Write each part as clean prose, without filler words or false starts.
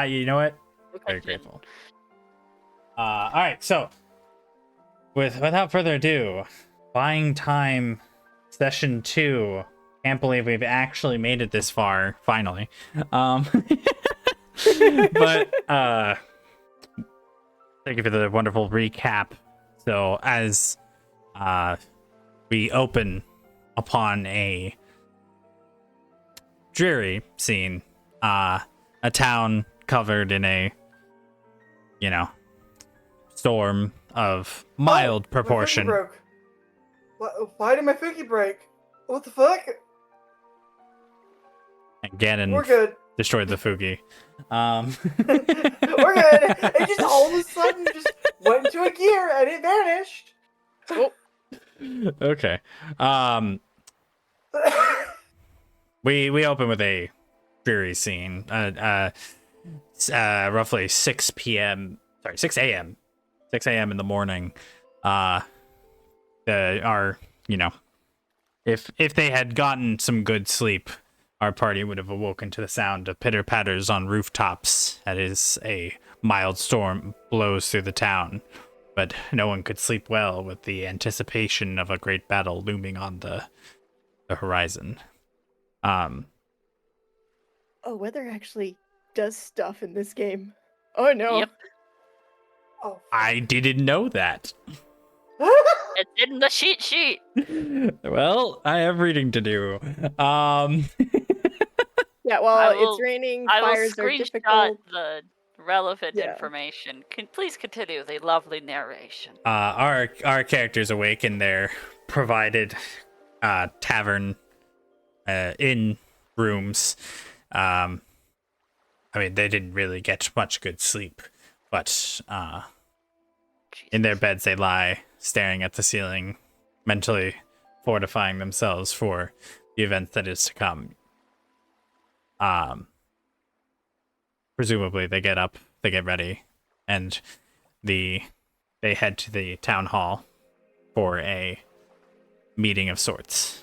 You know what? Very grateful. All right, so without further ado, buying time, session 2. Can't believe we've actually made it this far. Finally, but thank you for the wonderful recap. So as we open upon a dreary scene, a town covered in a, storm of mild proportion. My Fuki broke. Why did my Fuki break? What the fuck? And Ganon We're good. destroyed the Fuki. We're good. It just all of a sudden just went into a gear and it vanished. Oh. Okay. We open with a dreary scene. Roughly 6 a.m. 6 a.m. in the morning. If they had gotten some good sleep, our party would have awoken to the sound of pitter patters on rooftops as a mild storm blows through the town. But no one could sleep well with the anticipation of a great battle looming on the horizon. Oh, weather actually does stuff in this game. Oh no. Yep. Oh. I didn't know that. It's in the cheat sheet. Well, I have reading to do. Yeah, well, it's raining, fires are screenshot difficult. the relevant information. Please continue the lovely narration. Our characters awake in their provided tavern inn rooms. I mean, they didn't really get much good sleep, but in their beds they lie, staring at the ceiling, mentally fortifying themselves for the event that is to come. Presumably they get up, they get ready, and they head to the town hall for a meeting of sorts.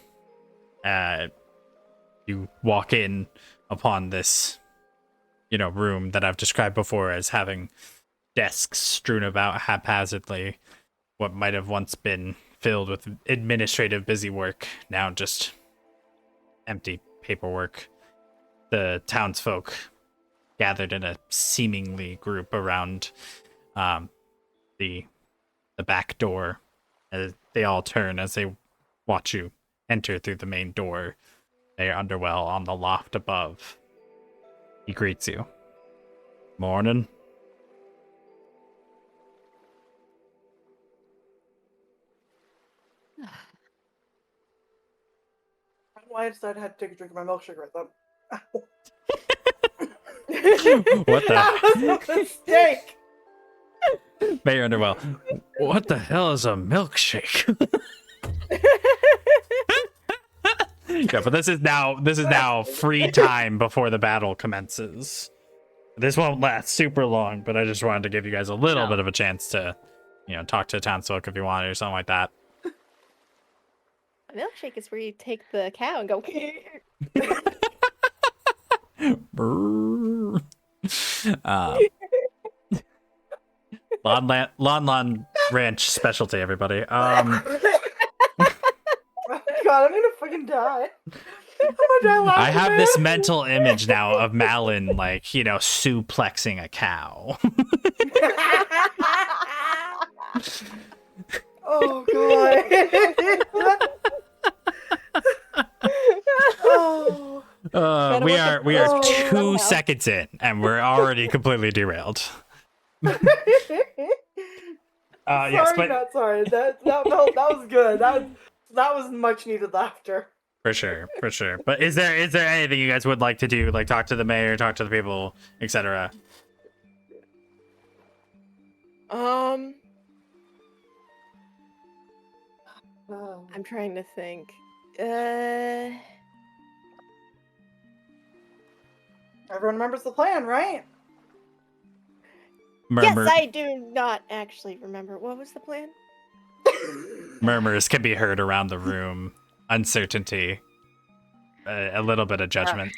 You walk in upon this, room that I've described before as having desks strewn about haphazardly. What might have once been filled with administrative busy work, now just empty paperwork. The townsfolk gathered in a seemingly group around the back door. They all turn as they watch you enter through the main door. Mayor Underwell on the loft above. He greets you. Morning. Why I decided I had to take a drink of my milkshake right then. What the? That was a mistake. Mayor Underwell. What the hell is a milkshake? Yeah, but this is now free time before the battle commences. This won't last super long, but I just wanted to give you guys a little bit of a chance to, talk to townsfolk if you want or something like that. A milkshake is where you take the cow and go. Lon Ranch specialty, everybody. Oh God, I'm gonna fucking die. I'm gonna die laughing. I have this mental image now of Malin, suplexing a cow. Oh God. Oh. We are 2 seconds in, and we're already completely derailed. Sorry, Yes, but not sorry. That was good. That was much needed laughter. for sure. But is there anything you guys would like to do, like talk to the mayor, talk to the people, etc.? I'm trying to think. Everyone remembers the plan, right? Yes, I do not actually remember. What was the plan? Murmurs can be heard around the room. Uncertainty. A little bit of judgment.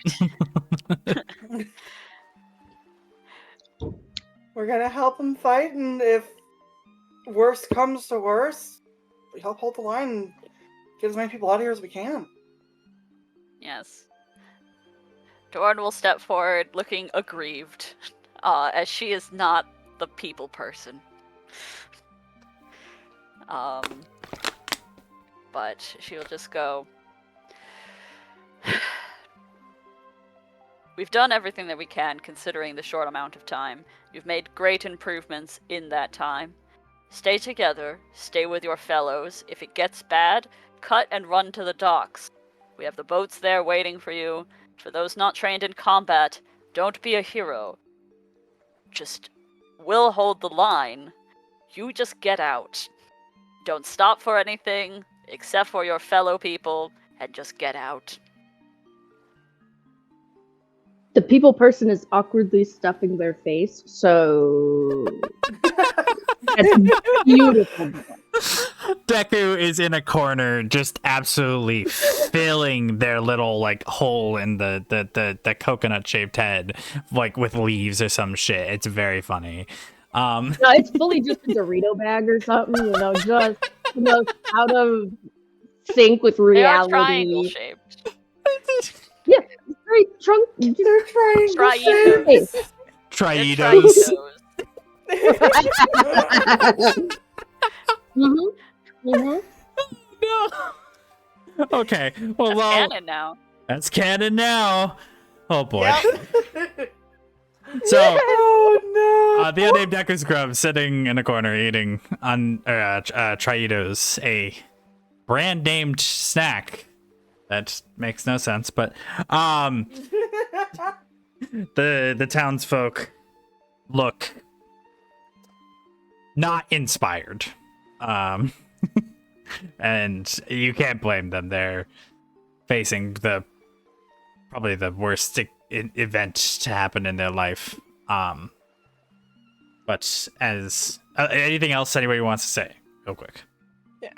We're gonna help him fight, and if worse comes to worse, we help hold the line and get as many people out of here as we can. Yes. Dorn will step forward looking aggrieved, as she is not the people person. But she'll just go, we've done everything that we can considering the short amount of time. You've made great improvements in that time. Stay together, stay with your fellows. If it gets bad, cut and run to the docks. We have the boats there waiting for you. For those not trained in combat, don't be a hero. Just, we'll hold the line. You just get out. Don't stop for anything, except for your fellow people, and just get out. The people person is awkwardly stuffing their face, so that's beautiful. Deku is in a corner, just absolutely filling their little like hole in the coconut shaped head, like with leaves or some shit. It's very funny. No, it's fully just a Dorito bag or something, just the most out of sync with They are reality. triangle shaped. Yeah, it's very trunk. They're trying Triitos. Triitos. No. Okay. Well, That's canon now. That's canon now. Oh boy. Yep. So, oh no. the unnamed Deku Scrub sitting in a corner eating on Triitos, a brand named snack. That makes no sense, but the townsfolk look not inspired. And you can't blame them. They're facing probably the worst event to happen in their life. But as anything else anybody wants to say, real quick. Yeah.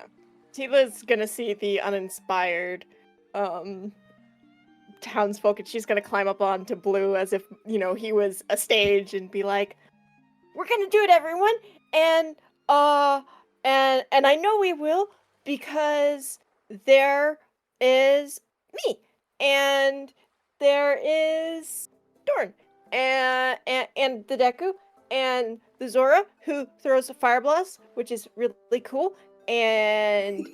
Tila's gonna see the uninspired townsfolk, and she's gonna climb up onto Blue as if, he was a stage and be like, "We're gonna do it, everyone! And I know we will, because there is me, and there is Dorn, and the Deku, and the Zora, who throws a fire blast, which is really cool, and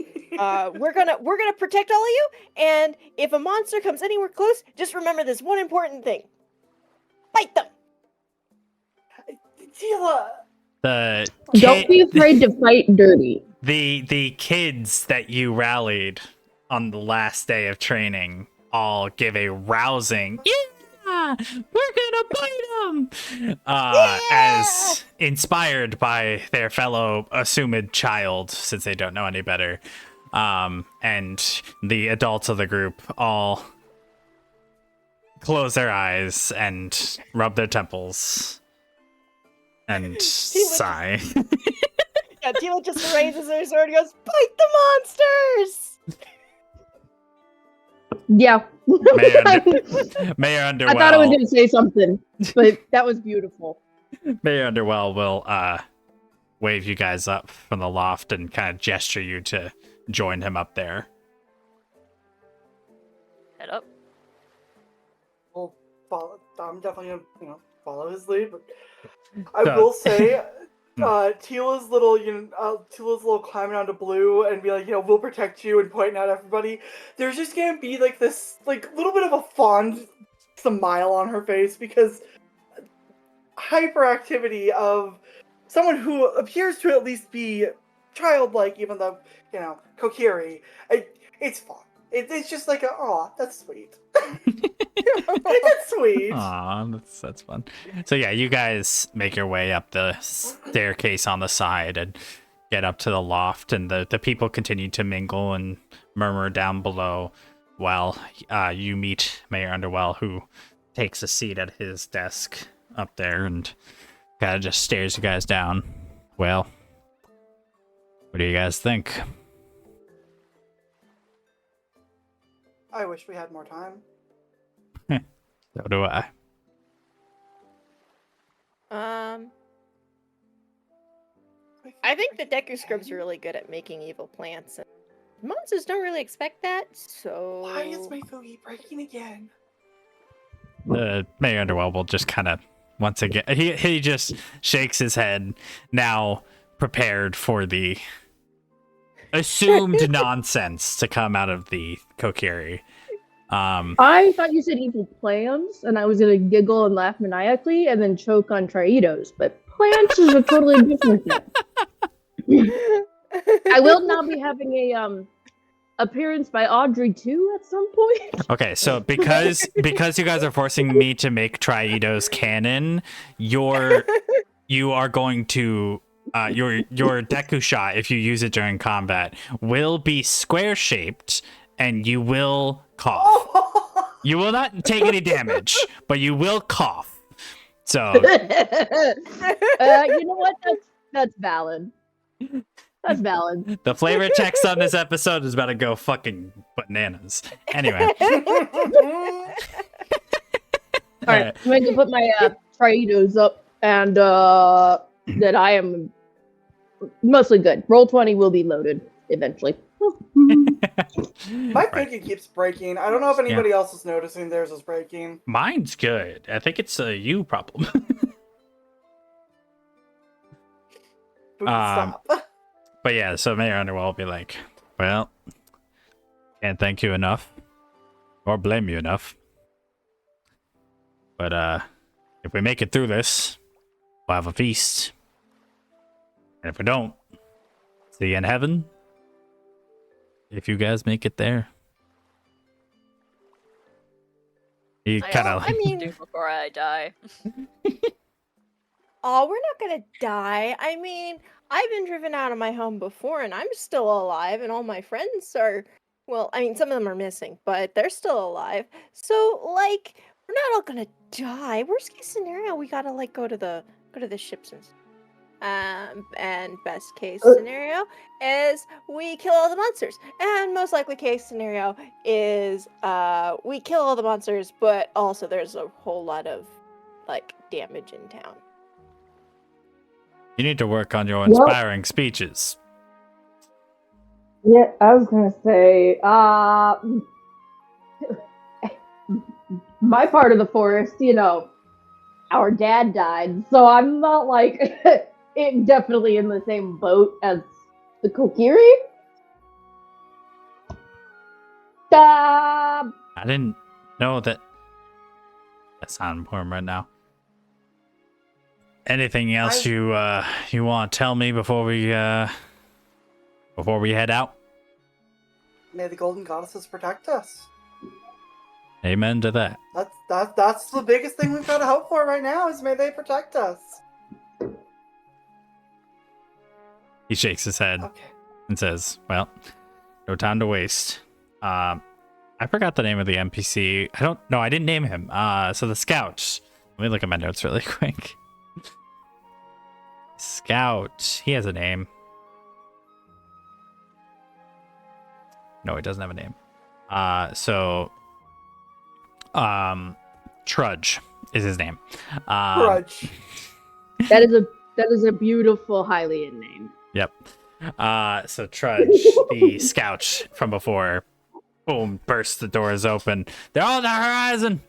we're gonna protect all of you, and if a monster comes anywhere close, just remember this one important thing. Fight them!" Tila. Don't be afraid to fight dirty. The kids that you rallied on the last day of training all give a rousing, "Yeah, we're gonna bite them!" As inspired by their fellow assumed child, since they don't know any better. And the adults of the group all close their eyes and rub their temples and sigh. Yeah, Tila just raises her sword and goes, "Fight the monsters!" Yeah. Mayor Underwell. I thought I was going to say something, but that was beautiful. Mayor Underwell will wave you guys up from the loft and kind of gesture you to join him up there. Head up. Well, I'm definitely gonna, follow his lead, but I will say, Tila's little climbing onto Blue and be like, we'll protect you, and pointing out everybody. There's just gonna be like this, little bit of a fond smile on her face, because hyperactivity of someone who appears to at least be childlike, even though, Kokiri, it's fun. It's just like, that's sweet. That's sweet. Aw, that's fun. So yeah, you guys make your way up the staircase on the side and get up to the loft, and the people continue to mingle and murmur down below while you meet Mayor Underwell, who takes a seat at his desk up there and kind of just stares you guys down. Well, what do you guys think? I wish we had more time. So do I. I think the Deku Scrib's really good at making evil plants. And monsters don't really expect that, so... Why is my Fugi breaking again? The Mayor Underworld will just kind of, once again, he just shakes his head, now prepared for the assumed nonsense to come out of the Kokiri. I thought you said evil plans, and I was gonna giggle and laugh maniacally, and then choke on Triitos. But plants is a totally different thing. I will now be having a appearance by Audrey too at some point. Okay, so because you guys are forcing me to make Triitos canon, you are going to your Deku shot, if you use it during combat, will be square shaped, and you will cough. You will not take any damage, but you will cough. So you know what? That's valid. That's valid. the flavor text on this episode is about to go fucking bananas. Anyway. Alright, I'm going to put my Triitos up, and that I am mostly good. Roll20 will be loaded eventually. My Fugi keeps breaking. I don't know if anybody else is noticing theirs is breaking. Mine's good. I think it's a you problem. Fugi, stop. But yeah, so Mayor Underworld will be like, well, can't thank you enough. Or blame you enough. But if we make it through this, we'll have a feast. And if we don't, see you in heaven. If you guys make it there. He kind of I mean, Do before I die. oh, we're not gonna die. I mean, I've been driven out of my home before, and I'm still alive, and all my friends are. Well, I mean, some of them are missing, but they're still alive. So, like, we're not all gonna die. Worst case scenario, we gotta like go to the ships and. And best case scenario is we kill all the monsters. And most likely case scenario is we kill all the monsters, but also there's a whole lot of like damage in town. you need to work on your inspiring speeches. Yeah, I was gonna say, my part of the forest, you know, our dad died, so I'm not like definitely in the same boat as the Kokiri. I didn't know that. That's not important right now. Anything else you want to tell me before we head out? May the golden goddesses protect us. Amen to that. That's the biggest thing we've got to hope for right now is may they protect us. He shakes his head and says, well, no time to waste. I forgot the name of the NPC. I didn't name him. So the scout. Let me look at my notes really quick. Scout. He has a name. No, he doesn't have a name. Trudge is his name. Grudge. That is a beautiful Hylian name. Yep. So Trudge, the scout from before, boom, bursts the doors open. They're on the horizon.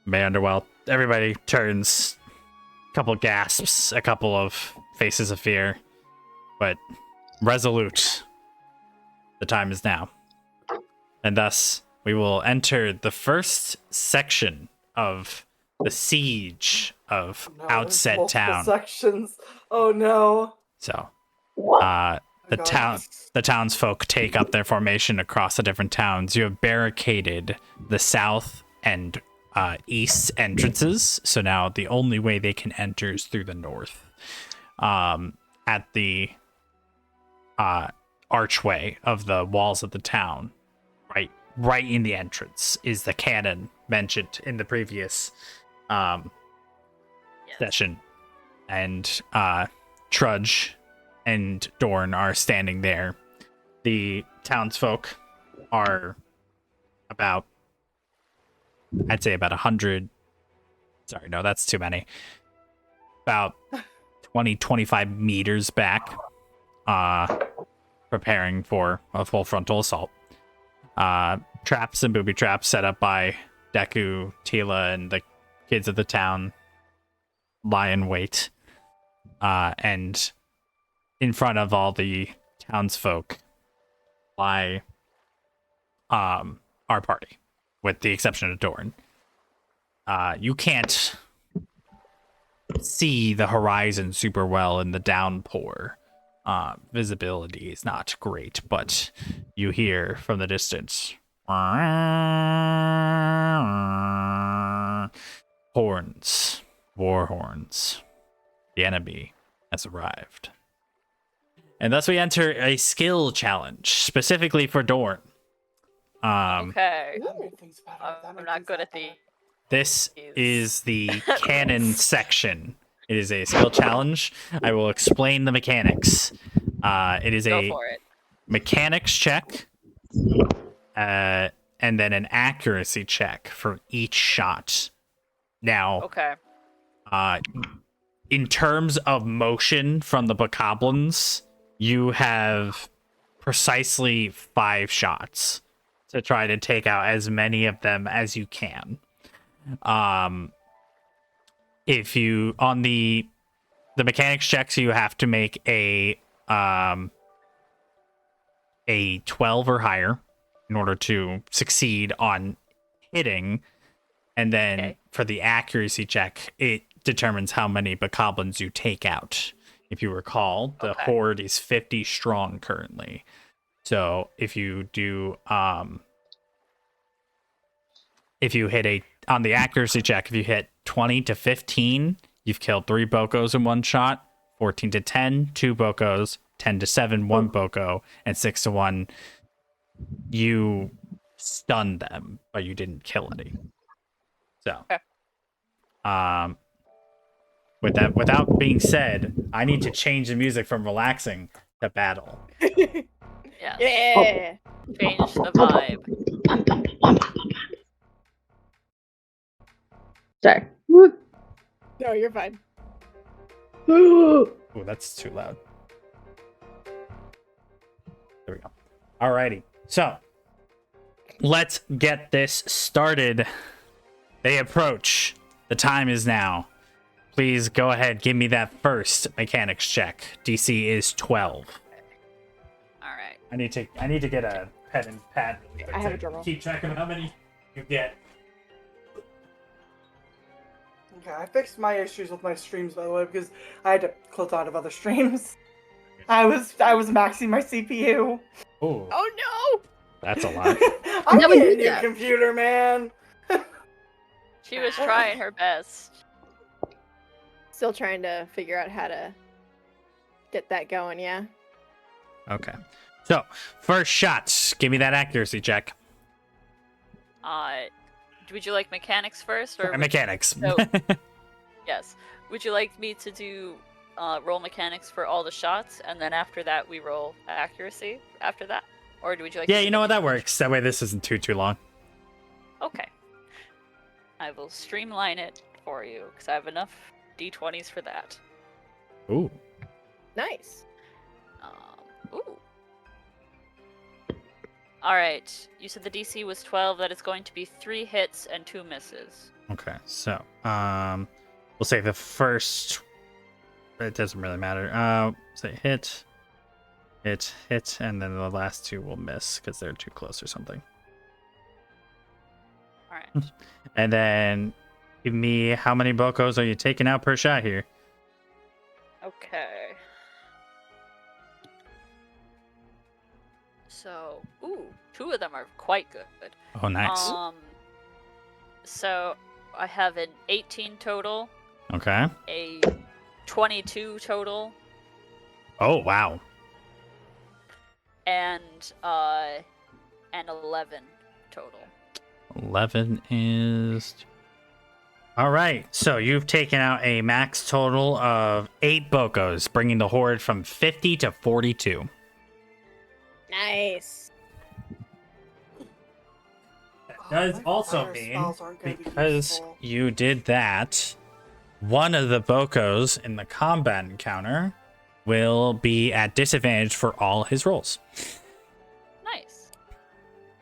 May Underworld. Everybody turns. A couple gasps, a couple of faces of fear, but resolute. The time is now. And thus, we will enter the first section of the siege of Outset Town. Sections. Oh no. So, the townsfolk take up their formation across the different towns. You have barricaded the south and east entrances, so now the only way they can enter is through the north. At the archway of the walls of the town, right in the entrance, is the cannon mentioned in the previous session, and Trudge and Dorn are standing there. The townsfolk are about, I'd say about 100. Sorry, no, that's too many. About 25 meters back, preparing for a full frontal assault. Traps and booby traps set up by Deku, Tila, and the kids of the town lie in wait. And in front of all the townsfolk lie our party, with the exception of Dorn. You can't see the horizon super well in the downpour. Visibility is not great, but you hear from the distance horns, war horns. The enemy has arrived. And thus we enter a skill challenge, specifically for Dorn. Okay. That made things better. That I'm made not things good at better. This is the canon section. It is a skill challenge. I will explain the mechanics. It is Go a for it. mechanics check, and then an accuracy check for each shot. Now, Okay. in terms of motion from the bokoblins, you have precisely 5 shots to try to take out as many of them as you can. If you on the mechanics checks, you have to make a 12 or higher in order to succeed on hitting, and then for the accuracy check, it determines how many bokoblins you take out. If you recall, the horde is 50 strong currently. So if you do if you hit on the accuracy check, if you hit 20 to 15, you've killed 3 bokos in one shot. 14 to 10, 2 bokos. 10 to 7, 1 boko. And 6 to 1, you stunned them, but you didn't kill any. So, without being said, I need to change the music from relaxing to battle. Yes. Yeah. Change the vibe. Sorry. No, you're fine. Oh, that's too loud. There we go. Alrighty. So, let's get this started. They approach. The time is now. Please go ahead. Give me that first mechanics check. DC is 12. All right. I need to get a pen and pad. I have a drum roll. Keep track of how many you get. Okay, I fixed my issues with my streams, by the way, because I had to close out of other streams. I was maxing my CPU. Oh, Oh that's a lot. I'm That would getting a do new that. computer, man. She was trying her best. no! Still trying to figure out how to get that going, yeah? Okay. So, first shots. Give me that accuracy check. Would you like mechanics first, or Mechanics. So- yes? Would you like me to do roll mechanics for all the shots, and then after that we roll accuracy after that, or would you like? Yeah, to you do know what? That damage? works. That way this isn't too long. Okay. I will streamline it for you because I have enough d20s for that. Ooh. Nice. Ooh. All right. You said the DC was 12. That is going to be 3 hits and 2 misses. Okay. So, we'll say the first. It doesn't really matter. Say hit, and then the last 2 will miss because they're too close or something. All right. And then give me how many bokos are you taking out per shot here? Okay. So, 2 of them are quite good. Oh, nice. So I have an 18 total, Okay. a 22 total, Oh, wow. and an 11 total. 11 is. All right. So you've taken out a max total of 8 bokos, bringing the horde from 50 to 42. Nice. Does My also fire mean, spells aren't gonna be because useful. you did that, one of the Bokos in the combat encounter will be at disadvantage for all his rolls. Nice.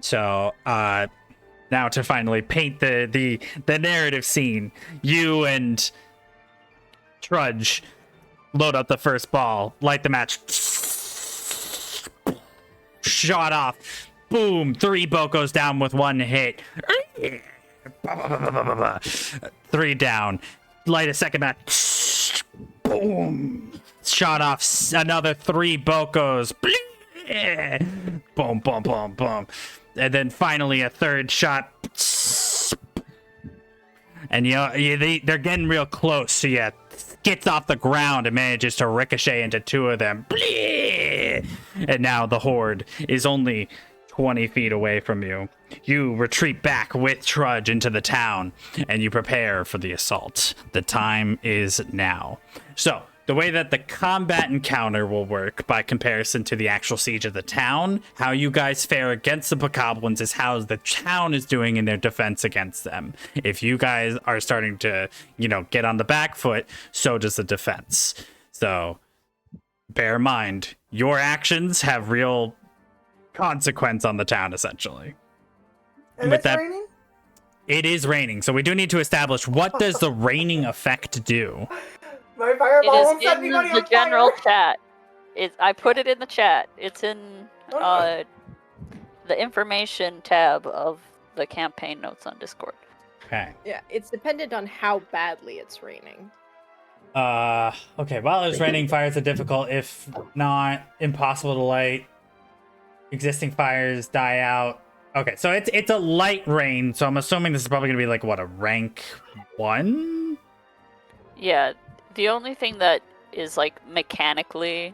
So, now to finally paint the narrative scene, you and Trudge load up the first ball, light the match, shot off, boom, 3 Bokos down with 1 hit. 3 down, light a second match, boom, shot off another 3 Bokos, boom, boom, boom, boom, and then finally a third shot, and they're getting real close, so yeah, gets off the ground and manages to ricochet into 2 of them, and now the horde is only 20 feet away from you. You retreat back with Trudge into the town, and you prepare for the assault. The time is now. So, the way that the combat encounter will work by comparison to the actual siege of the town, how you guys fare against the bokoblins is how the town is doing in their defense against them. If you guys are starting to, get on the back foot, so does the defense. So, bear in mind, your actions have real consequence on the town, essentially. And With it's that- raining? It is raining, so we do need to establish what does the raining effect do? My It fireball won't is set in anybody the on general fire. chat. I put it in the chat. It's in Okay. the information tab of the campaign notes on Discord. Okay. Yeah, it's dependent on how badly it's raining. Okay, while it's raining, fires are difficult, if not impossible to light. Existing fires die out. Okay, so it's a light rain, so I'm assuming this is probably gonna be like what, a rank 1? Yeah, the only thing that is like mechanically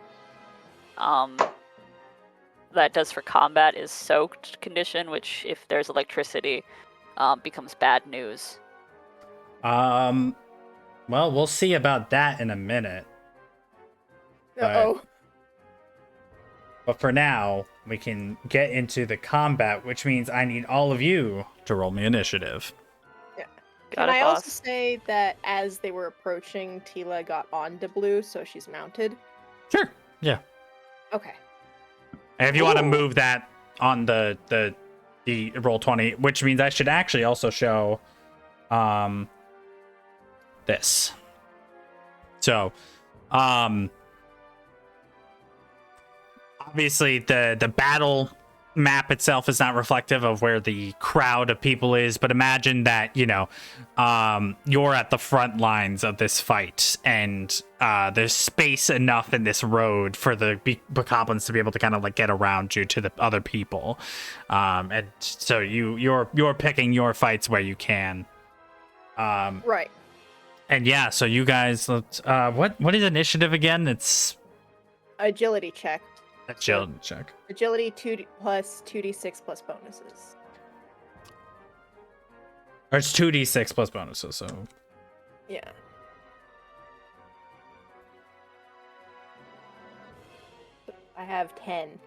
that does for combat is soaked condition, which if there's electricity becomes bad news. Well, we'll see about that in a minute. Uh-oh. But for now, we can get into the combat, which means I need all of you to roll me initiative. Got Can it, I also boss. say that as they were approaching, Tila got onto Blue, so she's mounted? Sure. Yeah. Okay. And if you want to Ooh. move that on the roll 20, which means I should actually also show this. So, obviously the battle map itself is not reflective of where the crowd of people is, but imagine that you're at the front lines of this fight, and there's space enough in this road for the bokoblins to be able to kind of like get around you to the other people, and so you're picking your fights where you can, Right. and yeah, so you guys, what is initiative again? It's Agility check. agility check. Agility 2 plus 2d6 plus bonuses. Or it's 2d6 plus bonuses, so Yeah. I have 10.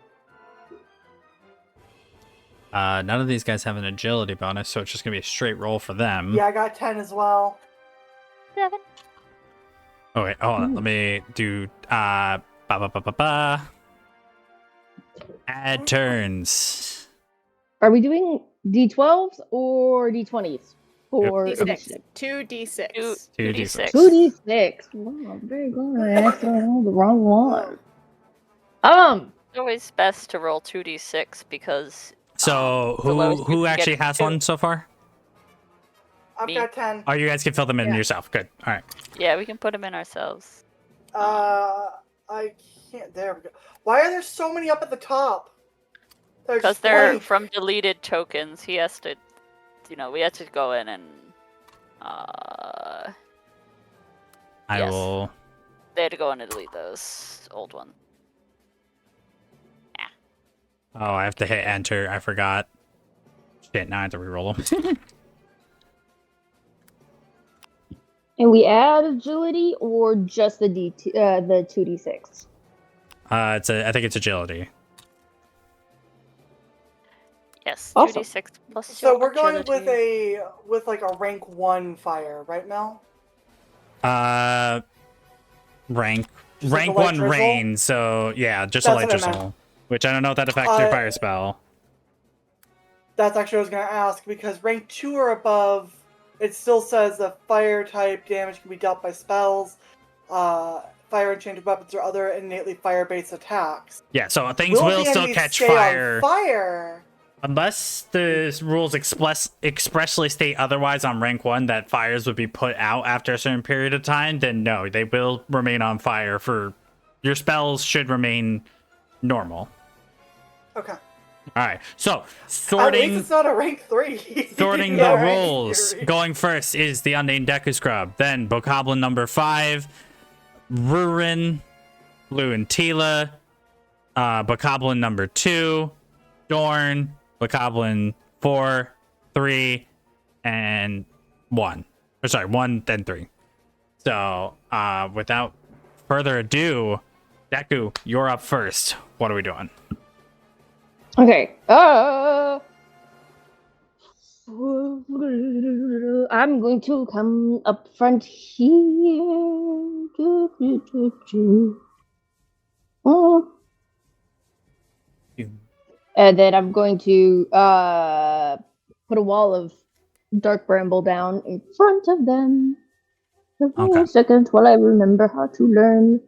none of these guys have an agility bonus, so it's just gonna be a straight roll for them. Yeah, I got 10 as well. 7. Oh wait, hold on. Let me do add turns. Are we doing D12s or D20s for D6. initiative? 2d6. 2d6. 2d6. Wow, I'm very glad I actually rolled the wrong one. It's always best to roll 2d6 because So the lowest you who can actually get has to- one so far? I've Me. got 10. Oh, you guys can fill them in Yeah. yourself. Good. All right. yeah, we can put them in ourselves. I can't. There we go. Why are there so many up at the top? Because just they're blank. from deleted tokens. He has to, we have to go in and I Yes. will. they had to go in and delete those old ones. Oh, I have to hit enter. I forgot. Shit, now I have to reroll them. And we add agility or just the the 2d6? I think it's agility. Yes, Awesome. 2d6 plus So your we're going agility. with like a rank 1 fire, right, Mel? Rank Just like rank a light 1 drizzle? rain, so yeah, just a That's light what I meant. drizzle. Which I don't know if that affects your fire spell. That's actually what I was going to ask, because rank 2 or above, it still says that fire type damage can be dealt by spells, fire enchanted weapons, or other innately fire-based attacks. Yeah, so things will the still enemies catch stay fire. on fire? Unless the rules expressly state otherwise on rank 1 that fires would be put out after a certain period of time, then no, they will remain on fire for... Your spells should remain normal. Okay. Alright, so At least sorting it's not a rank 3. sorting Yeah, the right, rolls. Fury. Going first is the Unnamed Deku Scrub. Then Bokoblin number 5, Rurin, Blue and Tila, Bokoblin number 2, Dorn, Bokoblin 4, 3, and 1. Or sorry, 1, then 3. So, without further ado, Deku, you're up first. What are we doing? Okay. I'm going to come up front here. Oh. And then I'm going to put a wall of dark bramble down in front of them. Give me Okay. a second while I remember how to learn.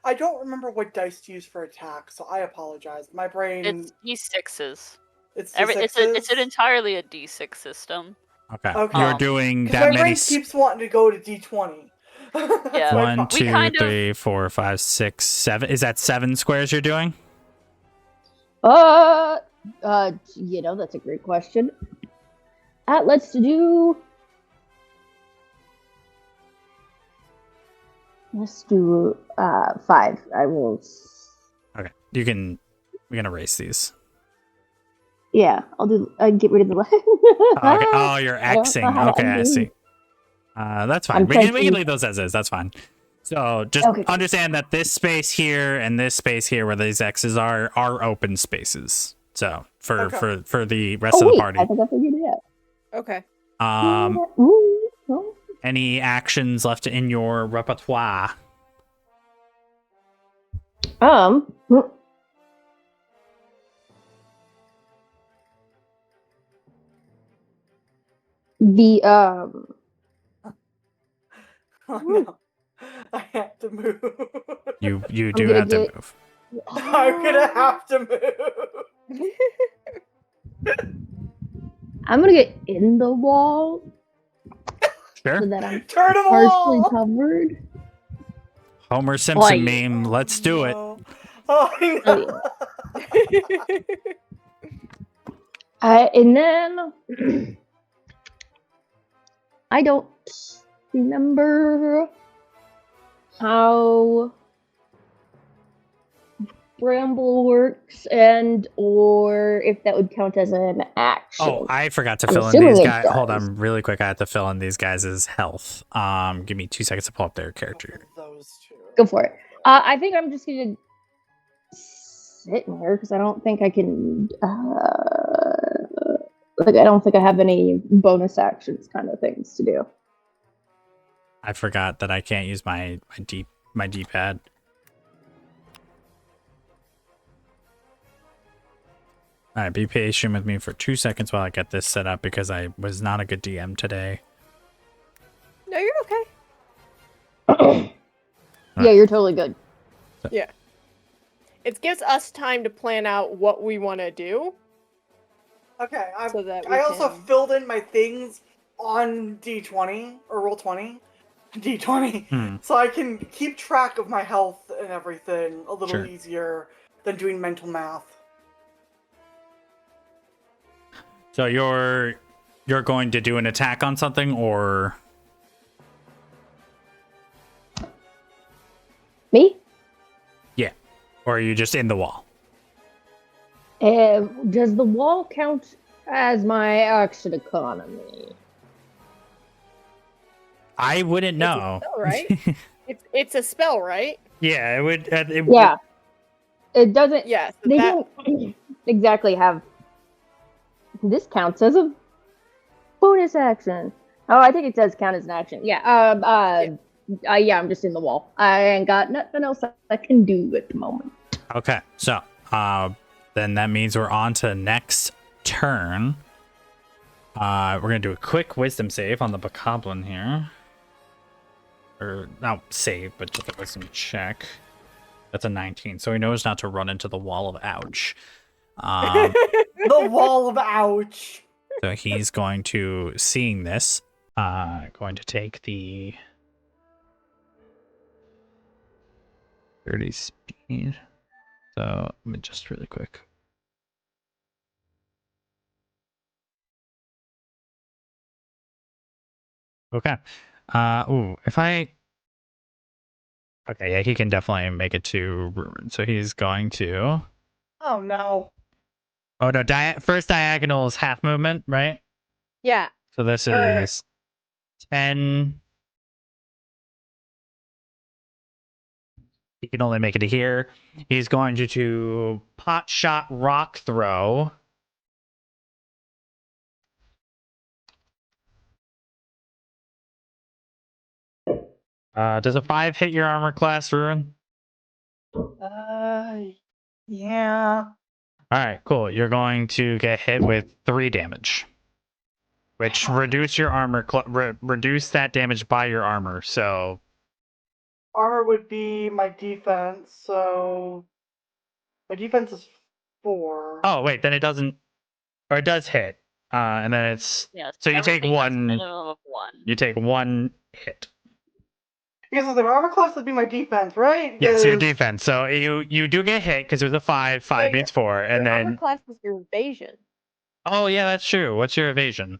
I don't remember what dice to use for attack, so I apologize. My brain... It's D6s. It's It's entirely a D6 system. Okay. Okay. You're doing Because that my many... brain keeps wanting to go to D20. That's Yeah. my 1, problem. 2, kind of- 3, 4, 5, 6, 7. Is that 7 squares you're doing? That's a great question. Let's do 5. I will. Okay. We can erase these. Yeah, I'll do. Get rid of the line. Oh, okay. Oh, you're I don't know Xing. how to Okay, I undo. see. That's fine. I'm We can typing. leave those as is. That's fine. So just Okay. understand that this space here and this space here where these X's are open spaces. So for the rest of the party. I think I figured it out. Okay. Any actions left in your repertoire? The Oh no. I have to move. You do gonna have to get- move. I'm gonna have to move. I'm gonna get in the wall Sure. so that I'm Turn them partially all! covered. Homer Simpson Oi. meme. Let's do it. No. Oh no. And then I don't remember how bramble works and or if that would count as an action. Oh, I forgot to I'm fill in assuming these it guys. Hold does. on, really quick. I have to fill in these guys' health. Give me 2 seconds to pull up their character. Those two. Go for it. I think I'm just gonna sit in here because I don't think I can. I don't think I have any bonus actions kind of things to do. I forgot that I can't use my D-pad. All right, be patient with me for 2 seconds while I get this set up because I was not a good DM today. No, you're okay. Yeah, you're totally good. Yeah. It gives us time to plan out what we want to do. Okay, So that we I also can- filled in my things on D20 or roll 20. D20. So I can keep track of my health and everything a little Sure. easier than doing mental math. So you're going to do an attack on something, or Me? or are you just in the wall? Does the wall count as my action economy? I wouldn't It's a know. spell, right? It's a spell, right? Yeah, it would. Yeah. It doesn't. Yeah. So They that, don't exactly have. This counts as a bonus action. Oh, I think it does count as an action. Yeah. I'm just in the wall. I ain't got nothing else I can do at the moment. Okay, so then that means we're on to next turn. We're gonna do a quick wisdom save on the bokoblin here. Or not save, but just a wisdom check. That's a 19, so he knows not to run into the wall of ouch. The wall of ouch. So he's going to, seeing this, going to take the 30 speed. So let me just really quick. Okay. Ooh, if I... Okay, yeah, he can definitely make it to Ruin. So he's going to... Oh no. Oh no, first diagonal is half movement, right? Yeah. So this is 10. He can only make it to here. He's going to do pot shot rock throw. Does a 5 hit your armor class, Ruin? Yeah. Alright, cool. You're going to get hit with 3 damage. Which reduce your armor, reduce that damage by your armor, so... Armor would be my defense, so my defense is 4. Oh, wait, then it doesn't... Or it does hit. And then it's... Yes. So you take everything has a one... minimum of 1. You take 1 hit. Because the armor class would be my defense, right? Yeah, so your 'Cause- defense. So you do get hit because it was a 5. 5 means 4, and Your armor then... class is your evasion. Oh, yeah, that's true. What's your evasion?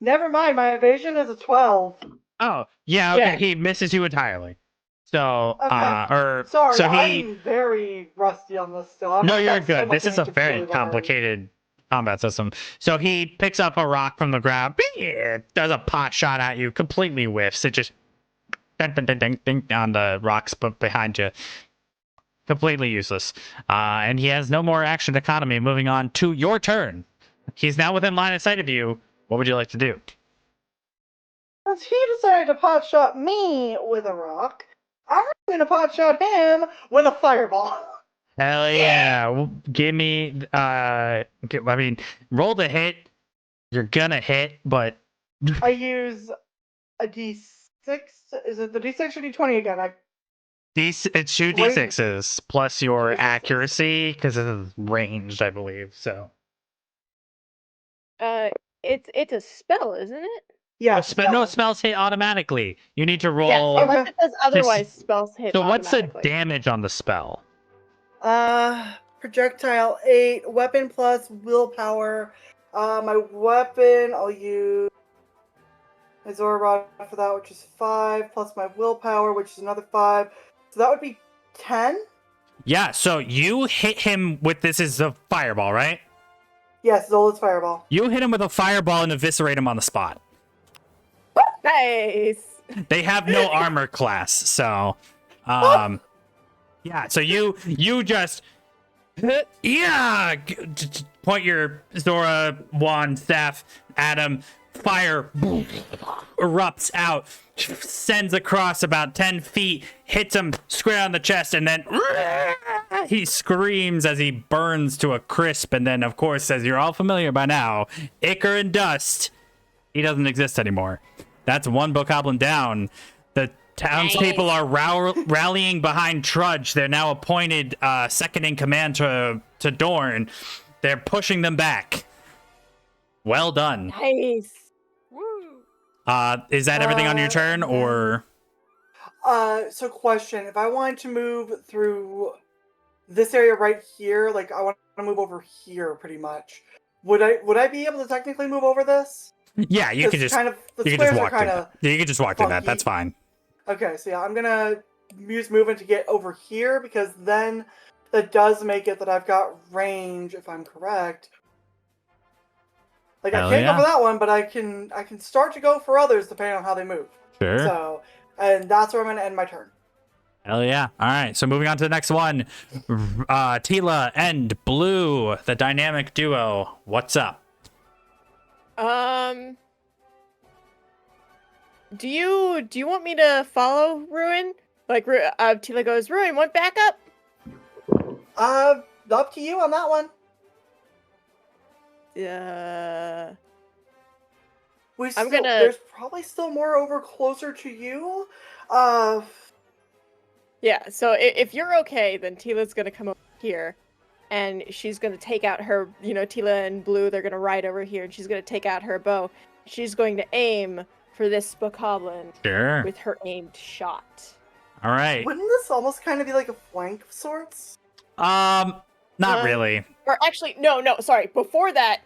Never mind, my evasion is a 12. Oh, yeah, okay. Yeah. He misses you entirely. So, Okay. Sorry, so he... I'm very rusty on this still. No, I've you're got so good. much This is a ancient very really hard. complicated combat system. So he picks up a rock from the ground, does a pot shot at you, completely whiffs. It just ding, ding, ding, ding, ding on the rocks behind you. Completely useless. And he has no more action economy. Moving on to your turn. He's now within line of sight of you. What would you like to do? Since he decided to pot shot me with a rock, I'm going to pot shot him with a fireball. Hell yeah. Give me, I mean, roll the hit. You're gonna hit, but... I use a d6. Is it the d6 or d20 again? It's 2 Range. d6s plus your 2d6s. accuracy because it is ranged, I believe. So It's a spell, isn't it? Yeah. no spells hit automatically. You need to Yes, roll. unless it says otherwise, spells hit So what's the automatically. damage on the spell? Projectile 8, weapon plus willpower. My weapon, I'll use my Zora Rod for that, which is 5, plus my willpower, which is another 5. So that would be 10? Yeah. So you hit him with this is a fireball, right? Yes, Zola's fireball. You hit him with a fireball and eviscerate him on the spot. Nice. They have no armor class, so yeah. So you just point your Zora wand staff at him. Fire erupts out, sends across about 10 feet, hits him square on the chest, and then he screams as he burns to a crisp. And then, of course, as you're all familiar by now, Ichor and Dust, he doesn't exist anymore. That's one bokoblin down. The townspeople are rallying behind Trudge. They're now appointed second in command to Dorn. They're pushing them back. Well done. Nice. Woo! Is that everything on your turn, or? So question, if I wanted to move through this area right here, like I want to move over here pretty much, would I be able to technically move over this? Yeah, you can just kind of the you can squares just are walk through kind that. of Yeah, you can just walk through that. funky. That's fine. Okay, so yeah, I'm gonna use movement to get over here because then that does make it that I've got range if I'm correct. Like Hell I can't yeah. go for that one, but I can start to go for others depending on how they move. Sure. So, and that's where I'm gonna end my turn. Hell yeah. All right, so moving on to the next one. Tila and Blue, the dynamic duo. What's up? do you want me to follow Ruin? Like, Tila goes, Ruin, want backup? Up to you on that one. There's probably still more over closer to you. Yeah, so if you're okay, then Tila's gonna come over here, and she's gonna take out her, Tila and Blue, they're gonna ride over here, and she's gonna take out her bow. She's going to aim for this bokoblin Sure. with her aimed shot. All right. Wouldn't this almost kind of be like a flank of sorts? Not really. Or actually, no, sorry. Before that,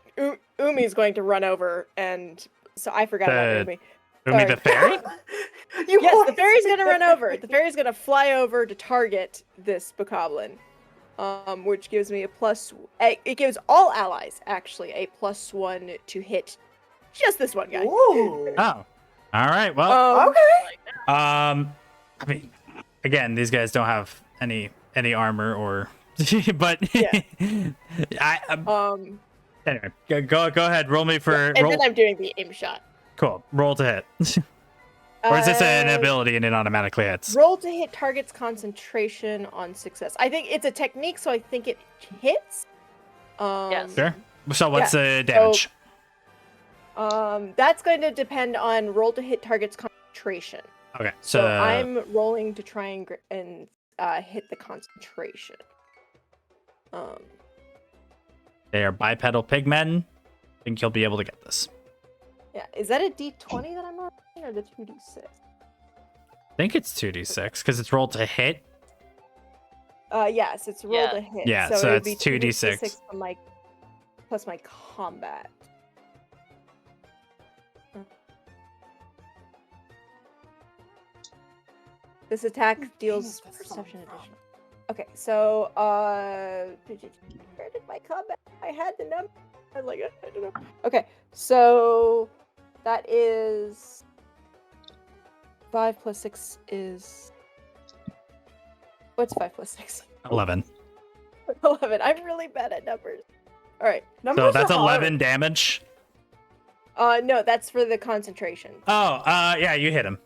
Umi's going to run over, and so I forgot about Umi. Umi the fairy? Yes, the fairy's gonna run over. The fairy's gonna fly over to target this bokoblin, which gives me it gives all allies actually a +1 to hit just this one guy. Ooh. Oh, all right. Well, Okay. I mean, again, these guys don't have any armor or, but Yeah. Anyway, go ahead. Roll me for. And then I'm doing the aim shot. Cool. Roll to hit. Or is this an ability and it automatically hits? Roll to hit target's concentration on success. I think it's a technique, so I think it hits. Yes. Sure. So what's the damage? That's going to depend on roll to hit target's concentration. Okay. So I'm rolling to try and hit the concentration. They are bipedal pigmen. I think you'll be able to get this. Yeah, is that a D20 that I'm rolling, or the 2D6? I think it's 2d6 because it's rolled to hit. Yes, it's roll to hit. Yeah, so it would that's be 2d6 plus my combat. This attack deals perception additional. Okay, so where did my combat? I had the number. I was like, I don't know. Okay, so that is 5 plus 6 is. What's 5 plus 6? 11. 11. I'm really bad at numbers. All right, So that's 11 damage. No, that's for the concentration. Oh, yeah, you hit him.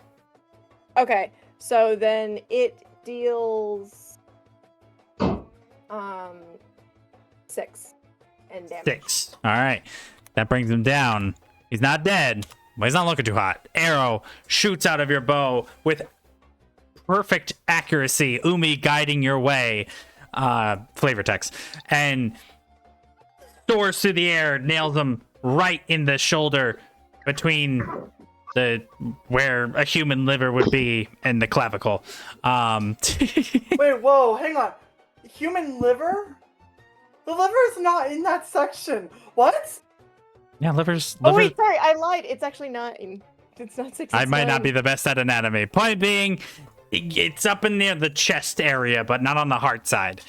Okay, so then it deals 6 in damage. 6. All right. That brings him down. He's not dead, but he's not looking too hot. Arrow shoots out of your bow with perfect accuracy. Umi guiding your way. Flavor text. And soars through the air, nails him right in the shoulder between where a human liver would be and the clavicle. Wait, whoa, hang on. Human liver? The liver is not in that section. What? Yeah, liver's. Oh wait, sorry, I lied. It's actually 9. It's not 6. I might not be the best at anatomy. Point being, it's up in near the chest area, but not on the heart side.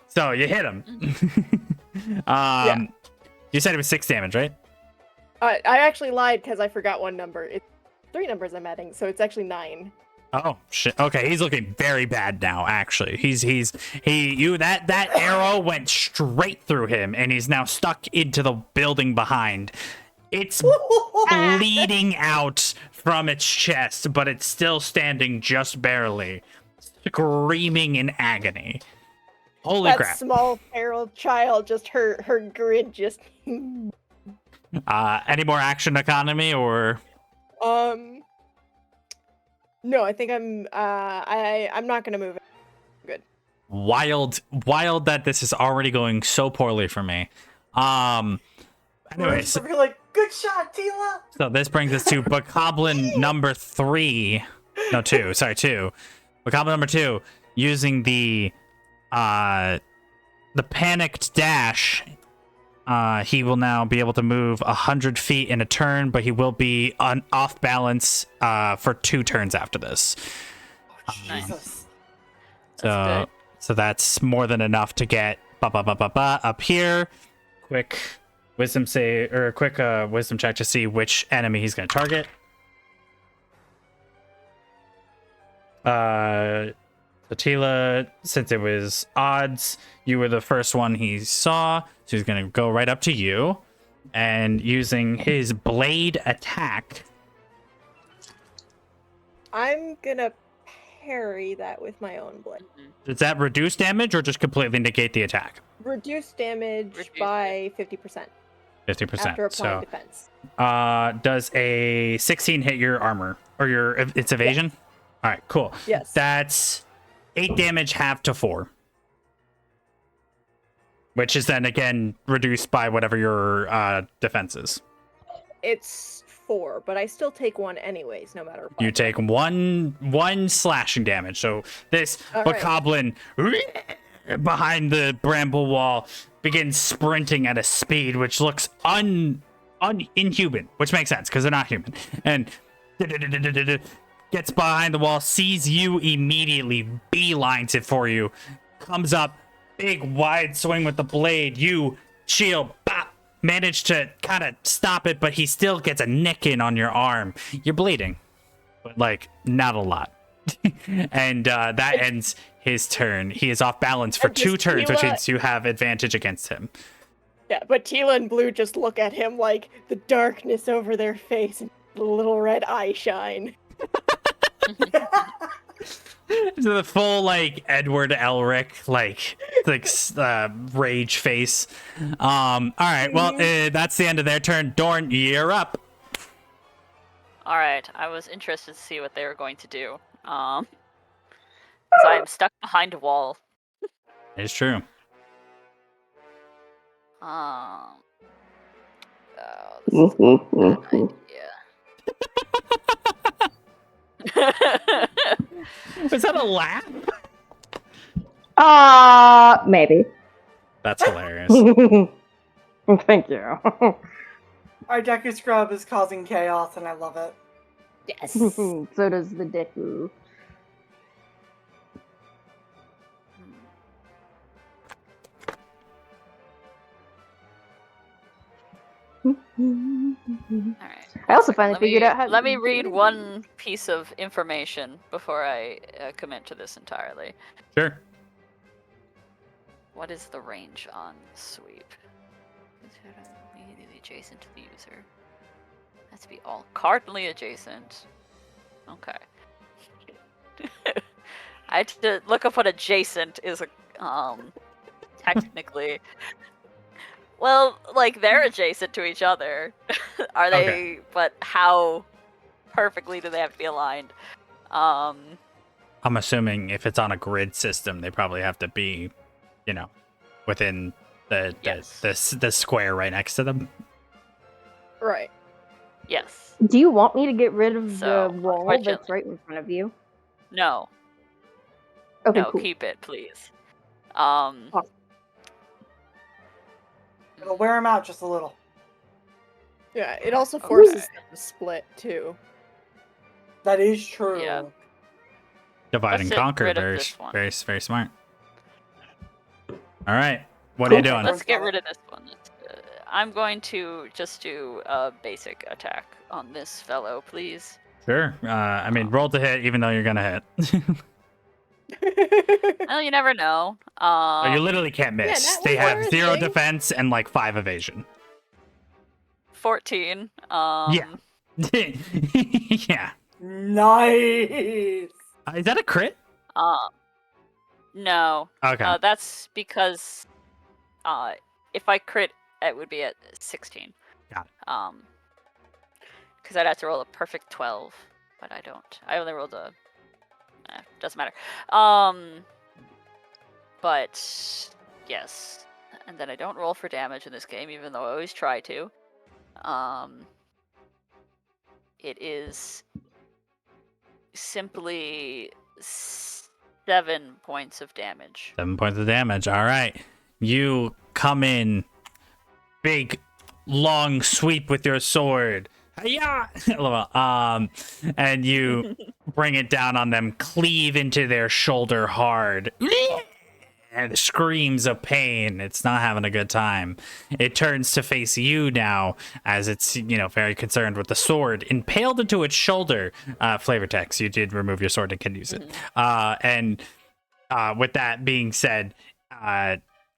So you hit him. Yeah. You said it was 6 damage, right? I actually lied because I forgot one number. It's 3 numbers I'm adding, so it's actually 9. Oh shit. Okay, he's looking very bad now. Actually, that arrow went straight through him, and he's now stuck into the building behind. It's bleeding out from its chest, but it's still standing just barely, screaming in agony. Holy that crap! Small feral child, just her grid just. Any more action economy or? No, I think I'm not gonna move. Good. Wild that this is already going so poorly for me. Anyways, You're like, good shot, Tila. so this brings us to Bokoblin number 3. No, 2. Sorry, 2. Bokoblin number 2 using the panicked dash. He will now be able to move 100 feet in a turn, but he will be off balance for 2 turns after this. Jesus. So that's more than enough to get up here. Quick wisdom save or a quick wisdom check to see which enemy he's going to target. Tila, since it was odds, you were the first one he saw, so he's gonna go right up to you, and using his blade attack, I'm gonna parry that with my own blade. Does that reduce damage or just completely negate the attack? Reduce damage Reduce by 50% 50%. after applying So, defense. does a 16 hit your armor or its evasion? Yes. All right, cool. Yes. That's 8 damage, half to 4. Which is then again reduced by whatever your defense is. It's 4, but I still take 1 anyways, no matter what. You take one slashing damage. So this All right. bokoblin behind the bramble wall begins sprinting at a speed which looks inhuman, which makes sense because they're not human. And gets behind the wall, sees you immediately, beelines it for you, comes up, big wide swing with the blade. You shield, bop, manage to kind of stop it, but he still gets a nick in on your arm. You're bleeding, but like not a lot. And that ends his turn. He is off balance for 2 turns, which means you have advantage against him. Yeah, but Tila and Blue just look at him like the darkness over their face and the little red eye shine. The full like Edward Elric like rage face. All right, well that's the end of their turn. Dorn, you're up. All right, I was interested to see what they were going to do. Because I am stuck behind a wall. It's true. Oh, this is a good idea. Was that a laugh? Maybe. That's hilarious. Thank you. Our Deku Scrub is causing chaos, and I love it. Yes. So does the Deku. Alright. I also finally figured out how. Let me read one piece of information before I commit to this entirely. Sure. What is the range on sweep? Immediately adjacent to the user. Has to be all cardinally adjacent. Okay. I had to look up what adjacent is. Technically. Well, like they're adjacent to each other. Are they? Okay. But how perfectly do they have to be aligned? I'm assuming if it's on a grid system, they probably have to be, within the Yes. the square right next to them. Right. Yes. Do you want me to get rid of So, the wall quite that's gently. right in front of you? No. Okay, No. cool. Keep it, please. It'll wear him out just a little. Yeah, it also forces Okay. them to split too. That is true. Yeah. Divide and Let's get conquer. rid of Very, this one. very, very smart. All right. What are you Cool. doing? Let's get rid of this one. I'm going to just do a basic attack on this fellow, please. Sure. I mean, roll to hit, even though you're gonna hit. Well, you never know. You literally can't miss. that They was have our 0 thing. defense and like 5 evasion. 14. Yeah. Yeah. Nice. Is that a crit? No. Okay. That's because if I crit, it would be at 16. Got it. Because I'd have to roll a perfect 12, but I don't. I only rolled a. Doesn't matter. But yes, and then I don't roll for damage in this game, even though I always try to. It is simply 7 points of damage. 7 points of damage. All right. You come in, big, long sweep with your sword. Yeah. And you bring it down on them, cleave into their shoulder hard. And screams of pain. It's not having a good time. It turns to face you now, as it's very concerned with the sword impaled into its shoulder. Flavor text, you did remove your sword and can use it. And with that being said,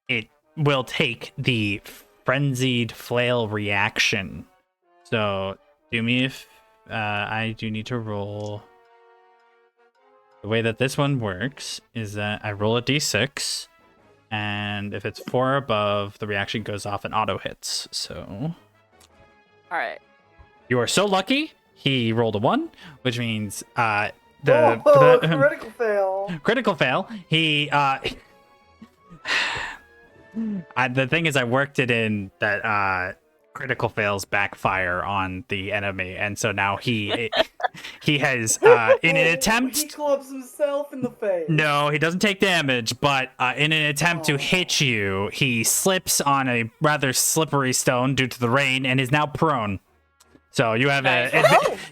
it will take the frenzied flail reaction. So do me if I do need to roll The way that this one works is that I roll a d6, and if it's 4 or above, the reaction goes off and auto hits. So, All right. you are so lucky. He rolled a 1, which means critical fail. critical fail. He the thing is, I worked it in that critical fails backfire on the enemy, and so now he has in an attempt. He clubs himself in the face. No, he doesn't take damage, but in an attempt to hit you, he slips on a rather slippery stone due to the rain and is now prone. So you have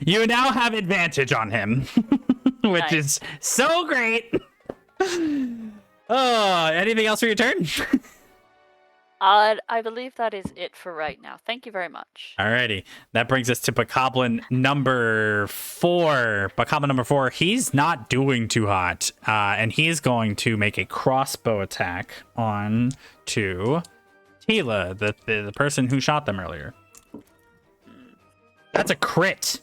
you now have advantage on him, which is so great. Oh, anything else for your turn? I believe that is it for right now. Thank you very much. Alrighty, that brings us to Bokoblin number 4. Bokoblin number 4, he's not doing too hot, and he's going to make a crossbow attack on to Tila, the person who shot them earlier. That's a crit.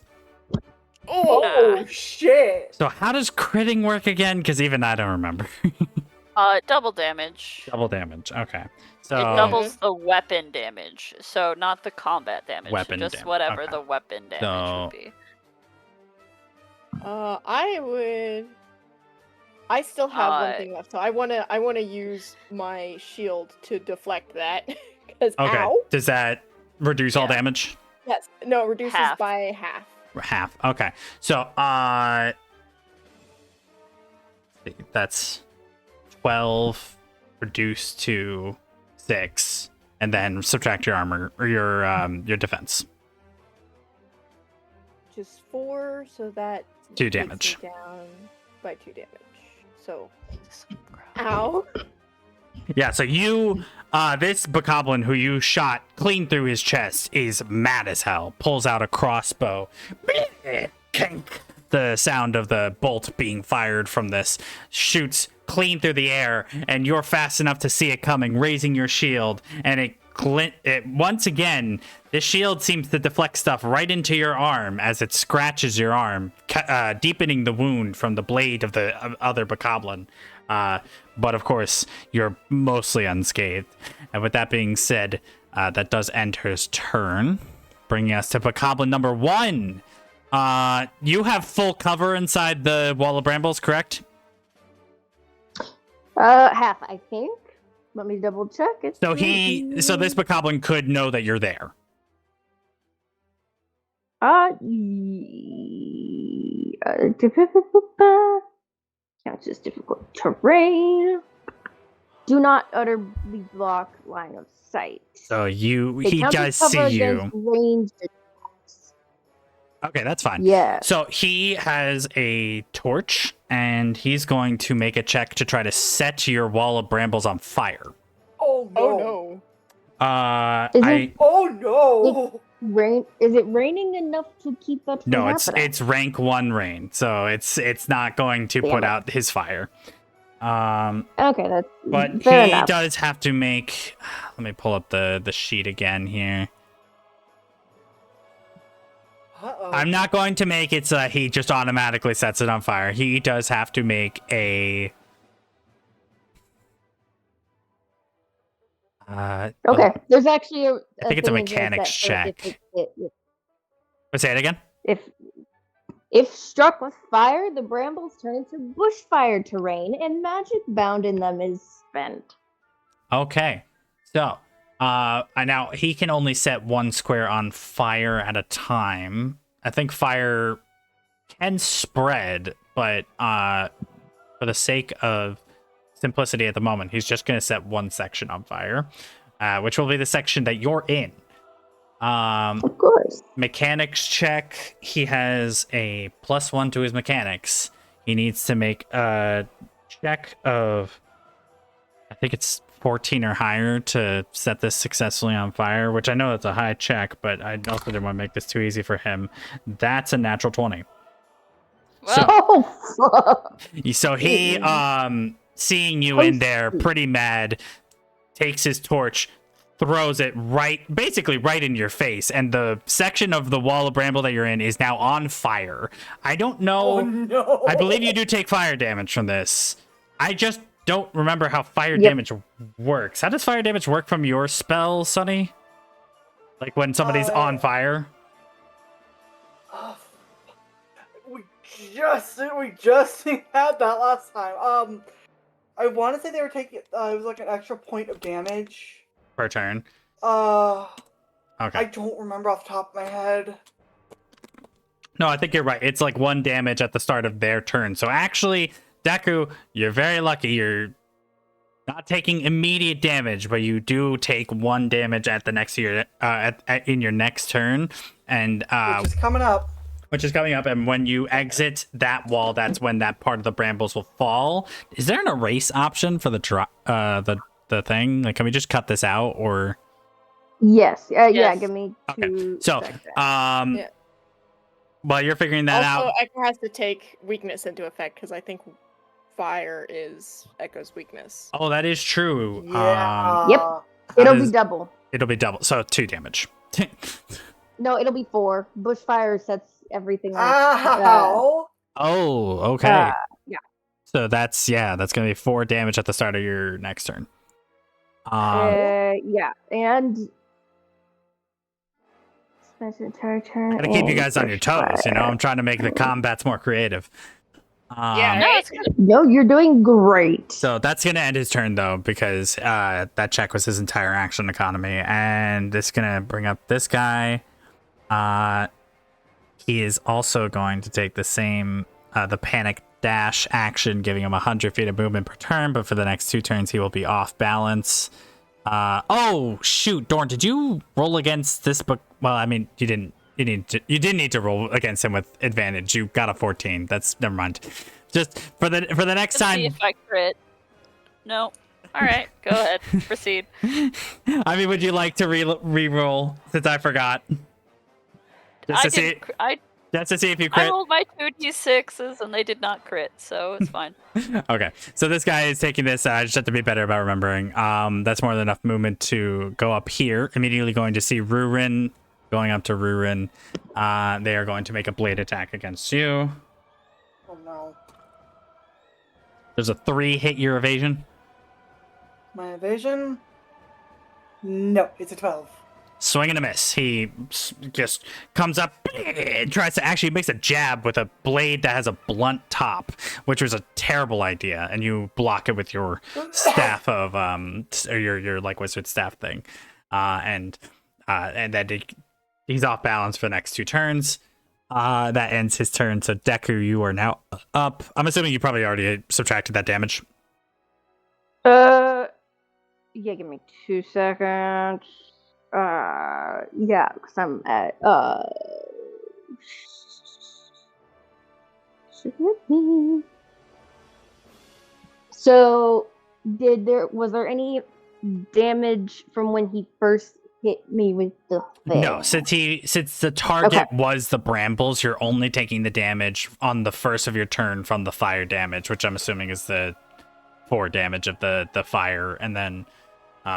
Oh, shit. So how does critting work again? Because even I don't remember. Double damage. Double damage. Okay. So It doubles the weapon damage, so not the combat damage. Weapon just damage, whatever okay. the weapon damage would be. I still have one thing left, so I wanna use my shield to deflect that. Because okay. ow. Does that reduce all damage? Yes. No, it reduces Half. by half. Half. Okay. So that's 12 reduced to 6, and then subtract your armor or your defense. Just 4, so that 2 takes me damage. down by 2 damage. So, ow. Yeah, so you, this Bokoblin who you shot clean through his chest is mad as hell. Pulls out a crossbow. Kink. The sound of the bolt being fired from this shoots clean through the air, and you're fast enough to see it coming, raising your shield, and it once again, this shield seems to deflect stuff right into your arm as it scratches your arm, deepening the wound from the blade of the other Bokoblin. But of course, you're mostly unscathed. And with that being said, that does end her turn, bringing us to Bokoblin number 1. You have full cover inside the wall of brambles, correct? Half, I think. Let me double check. So this Bokoblin could know that you're there. Counts as difficult terrain. Do not utterly block line of sight. So he Counts does as cover see you. against ranged attacks. Okay, that's fine. Yeah. So he has a torch, and he's going to make a check to try to set your wall of brambles on fire. Oh no. Oh no. Oh no. Is it raining enough to keep that from No, happening? it's rank 1 rain, so it's not going to put out his fire. Okay, that's But fair he enough. does have to make. Let me pull up the sheet again here. Uh-oh. I'm not going to make it so that he just automatically sets it on fire. He does have to make a. Okay, there's actually a. I think it's a thing in here mechanics that check. if Say it again. If struck with fire, the brambles turn into bushfire terrain, and magic bound in them is spent. Okay, so now he can only set 1 square on fire at a time. I think fire can spread, but for the sake of simplicity at the moment, he's just going to set 1 section on fire, which will be the section that you're in. Of course. Mechanics check. He has a +1 to his mechanics. He needs to make a check of, I think it's 14 or higher to set this successfully on fire, which I know that's a high check, but I also didn't want to make this too easy for him. That's a natural 20. Well, Oh, fuck. So he, seeing you in there, pretty mad, takes his torch, throws it basically right in your face, and the section of the wall of bramble that you're in is now on fire. I don't know. Oh no! I believe you do take fire damage from this. I just don't remember how fire Yep. damage works. How does fire damage work from your spell, Sonny? Like when somebody's on fire? We just had that last time. I want to say they were taking it was like an extra point of damage Per turn. Okay. Okay. I don't remember off the top of my head. No, I think you're right. It's like 1 damage at the start of their turn. So actually, Deku, you're very lucky. You're not taking immediate damage, but you do take 1 damage at the next year, in your next turn, and Which is coming up. And when you exit that wall, that's when that part of the brambles will fall. Is there an erase option for the thing? Like, can we just cut this out, or? Yes. Yeah. Yes. Give me Okay. 2 So, seconds. Yeah. while you're figuring that Also, out, Echo has to take weakness into effect because I think fire is Echo's weakness. oh, that is true. Yeah. Yep. how It'll does- be double. It'll be double, so 2 damage. No, it'll be 4. Bushfire sets everything up. Ow! Oh, okay. Yeah. So that's gonna be 4 damage at the start of your next turn. Yeah, and spend an entire turn. Gotta keep you and guys on your toes. You know, I'm trying to make the combats more creative. Yeah, No, right? it's good. No, you're doing great. So that's gonna end his turn though, because that check was his entire action economy, and this is gonna bring up this guy. He is also going to take the same the panic dash action, giving him 100 feet of movement per turn, but for the next 2 turns he will be off balance. Oh shoot, Dorn, did you roll against this book? Well, I mean, you didn't need to roll against him with advantage. You got a 14. That's never mind. Just for the next Let's see time. if I crit. No. All right, go ahead. Proceed. I mean, would you like to re-roll since I forgot? Just to see if you I crit. rolled my 2d6s and they did not crit, so it's fine. Okay, so this guy is taking this. I just have to be better about remembering. That's more than enough movement to go up here. Immediately going to see Rurin. Going up to Rurin. They are going to make a blade attack against you. Oh no. There's a 3 hit your evasion. My evasion? No, it's a 12. Swing and a miss. He just comes up and tries to actually makes a jab with a blade that has a blunt top, which was a terrible idea. And you block it with your staff of or your like wizard staff thing, and then he's off balance for the next 2 turns. That ends his turn. So Deku, you are now up. I'm assuming you probably already subtracted that damage. Yeah, give me 2 seconds. Yeah, because I'm at So was there any damage from when he first hit me with the thing? No, since the target was the brambles, you're only taking the damage on the first of your turn from the fire damage, which I'm assuming is the 4 damage of the fire, and then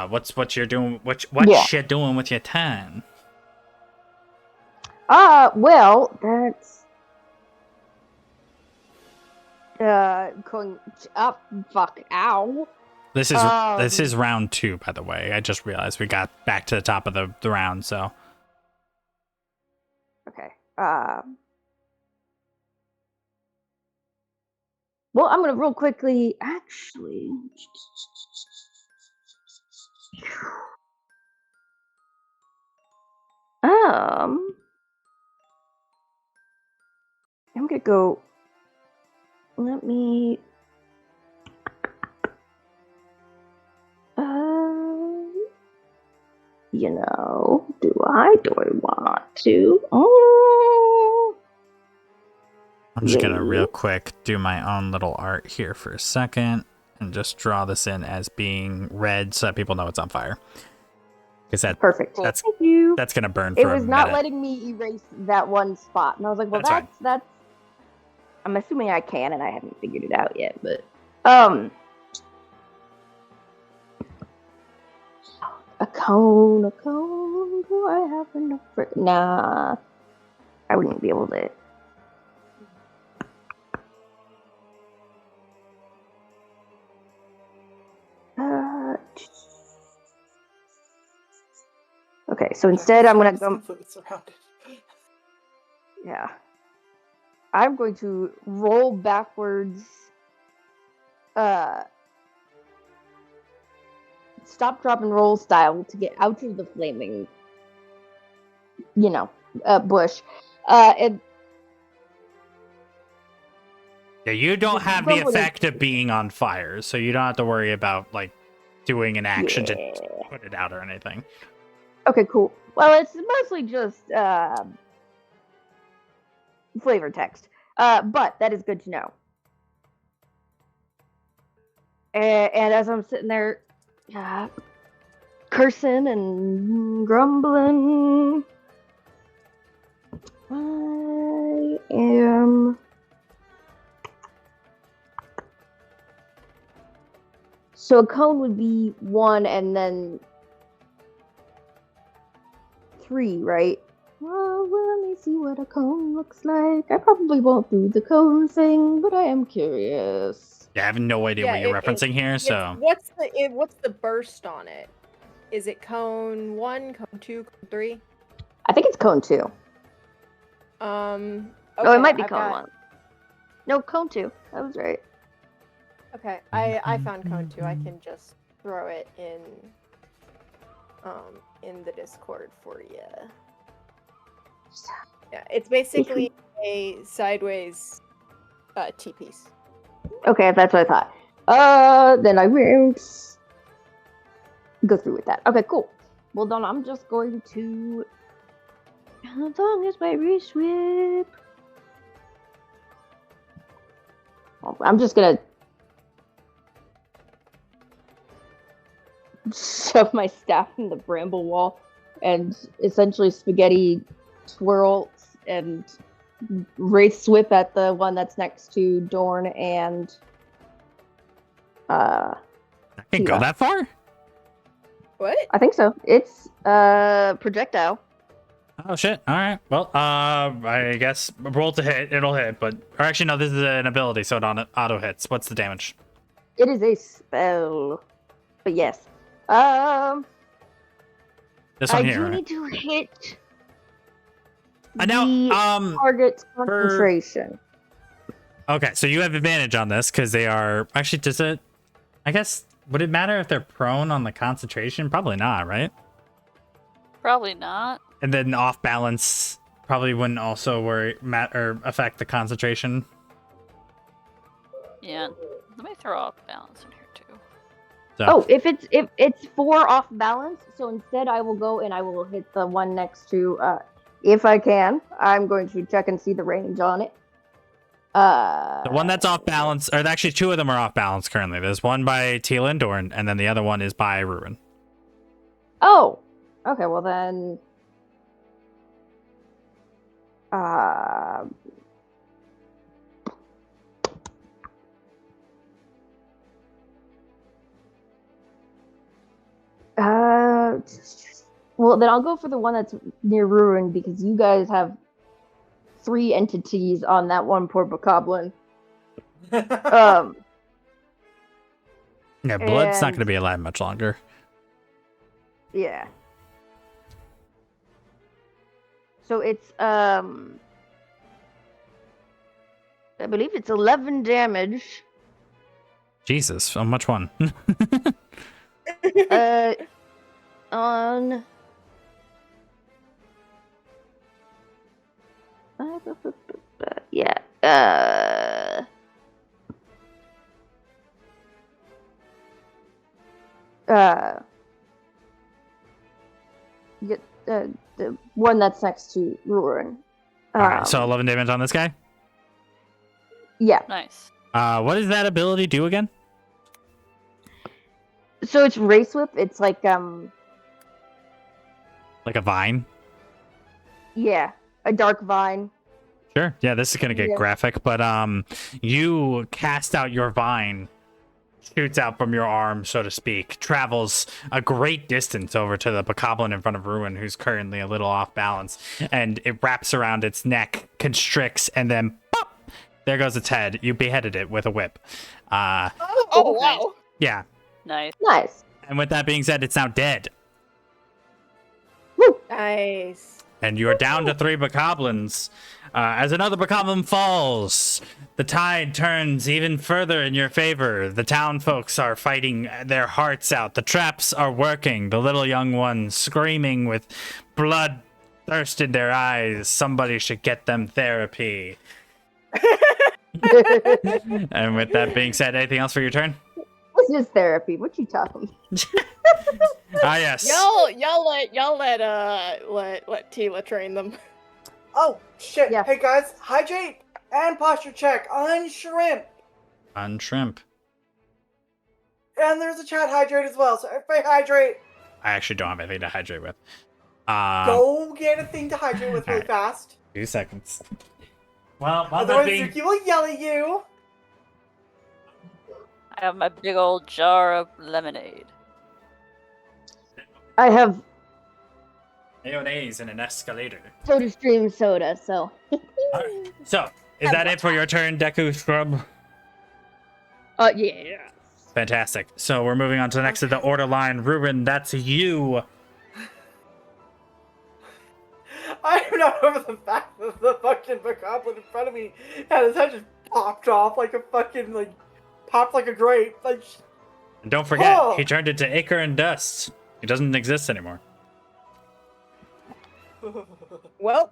what you're doing? What you doing with your turn? Well, that's going up. Fuck, ow. This is round 2, by the way. I just realized we got back to the top of the round, so. Okay. Well, I'm gonna real quickly. Actually, I'm gonna go. Let me. Do I want to? Oh. I'm just gonna real quick do my own little art here for a second and just draw this in as being red so that people know it's on fire. Because Perfect. That's Thank you. that's gonna burn for It a was not minute. letting me erase that one spot, and I was like, "Well, that's." I'm assuming I can, and I haven't figured it out yet. But cone, a cone. Do I have enough? Nah, I wouldn't be able to. Okay, so instead I'm gonna go. Completely surrounded. Yeah. I'm going to roll backwards. Stop, drop, and roll style to get out of the flaming, bush. And Yeah, you don't Just have the grumbling. effect of being on fire, so you don't have to worry about like doing an action to Yeah. put it out or anything. Okay, cool. Well, it's mostly just flavor text. But that is good to know. And as I'm sitting there cursing and grumbling, I am... So a cone would be 1 and then 3, right? Well, let me see what a cone looks like. I probably won't do the cone thing, but I am curious. Yeah, I have no idea what you're referencing here, so What's the burst on it? Is it cone 1, cone 2, cone 3? I think it's cone 2. Okay, Oh, it might be I've cone got- 1. No, cone 2. That was right. Okay, I found cone 2. I can just throw it in the Discord for you. Yeah, it's basically a sideways T-piece. Okay, that's what I thought. Then I won't go through with that. Okay, cool. Well, then I'm just going to... As long as my wrist whip... I'm just gonna... shove my staff in the bramble wall and essentially spaghetti twirls and wraith whip at the one that's next to Dorn and I can go Tila. that far? What? I think so. It's projectile. Oh shit. Alright. Well, I guess roll to hit, it'll hit, but or actually no, this is an ability, so it auto hits. What's the damage? It is a spell. But yes. This one I here. do Right? need to hit Now, the target's concentration. Okay, so you have advantage on this because they are actually. Does it? I guess would it matter if they're prone on the concentration? Probably not, right? Probably not. And then off balance probably wouldn't also worry or affect the concentration. Yeah. Let me throw off balance in here too. So, Oh, if it's 4 off balance, so instead I will go and I will hit the one next to if I can. I'm going to check and see the range on it. the one that's off balance, or actually 2 of them are off balance currently. There's one by Tila and Dorn, and then the other one is by Ruin. Oh, okay. Well then, well then I'll go for the one that's near Ruin because you guys have 3 entities on that one poor bokoblin. Yeah, Blood's not And- going to be alive much longer. Yeah. So it's I believe it's 11 damage. Jesus, on which one? On yeah. The one that's next to Ruin. Alright, so 11 damage on this guy. Yeah. Nice. What does that ability do again? So it's Race Whip. It's like Like a vine? yeah, a dark vine. Sure. Yeah, this is gonna get Yeah. graphic, but you cast out your vine shoots out from your arm, so to speak, travels a great distance over to the bokoblin in front of Ruin, who's currently a little off balance, and it wraps around its neck, constricts, and then pop! There goes its head. You beheaded it with a whip. Oh, wow. Yeah. Nice. Nice. And with that being said, it's now dead. Nice. And you're down to 3 bokoblins. As another bokoblin falls, the tide turns even further in your favor. The town folks are fighting their hearts out. The traps are working. The little young ones screaming with blood thirst in their eyes. Somebody should get them therapy. And with that being said, anything else for your turn? What's his therapy? What you talking? Yes. Y'all let Tila train them. Oh, shit. Yeah. Hey, guys, hydrate and posture check on Shrimp. On shrimp. And there's a chat hydrate as well, so everybody hydrate. I actually don't have anything to hydrate with. Go get a thing to hydrate with really alright. fast. 2 seconds. Well, Otherwise, Zuki will yell at you. I have my big old jar of lemonade. I have mayonnaise in an escalator. SodaStream soda, so. Alright. So, is that it for your turn, Deku Scrub? Yeah. Fantastic. So we're moving on to the next of the order line. Ruben, that's you. I am not over the fact that the fucking bokoblin in front of me had his head just popped off like a fucking, like, popped like a grape. Like, And don't forget, Oh. he turned into ichor and dust. He doesn't exist anymore. Well,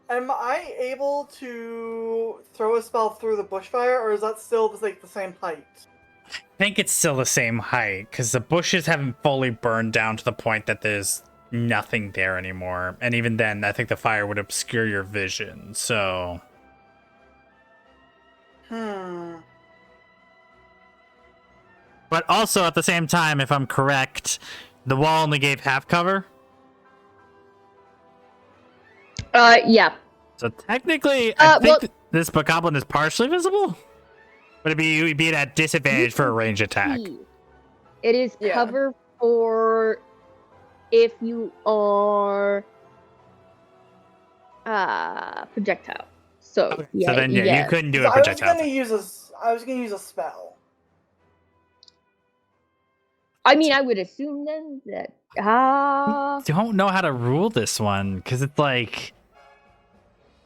am I able to throw a spell through the bushfire, or is that still like the same height? I think it's still the same height, because the bushes haven't fully burned down to the point that there's nothing there anymore. And even then, I think the fire would obscure your vision, so... But also, at the same time, if I'm correct, the wall only gave half cover. Yeah. So technically, I think well- this bokoblin is partially visible. But you'd be at disadvantage for a range attack. It is Yeah. cover for if you are projectile. So Okay. yeah, So then, yeah, you couldn't do a I was projectile. gonna use a spell. I mean, I would assume then that Don't know how to rule this one because it's like,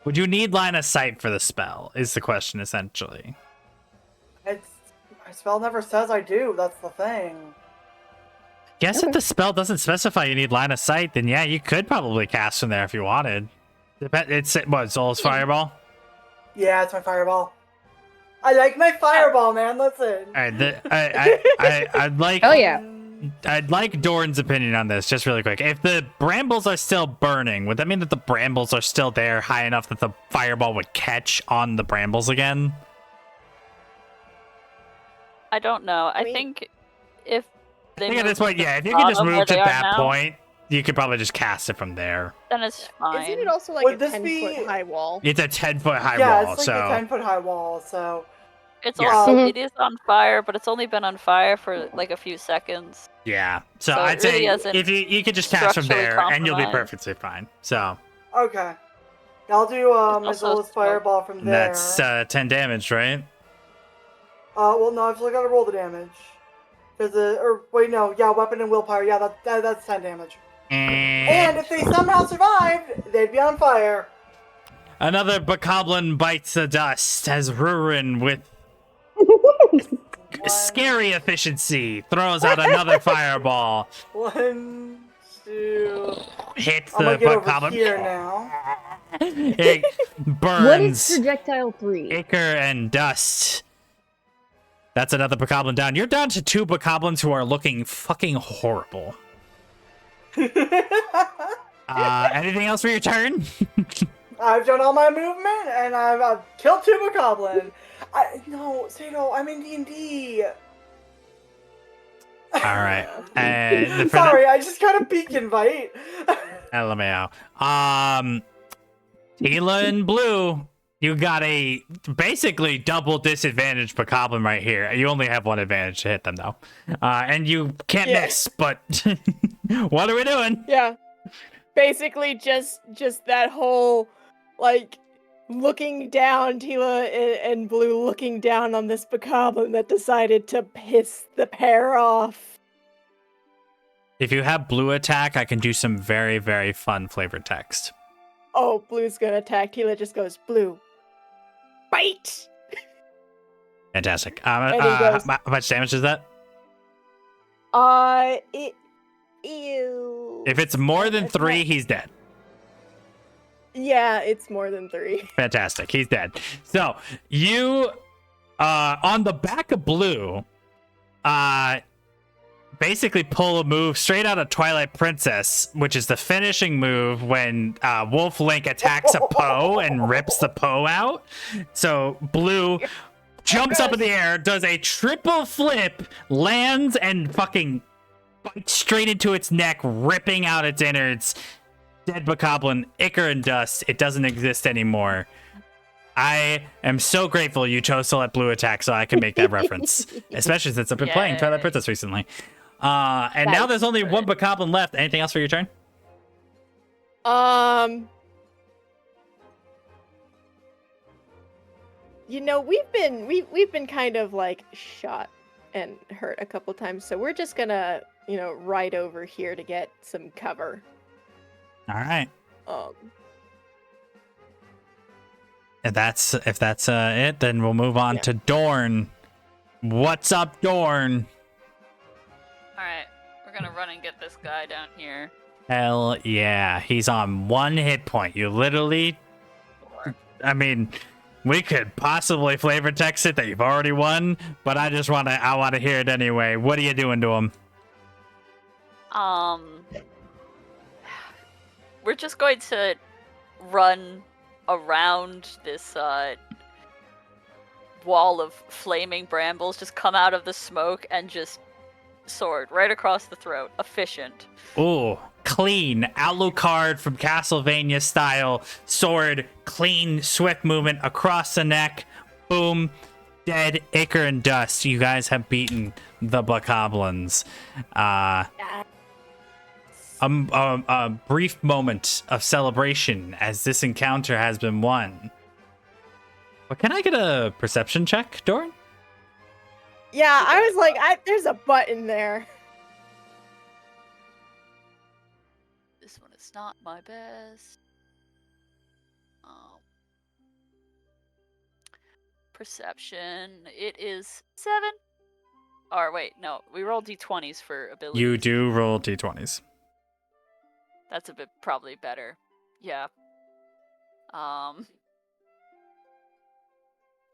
would you need line of sight for the spell? Is the question essentially. My spell never says I do. That's the thing. Guess if the spell doesn't specify you need line of sight, then yeah, you could probably cast from there if you wanted. It's what, Soul's Fireball? Yeah, it's my fireball. I like my fireball, man. That's it. All right, I'd like. oh yeah, I'd like Doran's opinion on this, just really quick. If the brambles are still burning, would that mean that the brambles are still there high enough that the fireball would catch on the brambles again? I don't know. I mean- think if they I think at move this point, to yeah, the if you could just bottom where move to they are that now, point, you could probably just cast it from there. then it's fine. isn't it also like Would a this 10-foot be- high wall? It's a 10-foot high Yeah, wall, it's like so a 10-foot high wall. So It's Yeah. also Mhm. it is on fire, but it's only been on fire for like a few seconds. yeah. So So it I'd really say isn't if you could just cast from structurally there, and you'll be compromised. perfectly fine. So okay, I'll do also Missile's smoke. fireball from there. that's 10 damage, right? Well, no, I've still got to roll the damage. Weapon and willpower. Yeah, that's 10 damage. And if they somehow survived, they'd be on fire. Another bokoblin bites the dust as Rurin, with scary efficiency, throws out another fireball. 1, 2. Hits I'm the gonna get over bokoblin. here now. It what is burns projectile 3? ichor and dust. That's another bokoblin down. You're down to 2 bokoblins who are looking fucking horrible. Anything else for your turn? I've done all my movement, and I've killed 2 bokoblin. No, Sato, I'm in D&D. All right. And Sorry, I just got a peek invite. LMAO. Tila and Blue, You got a basically double disadvantage Bokoblin right here. You only have one advantage to hit them, though. And you can't miss, but what are we doing? Yeah. Basically, just that whole, like, looking down, Tila and Blue looking down on this Bokoblin that decided to piss the pair off. If you have Blue attack, I can do some very, very fun flavored text. Oh, Blue's gonna attack. Tila just goes, Blue, bite! Fantastic. And he goes, how much damage is that? Ew. If it's more than 3, he's dead. Yeah, it's more than 3. Fantastic. He's dead. So you, on the back of Blue, basically pull a move straight out of Twilight Princess, which is the finishing move when Wolf Link attacks a Poe and rips the Poe out. So Blue jumps up in the air, does a triple flip, lands, and fucking bites straight into its neck, ripping out its innards. Dead Bokoblin, ichor and dust. It doesn't exist anymore. I am so grateful you chose to let Blue attack so I can make that reference, especially since I've been playing Twilight Princess recently. And now there's only one Bokoblin left. Anything else for your turn? You know, we've been kind of like shot and hurt a couple times, so we're just gonna, you know, ride over here to get some cover. All right. If that's it, then we'll move on to Dorn. What's up, Dorn? Alright, we're gonna run and get this guy down here. Hell yeah. He's on 1 hit point. You literally... I mean, we could possibly flavor text it that you've already won, but I want to hear it anyway. What are you doing to him? We're just going to run around this wall of flaming brambles, just come out of the smoke and just sword right across the throat. Efficient. Ooh, clean. Alucard from Castlevania style. Sword, clean, swift movement across the neck. Boom. Dead, ichor and dust. You guys have beaten the Bokoblins. A brief moment of celebration as this encounter has been won. But can I get a perception check, Dorn? Yeah, I was like, there's a button there. This one is not my best. Perception. It is 7. Or wait, no, we roll d20s for abilities. You do roll d20s. That's a bit probably better. Yeah.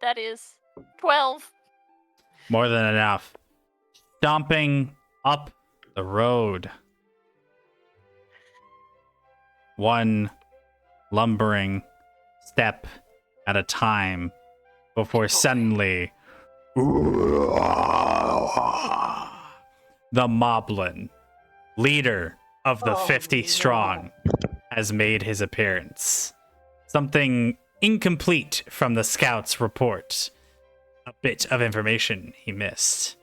That is 12. More than enough. Stomping up the road. One lumbering step at a time before suddenly the Moblin, leader of the 50 strong, has made his appearance. Something incomplete from the scout's report. A bit of information he missed.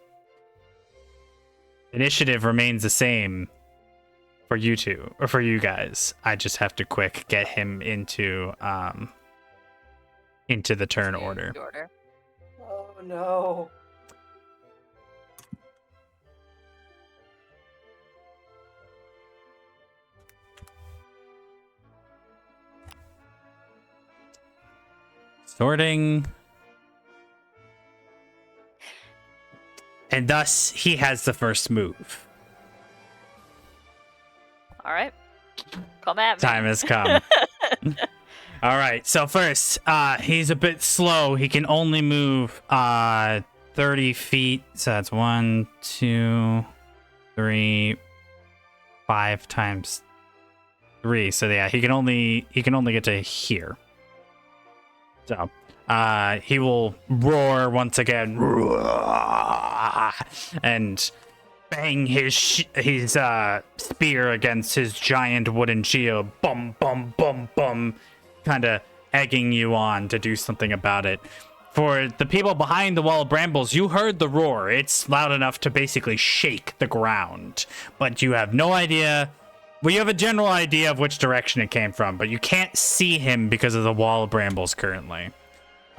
Initiative remains the same for you two, or for you guys. I just have to quick get him into the turn order. Oh no. Sorting. And thus, he has the first move. All right. Come at me. Time has come. All right. So first, he's a bit slow. He can only move 30 feet. So that's 1, 2, 3, 5 times 3. So yeah, he can only get to here. So he will roar once again and bang his spear against his giant wooden shield. Bum, bum, bum, bum. Kind of egging you on to do something about it. For the people behind the wall of brambles, you heard the roar. It's loud enough to basically shake the ground, but you have no idea. Well, you have a general idea of which direction it came from, but you can't see him because of the wall of brambles currently.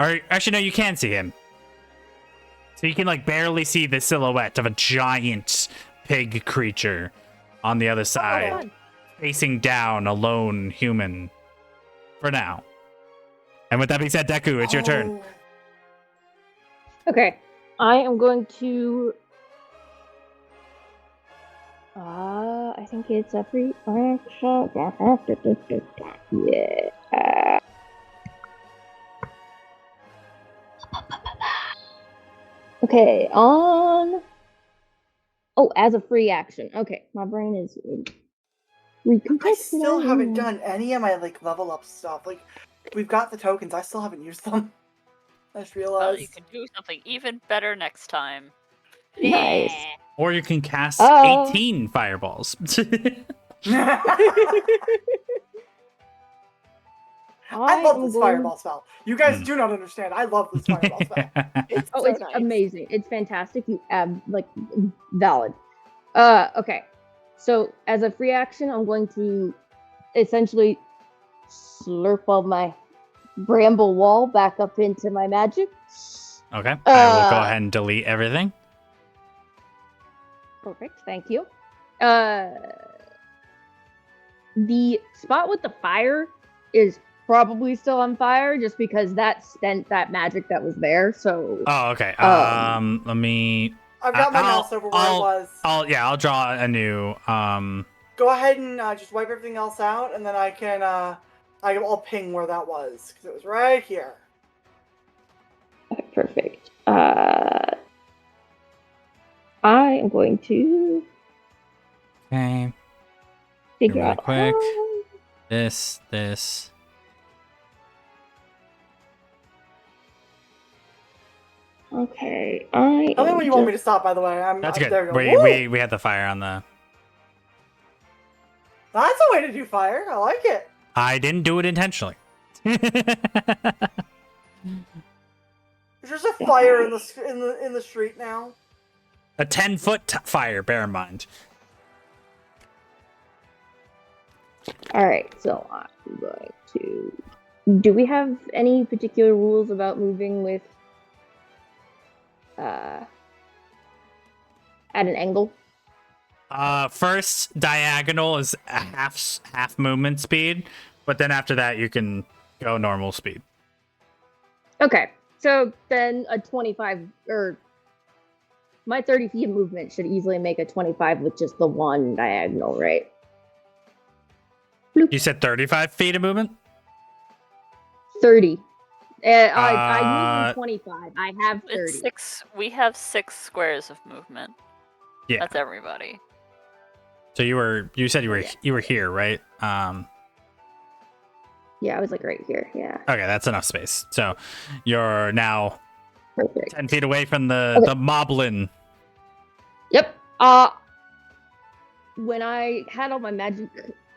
Or actually, no, you can see him. So you can like barely see the silhouette of a giant pig creature on the other side, fun. facing down a lone human for now. And with that being said, Deku, it's your turn. Okay, I am going to. I think it's a free action. Yeah. Okay, on. Oh, as a free action. Okay, my brain is. I still haven't done any of my like level up stuff. Like, we've got the tokens. I still haven't used them. I just Well, realized. you can do something even better next time. Nice. Or you can cast Oh. 18 fireballs. I love this am going- fireball spell. You guys do not understand. I love this fireball spell. It's Oh, so it's nice. amazing. It's fantastic. You like valid. Okay. So as a free action, I'm going to essentially slurp all my bramble wall back up into my magic. Okay, I will go Uh, ahead and delete everything. Perfect. Thank you. The spot with the fire is probably still on fire just because that spent that magic that was there. So Oh, okay. Let me. I've got my I'll- mouse over where it was. I'll draw a new. Go ahead and just wipe everything else out, and then I can I'll ping where that was because it was right here. okay, perfect. I am going to Okay. figure Really out quick. how- This. Okay, I. Tell me am when you want me to just- stop. By the way, That's there good. we go. We had the fire on the. That's a way to do fire. I like it. I didn't do it intentionally. There's just a fire in the street now. A 10-foot fire. Bear in mind. All right, so I'm going to. Do we have any particular rules about moving with at an angle? First diagonal is a half movement speed, but then after that you can go normal speed. Okay, so then a 25 or my 30 feet of movement should easily make a 25 with just the one diagonal, right? You said 35 feet of movement? 30. I moved 25. I have 30. It's 6. We have 6 squares of movement. Yeah. That's everybody. So you said you were here, right? Yeah, I was like right here. Yeah, Okay, that's enough space. So you're now perfect. 10 feet away from the Okay. the moblin. Yep. When I had all my magic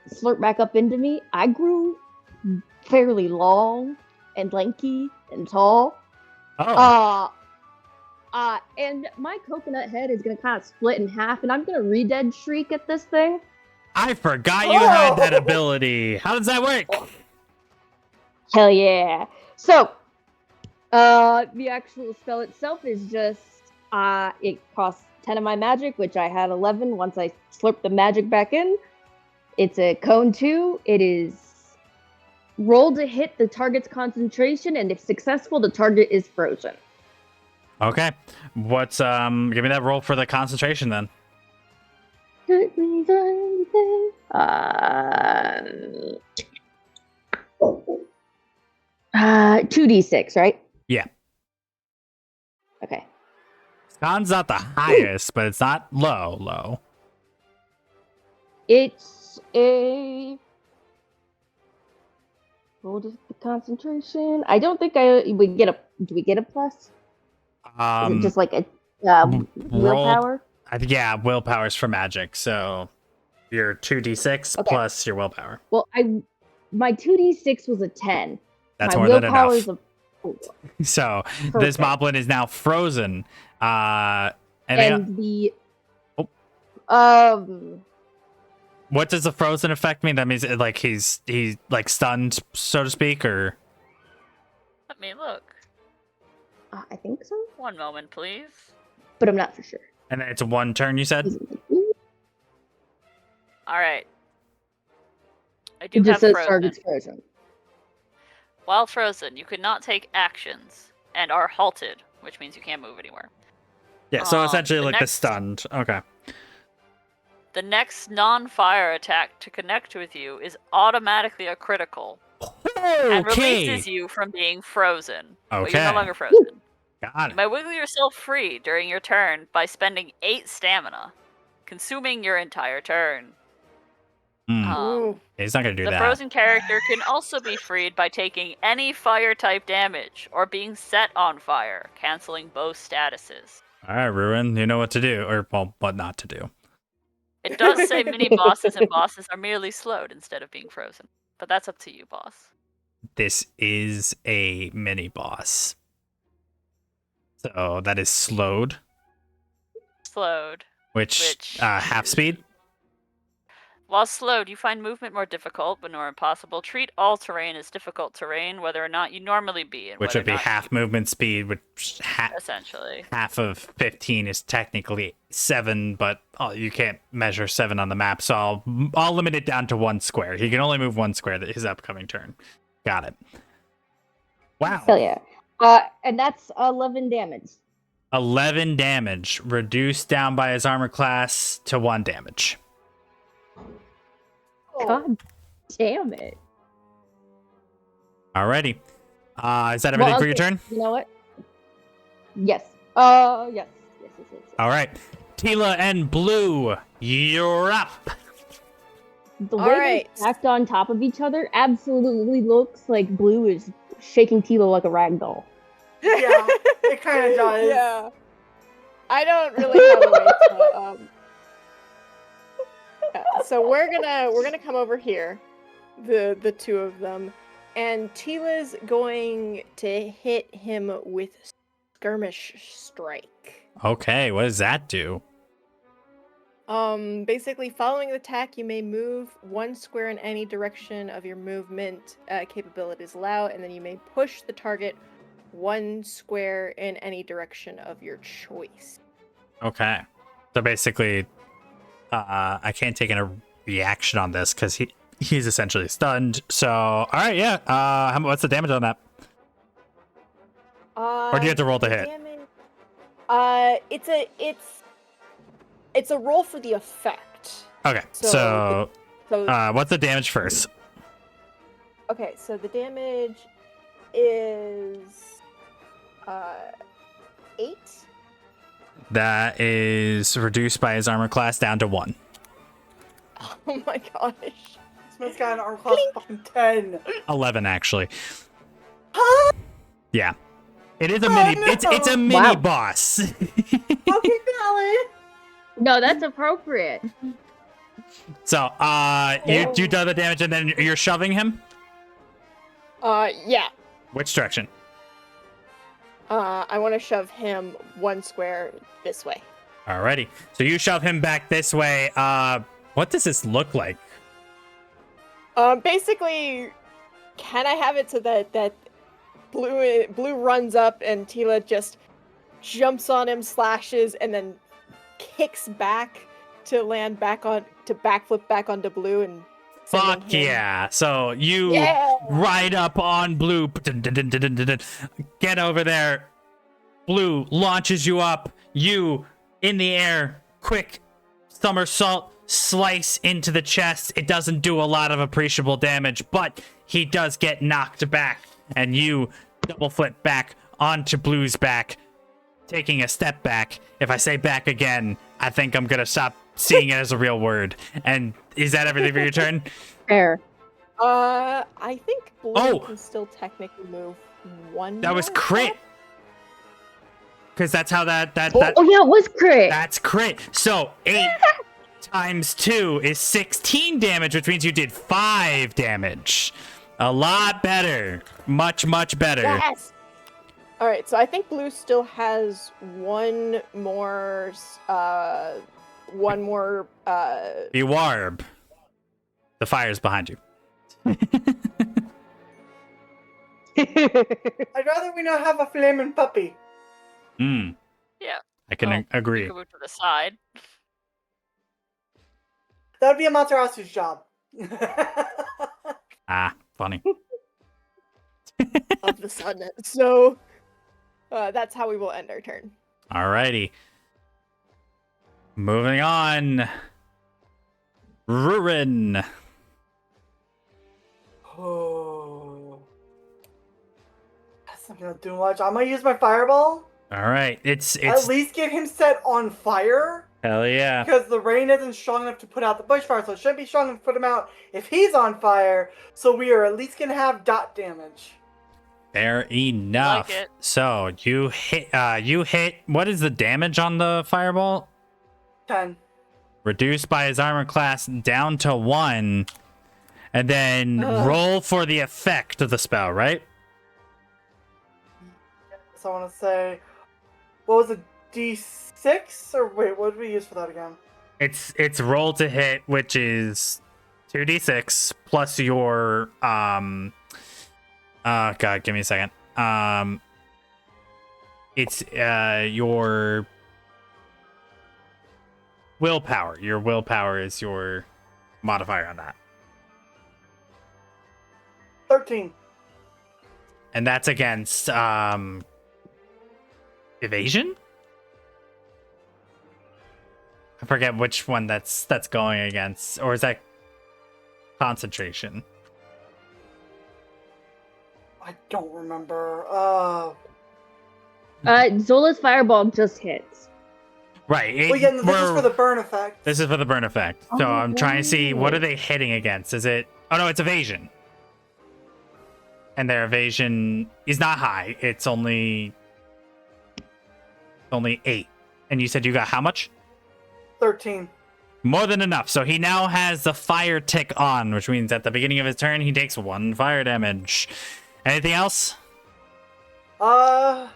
slurp back up into me, I grew fairly long and lanky and tall. Oh. And my coconut head is gonna kind of split in half, and I'm gonna re-dead shriek at this thing. I forgot you had that ability. How does that work? Hell yeah! So, the actual spell itself is just it costs 10 of my magic, which I had 11 once I slurped the magic back in. It's a cone 2. It is roll to hit the target's concentration, and if successful, the target is frozen. Okay. What's give me that roll for the concentration then. 2d6, right? Yeah. Okay. Con's not the highest, but it's not low. It's a roll to hit the concentration. I don't think we get a. Do we get a plus? Is it just like a willpower? Yeah, willpower's for magic, so your 2d6 Okay. plus your willpower. Well, my 2d6 was a 10. That's My more than willpower enough. is a 4. So this Perfect. moblin is now frozen. And the Oh. What does the frozen effect mean? That means like he's like stunned, so to speak, or Let me look. I think so, One moment, please. but I'm not for sure. and then it's 1 turn. You said. All right. I do It just have says frozen. target's frozen. While frozen, you could not take actions and are halted, which means you can't move anywhere. Yeah. So essentially, the like next- the stunned. Okay. The next non-fire attack to connect with you is automatically a critical and releases you from being frozen. But you're no Okay. longer frozen. Got You it. may wiggle yourself free during your turn by spending 8 stamina, consuming your entire turn. Hmm. Ooh. He's not gonna do The that. frozen character can also be freed by taking any fire type damage or being set on fire, canceling both statuses. All right, Ruin. You know what to do, or well, what not to do. It does say mini bosses and bosses are merely slowed instead of being frozen, but that's up to you, boss. This is a mini boss. So that is slowed, Slowed. which Which half speed. While slowed, you find movement more difficult, but nor impossible. Treat all terrain as difficult terrain, whether or not you normally be, and Which whether would be or not half movement speed, which essentially. half of 15 is technically 7, but you can't measure 7 on the map, so I'll limit it down to 1 square. He can only move 1 square his upcoming turn. Got it. Wow. Hell yeah. And that's 11 damage. 11 damage, reduced down by his armor class to 1 damage. God damn it. Alrighty. Is that everything for your okay, turn? You know what? Yes. Yes. All right. Tila and Blue, you're up. The way Alright. they're stacked on top of each other absolutely looks like Blue is shaking Tila like a rag doll. Yeah, it kind of does. Yeah. I don't really have a way to. Yeah, so we're gonna come over here, the two of them, and Tila's going to hit him with skirmish strike. Okay, what does that do? Basically, following the attack, you may move 1 square in any direction of your movement capabilities allow, and then you may push the target 1 square in any direction of your choice. Okay. So basically, I can't take a reaction on this because he's essentially stunned. So, all right, yeah. What's the damage on that? Or do you have to roll to hit? Damage, it's a roll for the effect. Okay, So what's the damage first? Okay, so the damage is 8. That is reduced by his armor class down to 1. Oh my gosh. This man's got an arm class fucking 10. 11, actually. Huh? Yeah. It is a Oh, mini. no. It's a mini Wow. boss. Okay, Valley. No, that's appropriate. So, you do the damage and then you're shoving him? Yeah. Which direction? I want to shove him 1 square this way. Alrighty. So you shove him back this way. What does this look like? Basically, can I have it so that Blue runs up and Tila just jumps on him, slashes, and then kicks back to land back on to backflip back onto Blue and sending Fuck him- yeah. So you Yeah. ride up on Blue. Get over there. Blue launches you up. You in the air. Quick somersault. Slice into the chest. It doesn't do a lot of appreciable damage, but he does get knocked back. And you double flip back onto Blue's back, taking a step back. If I say back again, I think I'm gonna stop seeing it as a real word. And is that everything for your turn? Fair. I think Blue Oh! can still technically move 1. That was more crit. step. Because that's how that Oh yeah, it was crit. that's crit. So 8 times 2 is 16 damage, which means you did 5 damage. A lot better. Much, much better. Yes. All right, so I think blue still has one more. The warb. The fire's behind you. I'd rather we not have a flaming puppy. Mm, Yeah. I can You agree. can move to the side. That would be Amaterasu's job. Ah, funny. of the sun. So that's how we will end our turn. Alrighty. Moving on. Ruin. Oh. That's not gonna do much. I'm gonna use my fireball. Alright. It's At least get him set on fire. hell yeah. Because the rain isn't strong enough to put out the bushfire, so it shouldn't be strong enough to put him out if he's on fire. So we are at least gonna have dot damage. Fair enough. Like it. So you hit what is the damage on the fireball? 10. Reduced by his armor class down to 1. And then roll for the effect of the spell, right? So I want to say, what was it, D6? Or wait, what did we use for that again? It's roll to hit, which is 2d6 plus your God, give me a second. It's your willpower. Your willpower is your modifier on that. 13. And that's against evasion? I forget which one that's going against. Or is that concentration? I don't remember. Zola's fireball just hits. Right. Well, yeah, no, this is for the burn effect. This is for the burn effect. So I'm trying to see, what are they hitting against? Is it... Oh, no, it's evasion. And their evasion is not high. It's only 8. And you said you got how much? 13. More than enough. So he now has the fire tick on, which means at the beginning of his turn, he takes 1 fire damage. Anything else? No,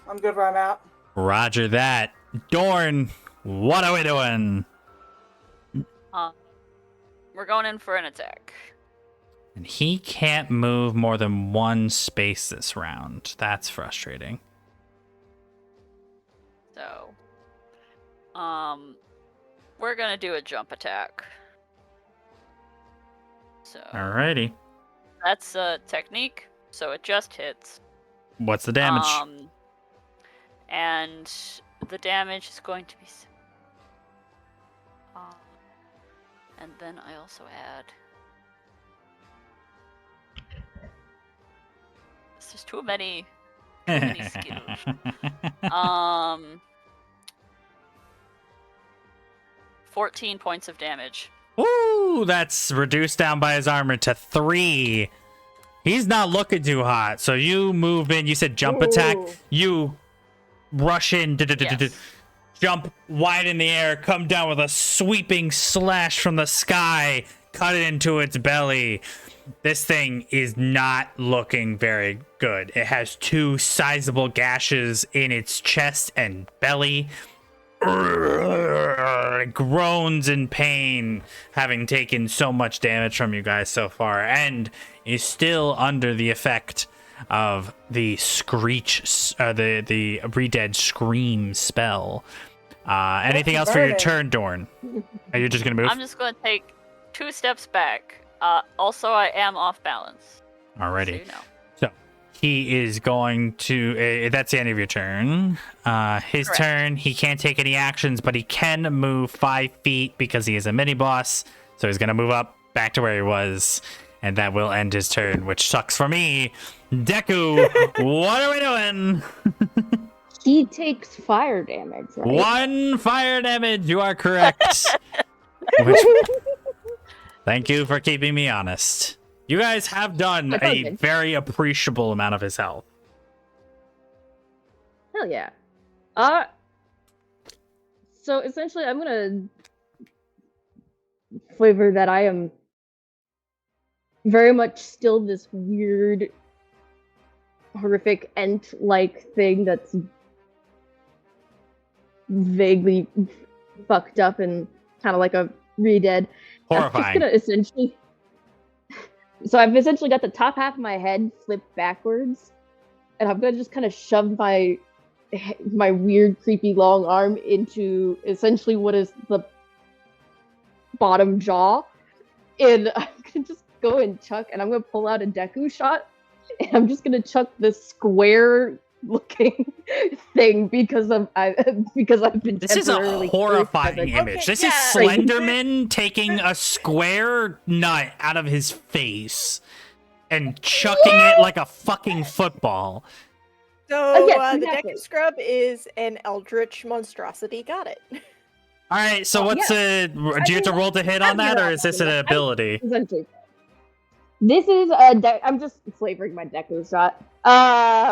I'm good where I'm at. Roger that. Dorn, what are we doing? We're going in for an attack. And he can't move more than 1 space this round. That's frustrating. So, we're gonna do a jump attack. So Alrighty. that's a technique, so it just hits. What's the damage? And the damage is going to be. And then I also add. There's just too many skills. 14 points of damage. Ooh, that's reduced down by his armor to 3. He's not looking too hot. So you move in. You said jump attack. You rush in, Yes. jump wide in the air, come down with a sweeping slash from the sky, cut it into its belly. This thing is not looking very good. It has 2 sizable gashes in its chest and belly. Groans in pain, having taken so much damage from you guys so far, and is still under the effect of the screech, the Redead Scream spell. Anything else for your turn, Dorn? Are you just gonna move? I'm just going to take 2 steps back. Also, I am off balance. Alrighty. So you know. So he is going to. That's the end of your turn. His Correct. turn. He can't take any actions, but he can move 5 feet because he is a mini boss. So he's gonna move up back to where he was, and that will end his turn, which sucks for me. Deku, what are we doing? He takes fire damage, right? 1 fire damage. You are correct. Which, thank you for keeping me honest. You guys have done That's a okay. very appreciable amount of his health. So essentially, I'm gonna flavor that I am very much still this weird, horrific ent-like thing that's vaguely fucked up and kind of like a re-dead. I'm just Horrifying. gonna essentially. So I've essentially got the top half of my head flipped backwards, and I'm gonna just kind of shove my weird, creepy long arm into essentially what is the bottom jaw, and I'm gonna just go and chuck, and I'm gonna pull out a Deku shot, and I'm just gonna chuck this square-looking thing because I've been This is a temporarily horrifying cursed by the- image. Okay, This yeah. is Slenderman taking a square nut out of his face and chucking it like a fucking football. So yes, the exactly. Deku Scrub is an eldritch monstrosity. Got it. All right, so what's yeah. do you have to roll to hit on that, or is this an ability? Essentially. This is I'm just flavoring my Deku shot,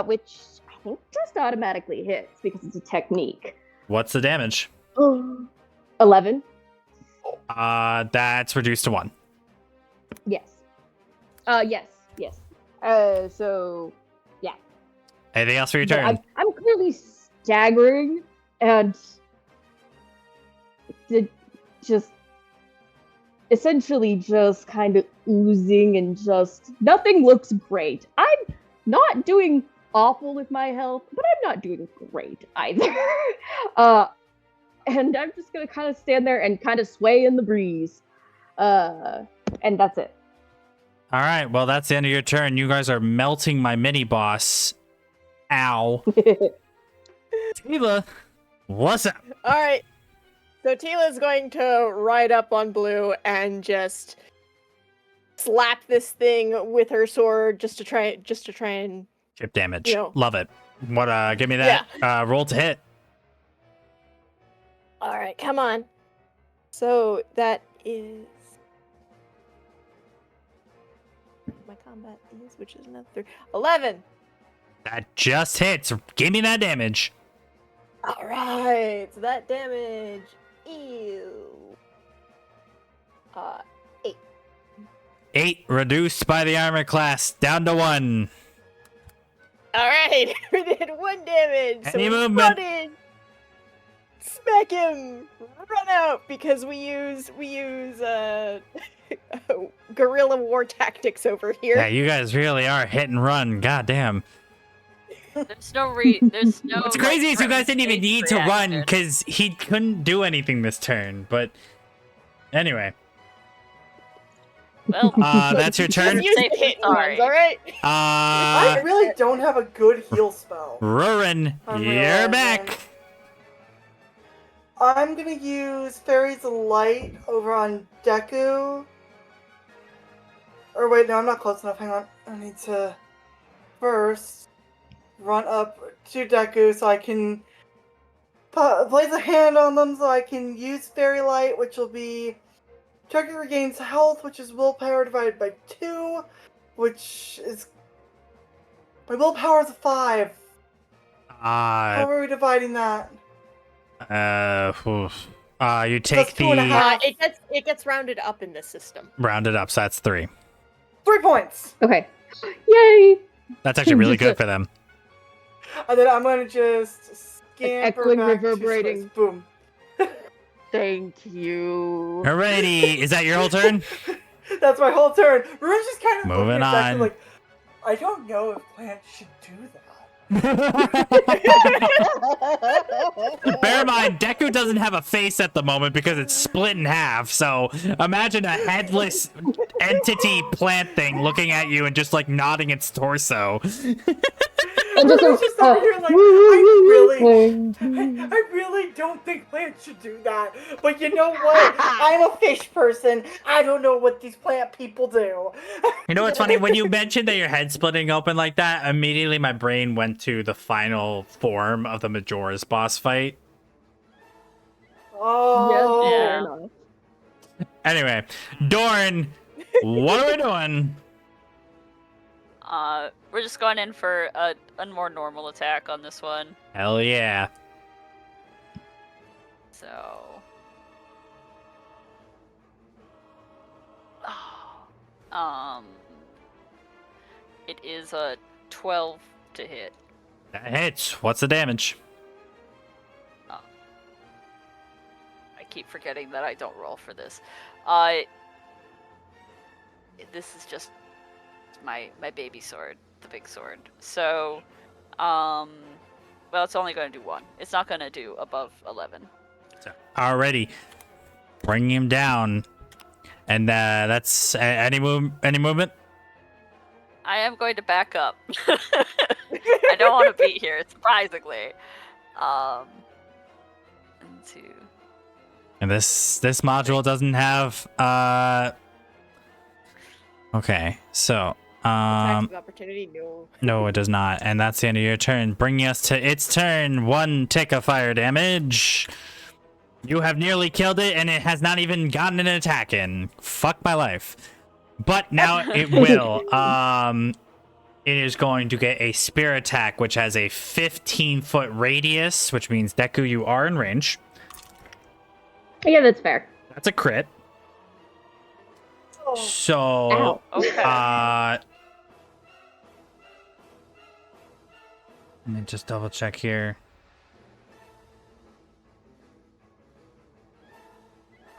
which I think just automatically hits because it's a technique. What's the damage? 11. That's reduced to 1. Yes. Yes. So yeah. Anything else for your But turn? I'm clearly staggering and just essentially just kind of oozing and just nothing looks great. I'm not doing awful with my health, but I'm not doing great either. And I'm just gonna kind of stand there and kind of sway in the breeze. And that's it. All right, well, that's the end of your turn. You guys are melting my mini boss. Ow. Tila, what's up? All right. So Tila's going to ride up on Blue and just slap this thing with her sword just to try and Chip damage. You know. Love it. What? Give me that. Roll to hit. All right, come on. So that is my combat is, which is another 11. That just hits. Give me that damage. All right, so that damage is 8. 8 reduced by the armor class down to 1. All right, we did 1 damage. So Any we movement? run in, smack him, run out because we use guerrilla war tactics over here. Yeah, you guys really are hit and run. God damn. There's no What's crazy is you guys didn't even need to run reaction. because he couldn't do anything this turn. But anyway, Well, that's your turn. Just use Say the hit sorry. ones, all right? I really don't have a good heal spell. Rurin, I'm you're realizing. back. I'm gonna use Fairy's Light over on Deku. Or wait, no, I'm not close enough. Hang on. I need to first run up to Deku so I can place a hand on them so I can use Fairy Light, which will be target regains health, which is willpower divided by 2, which is my willpower is a 5. How are we dividing that? You take That's 2.5. It gets rounded up in this system. rounded up, so that's 3. 3 points. Okay. Yay! That's actually really good for them. And then I'm gonna just scamper Echoing, back reverberating. 2 space. Boom. Thank you. Alrighty, is that your whole turn? That's my whole turn. Ruin's just kind of Moving looking at Deku on. like, I don't know if plants should do that. Bear in mind, Deku doesn't have a face at the moment because it's split in half. So imagine a headless entity plant thing looking at you and just like nodding its torso. And just Ruin's just over here like, I really don't think plants should do that. But you know what? I'm a fish person. I don't know what these plant people do. You know what's funny? When you mentioned that your head's splitting open like that, immediately my brain went to the final form of the Majora's boss fight. Oh. Yes, Yeah. fair enough. Anyway, Dorn, what are we doing? we're just going in for a more normal attack on this one. Hell yeah. So It is a 12 to hit. That hits. What's the damage? I keep forgetting that I don't roll for this. This is just my baby sword, the big sword. So, well, it's only going to do 1. It's not going to do above 11. So, already bringing him down, and that's any movement. I am going to back up. I don't want to be here, surprisingly. And this module doesn't have Okay, so Attacks of opportunity, no. no, it does not, and that's the end of your turn, bringing us to its turn. 1 tick of fire damage. You have nearly killed it, and it has not even gotten an attack in. Fuck my life. But now it will. It is going to get a spear attack, which has a 15-foot radius, which means, Deku, you are in range. Yeah, that's fair. That's a crit. Oh, So, Ow. Okay. let me just double check here.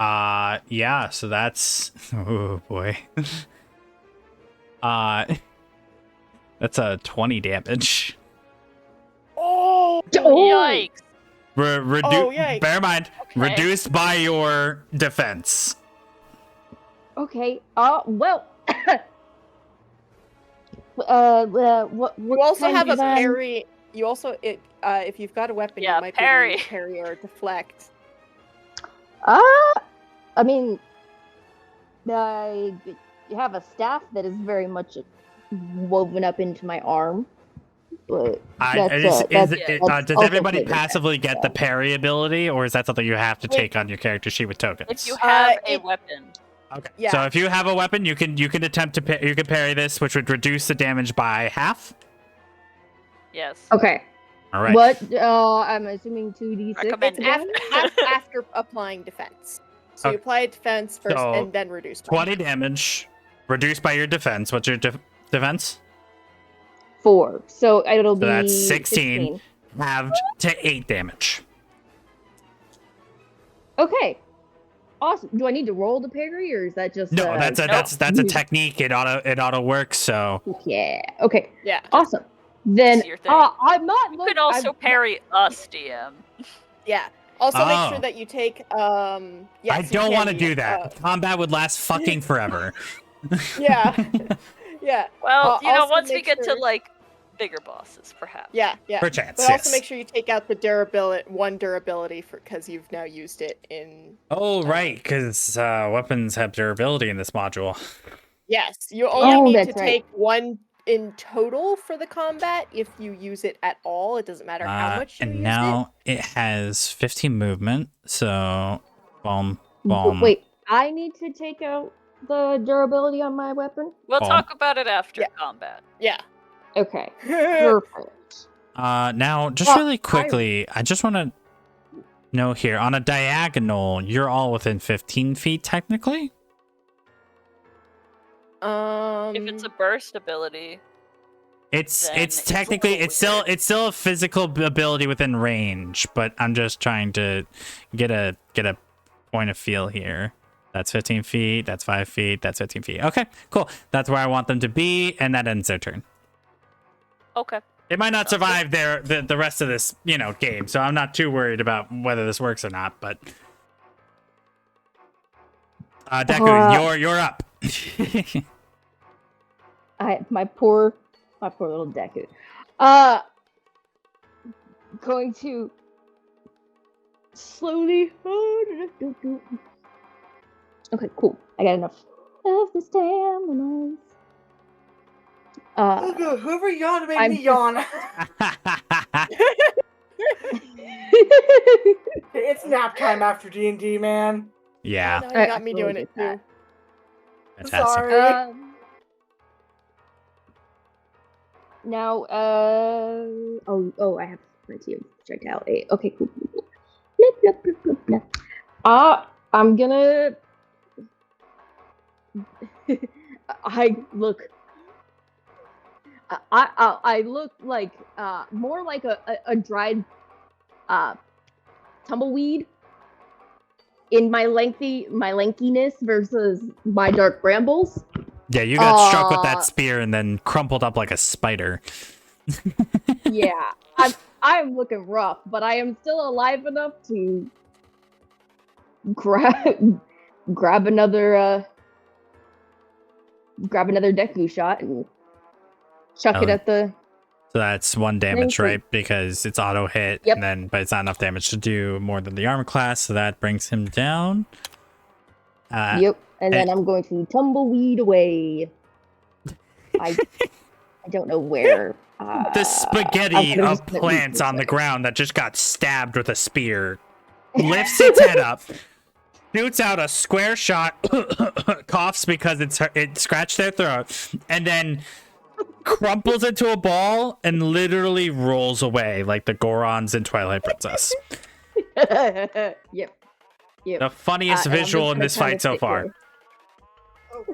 Yeah, so that's, oh boy. That's a 20 damage. oh, Yikes. Yikes. Bear in mind, Okay. reduced by your defense. Okay. Well. What You also kind have a of, parry. You also if you've got a weapon, Yeah, you might parry. be able to parry or deflect. I mean, you have a staff that is very much woven up into my arm, but Does that's also everybody flavor passively text, get the parry ability, or is that something you have to Wait. take on your character sheet with tokens? If you have a it- weapon. Okay. Yeah. So if you have a weapon, you can attempt to you can parry this, which would reduce the damage by half. Yes. Okay. All right. What? I'm assuming 2d6. Recommend It's after applying defense. So you Okay. apply defense first So, and then reduce. by 20 half. damage, reduced by your defense. What's your defense? 4. So it'll So be that's 16. Halved to 8 damage. Okay. Awesome. Do I need to roll the parry, or is that just No, that's a technique. It auto works. So Yeah. Okay. Yeah. Awesome. Then see your thing. I'm not. You could also parry us, DM. Yeah. Also make Oh. sure that you take yes, I you don't can want to be, do that. Combat would last fucking forever. Yeah. Yeah. Well, Also once we make get to sure- like bigger bosses, perhaps. Yeah. Yeah. Perchance, But also yes. make sure you take out the durability for because you've now used it in. Oh, right, because weapons have durability in this module. Yes, you only need to that's right. take 1 in total for the combat if you use it at all. It doesn't matter how much you And use now it has 15 movement, so boom, boom. Wait, I need to take out the durability on my weapon? We'll Oh. talk about it after Yeah. combat. it. Yeah. Okay. Perfect. Now, just Well, really quickly, I just want to know here, on a diagonal, you're all within 15 feet, technically? If it's a burst ability, It's Then it's technically a little it's still a physical ability within range, but I'm just trying to get a point of feel here. That's 15 feet, that's 5 feet, that's 15 feet. Okay, cool. That's where I want them to be, and that ends their turn. okay. They might not survive the rest of this, game, so I'm not too worried about whether this works or not, but Deku, you're up. My poor little Deku. Going to slowly. Okay, cool. I got enough of the stamina. Whoever yawned made I'm me yawn. It's nap time after D&D, man. Yeah, Now you got me doing it too. fantastic. Sorry. Now, I have plenty of strike out. Okay, cool. Blip, blip, blip, blip, blip. I'm gonna I look. I look like more like a dried tumbleweed in my lankiness versus my dark brambles. Yeah, you got struck with that spear and then crumpled up like a spider. Yeah, I'm looking rough, but I am still alive enough to grab another Deku shot and chuck it at the. So that's 1 damage, Thank you. right? Because it's auto hit, Yep. and then but it's not enough damage to do more than the armor class, so that brings him down. Yep, and then I'm going to tumbleweed away. I don't know where. The spaghetti of plants on the ground that just got stabbed with a spear lifts its head up, shoots out a square shot, coughs because it scratched their throat, and then crumples into a ball and literally rolls away like the Gorons in Twilight Princess. Yep. The funniest visual in this fight so far. All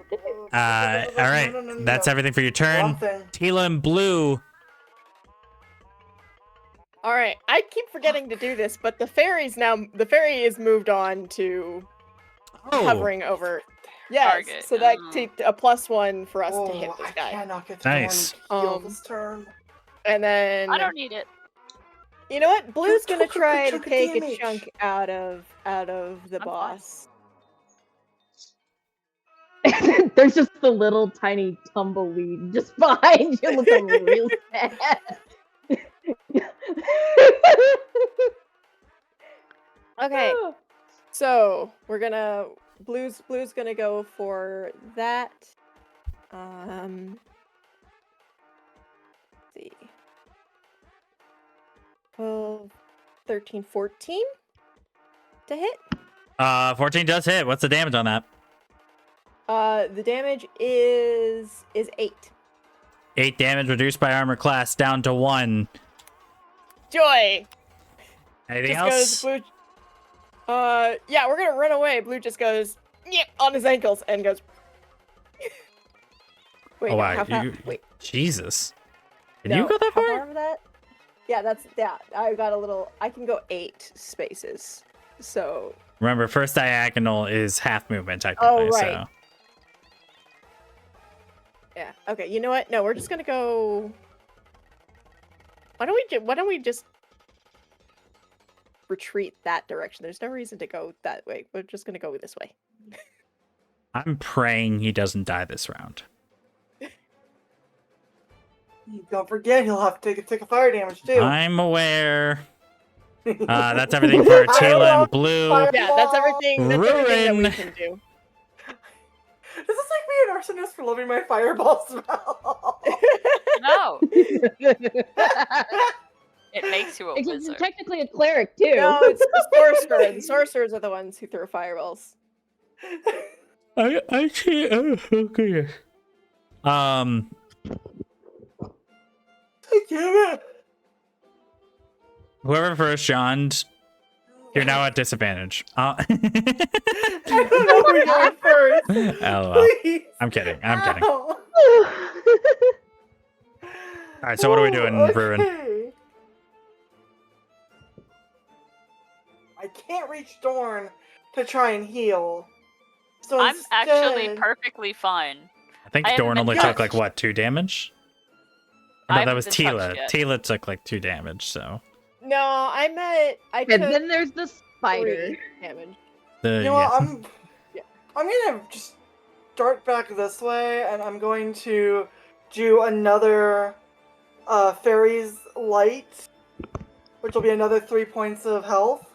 right, that's everything for your turn. Tila and Blue. All right, I keep forgetting to do this, but the fairy is moved on to hovering over. Yes, Target. so that takes a +1 for us to hit this I guy. cannot get Nice. heal this turn. And then I don't need it. you know what? Blue's gonna took a try to chunk of take a damage. chunk out of the fine. boss. There's just the little tiny tumbleweed just behind you, looking real sad. Okay, so we're gonna Blue's gonna go for that. Let's see. 12, 13, 14 to hit. 14 does hit. What's the damage on that? The damage is 8. 8 damage reduced by armor class down to 1. Joy. Anything Just else? goes Blue. Yeah, we're gonna run away. Blue just goes yep on his ankles and goes. Wait, Oh, no, wow, how far? you- Wait, Jesus. Can no, you go that how far? of that? Yeah, I got a little. I can go 8 spaces. So. Remember, first diagonal is half movement technically. Oh, right. So. Yeah. Okay. You know what? No, we're just gonna go. Why don't we just retreat that direction? There's no reason to go that way. We're just gonna go this way. I'm praying he doesn't die this round. Don't forget, he'll have to take a fire damage too. I'm aware. That's everything for Tila and Blue. Yeah, that's everything. That's everything that we Ruin. can do. Does this make me an arsonist for loving my fireball spell? No, it makes you a It's wizard. technically a cleric too. No, it's the sorcerer. The sorcerers are the ones who throw fireballs. I see. Okay. Damn it! Whoever first yawned, you're now at disadvantage. I don't know who going first. LOL. Please. I'm kidding. I'm kidding. Ow. All right. So what are we doing, Ruin? Okay. I can't reach Dorn to try and heal. So I'm actually instead- perfectly fine. I think I haven't Dorn been only touched. took like what, 2 damage? I No, that haven't was been touched Tila. yet. Tila took like 2 damage. So No, I took And then there's the spider. 3 damage. the You know what? yeah. I'm gonna just start back this way, and I'm going to do another Fairy's Light, which will be another 3 points of health.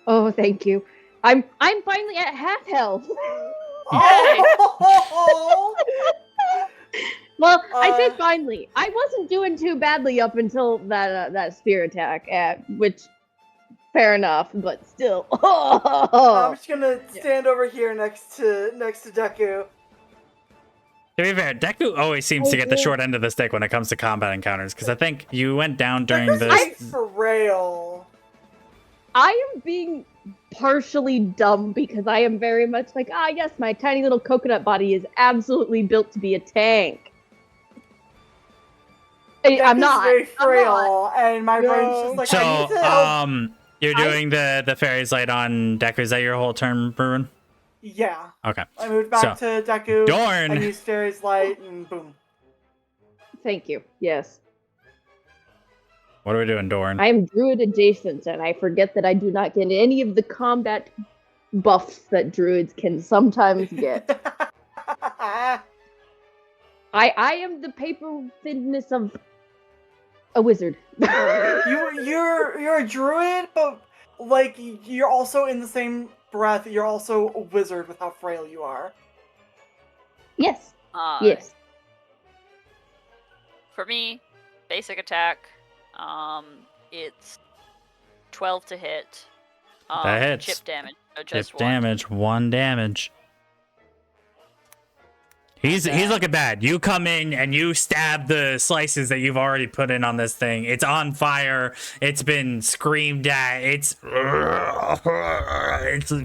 Oh, thank you. I'm finally at half health. Oh! Well, I say Uh, finally. I wasn't doing too badly up until that spear attack, which fair enough, but still. I'm just gonna stand over here next to Deku. To be fair, Deku always seems to get the short end of the stick when it comes to combat encounters, because I think you went down during Deku's this. nice frail. I am being partially dumb because I am very much like, yes, my tiny little coconut body is absolutely built to be a tank. I'm not. very I'm frail, and my brain's just like, I need So, to help. you're doing the fairies light on Deku. Is that your whole turn, Bruin? Yeah. Okay. I moved back to Deku. Dorn. I used Fairy's Light, and boom. Thank you. Yes. What are we doing, Dorn? I am druid adjacent, and I forget that I do not get any of the combat buffs that druids can sometimes get. I am the paper thinness of a wizard. you're a druid, but like you're also in the same breath. You're also a wizard with how frail you are. Yes. Yes. For me, basic attack. It's 12 to hit. That hits. Chip damage. So just Chip damage, 1 damage. He's looking bad. You come in and you stab the slices that you've already put in on this thing. It's on fire. It's been screamed at. It's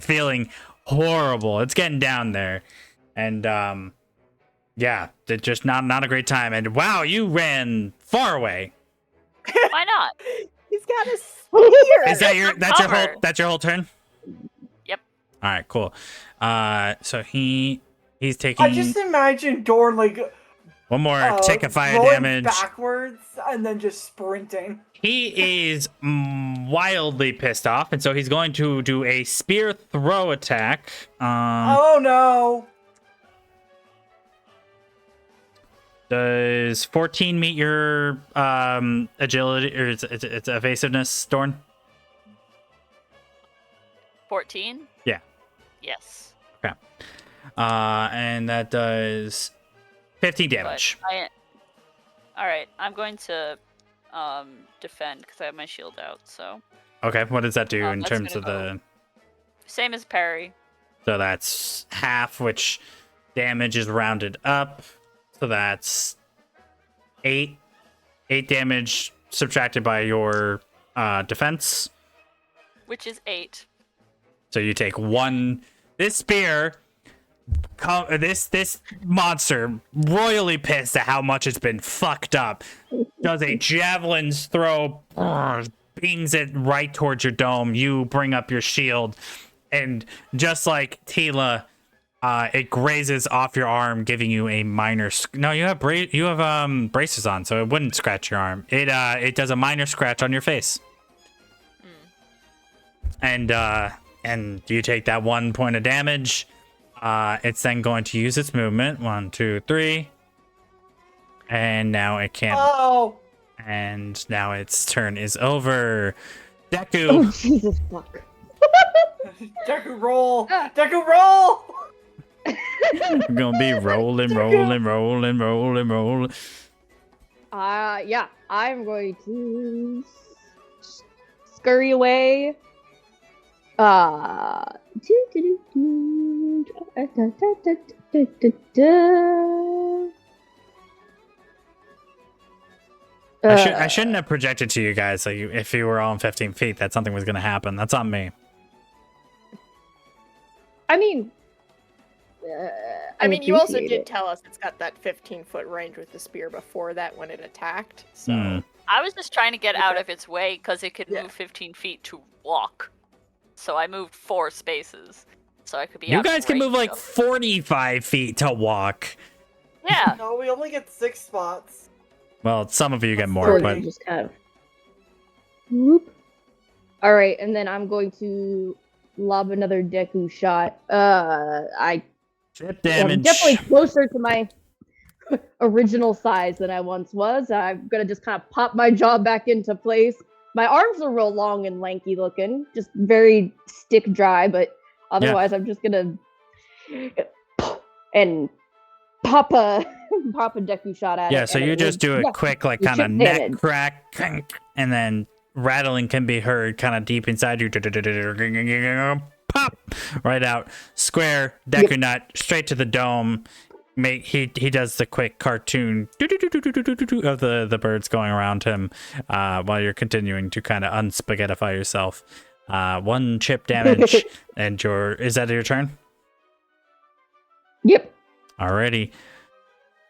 feeling horrible. It's getting down there. And yeah, it's just not a great time. And wow, you ran far away. Why not? He's got a spear. Is that that's your whole turn? Yep. All right, cool. So he's taking. I just imagine Dorn like one more tick of fire rolling damage backwards and then just sprinting. He is wildly pissed off, and so he's going to do a spear throw attack. Oh no! Does 14 meet your agility or it's evasiveness, Dorn? 14? Yeah. Yes. Okay. And that does 15 damage. Alright, I'm going to defend because I have my shield out, so. Okay, what does that do in that's terms of gonna the... Same as parry. So that's half, which damage is rounded up. So that's 8 damage subtracted by your defense. Which is 8. So you take 1. This spear, this monster, royally pissed at how much it's been fucked up, does a javelin's throw, beams it right towards your dome. You bring up your shield, and just like Tila, it grazes off your arm, giving you a minor. No, you have braces on, so it wouldn't scratch your arm. It does a minor scratch on your face, and you take that 1 point of damage. It's then going to use its movement. 1, 2, 3, and now it can't. Oh! And now its turn is over. Deku. Oh Jesus fuck! Deku roll! Deku roll! We're gonna be rolling. Yeah, I'm going to scurry away. I shouldn't have projected to you guys. Like, if you were all in 15 feet, that something was gonna happen. That's on me. I mean, you also appreciate did it. tell us it's got that 15-foot range with the spear before that when it attacked. So I was just trying to get out Okay. of its way because it could Yeah. move 15 feet to walk. So I moved 4 spaces. So I could be You out of guys can move range like of- 45 feet to walk. Yeah. No, we only get 6 spots. Well, some of you get That's more, forty. but just kind of whoop. All right, and then I'm going to lob another Deku shot. I chip am damage. definitely closer to my original size than I once was. I'm gonna just kind of pop my jaw back into place. My arms are real long and lanky looking, just very stick dry, but otherwise I'm just gonna and pop a Deku shot at it. Yeah, so and you it just would- do a yeah, quick, like, you kind of chip neck damage. crack, clink, and then rattling can be heard kind of deep inside you. Pop! Right out. Square, Deku Nut, straight to the dome. He does the quick cartoon of the birds going around him while you're continuing to kind of unspaghettify yourself. 1 chip damage, and is that your turn? Yep. Alrighty.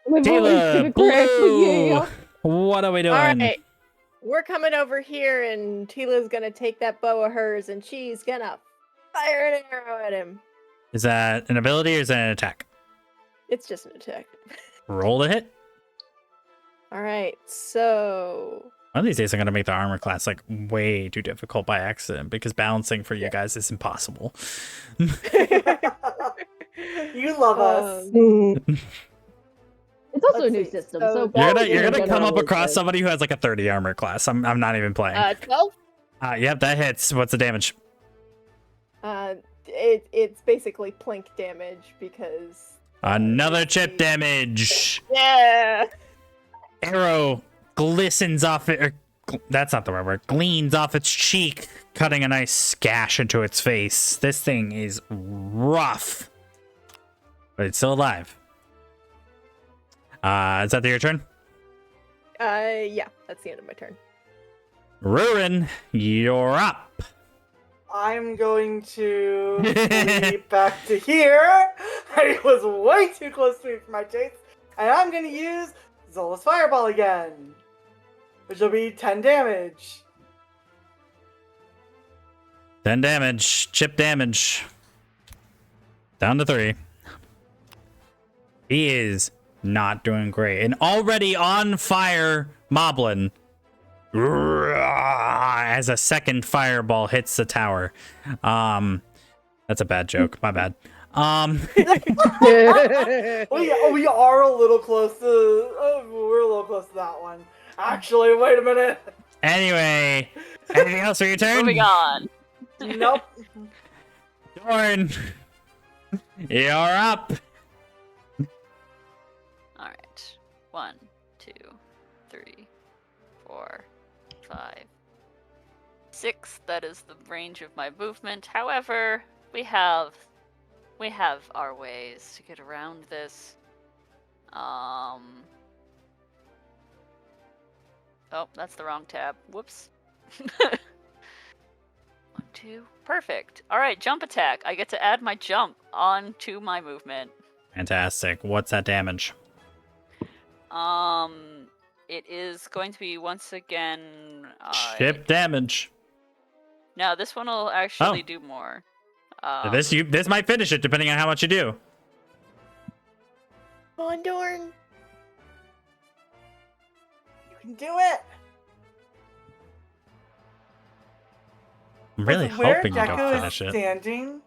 My voice Tila, gonna crack, but Blue, yeah. what are we doing? All right, we're coming over here, and Tila's gonna take that bow of hers, and she's gonna fire an arrow at him. Is that an ability or is that an attack? It's just an attack. Roll to hit. All right, so One of these days, I'm gonna make the armor class like way too difficult by accident because balancing for you guys is impossible. You love us. It's also a Let's new see, system, so- so You're gonna come up generally across good. somebody who has like a 30 armor class. I'm not even playing. 12. Yep, that hits. What's the damage? It's basically plink damage because Another chip damage. yeah. Arrow glistens off it. That's not the right word. Gleans off its cheek, cutting a nice gash into its face. This thing is rough, but it's still alive. Is that your turn? Yeah, that's the end of my turn. Ruin, you're up. I'm going to leap back to here. It was way too close to me for my taste. And I'm going to use Zola's Fireball again. Which will be 10 damage. 10 damage. Chip damage. Down to 3. He is not doing great. And already on fire, Moblin. As a second fireball hits the tower. That's a bad joke. My bad. We are a little close to... we're a little close to that one. Actually, wait a minute. Anyway, anything else for your turn? Moving on. Nope. Dorn, you're up. All right. 1, 2, 3, 4, 5, 6. That is the range of my movement. However, we have our ways to get around this. Oh, that's the wrong tab. Whoops. 1, 2. Perfect. All right, jump attack. I get to add my jump onto my movement. Fantastic. What's that damage? It is going to be once again. Chip damage. No, this one will actually do more. This might finish it depending on how much you do. Come on, Dorn. You can do it. I'm really With where hoping you don't Deku finish is it. standing,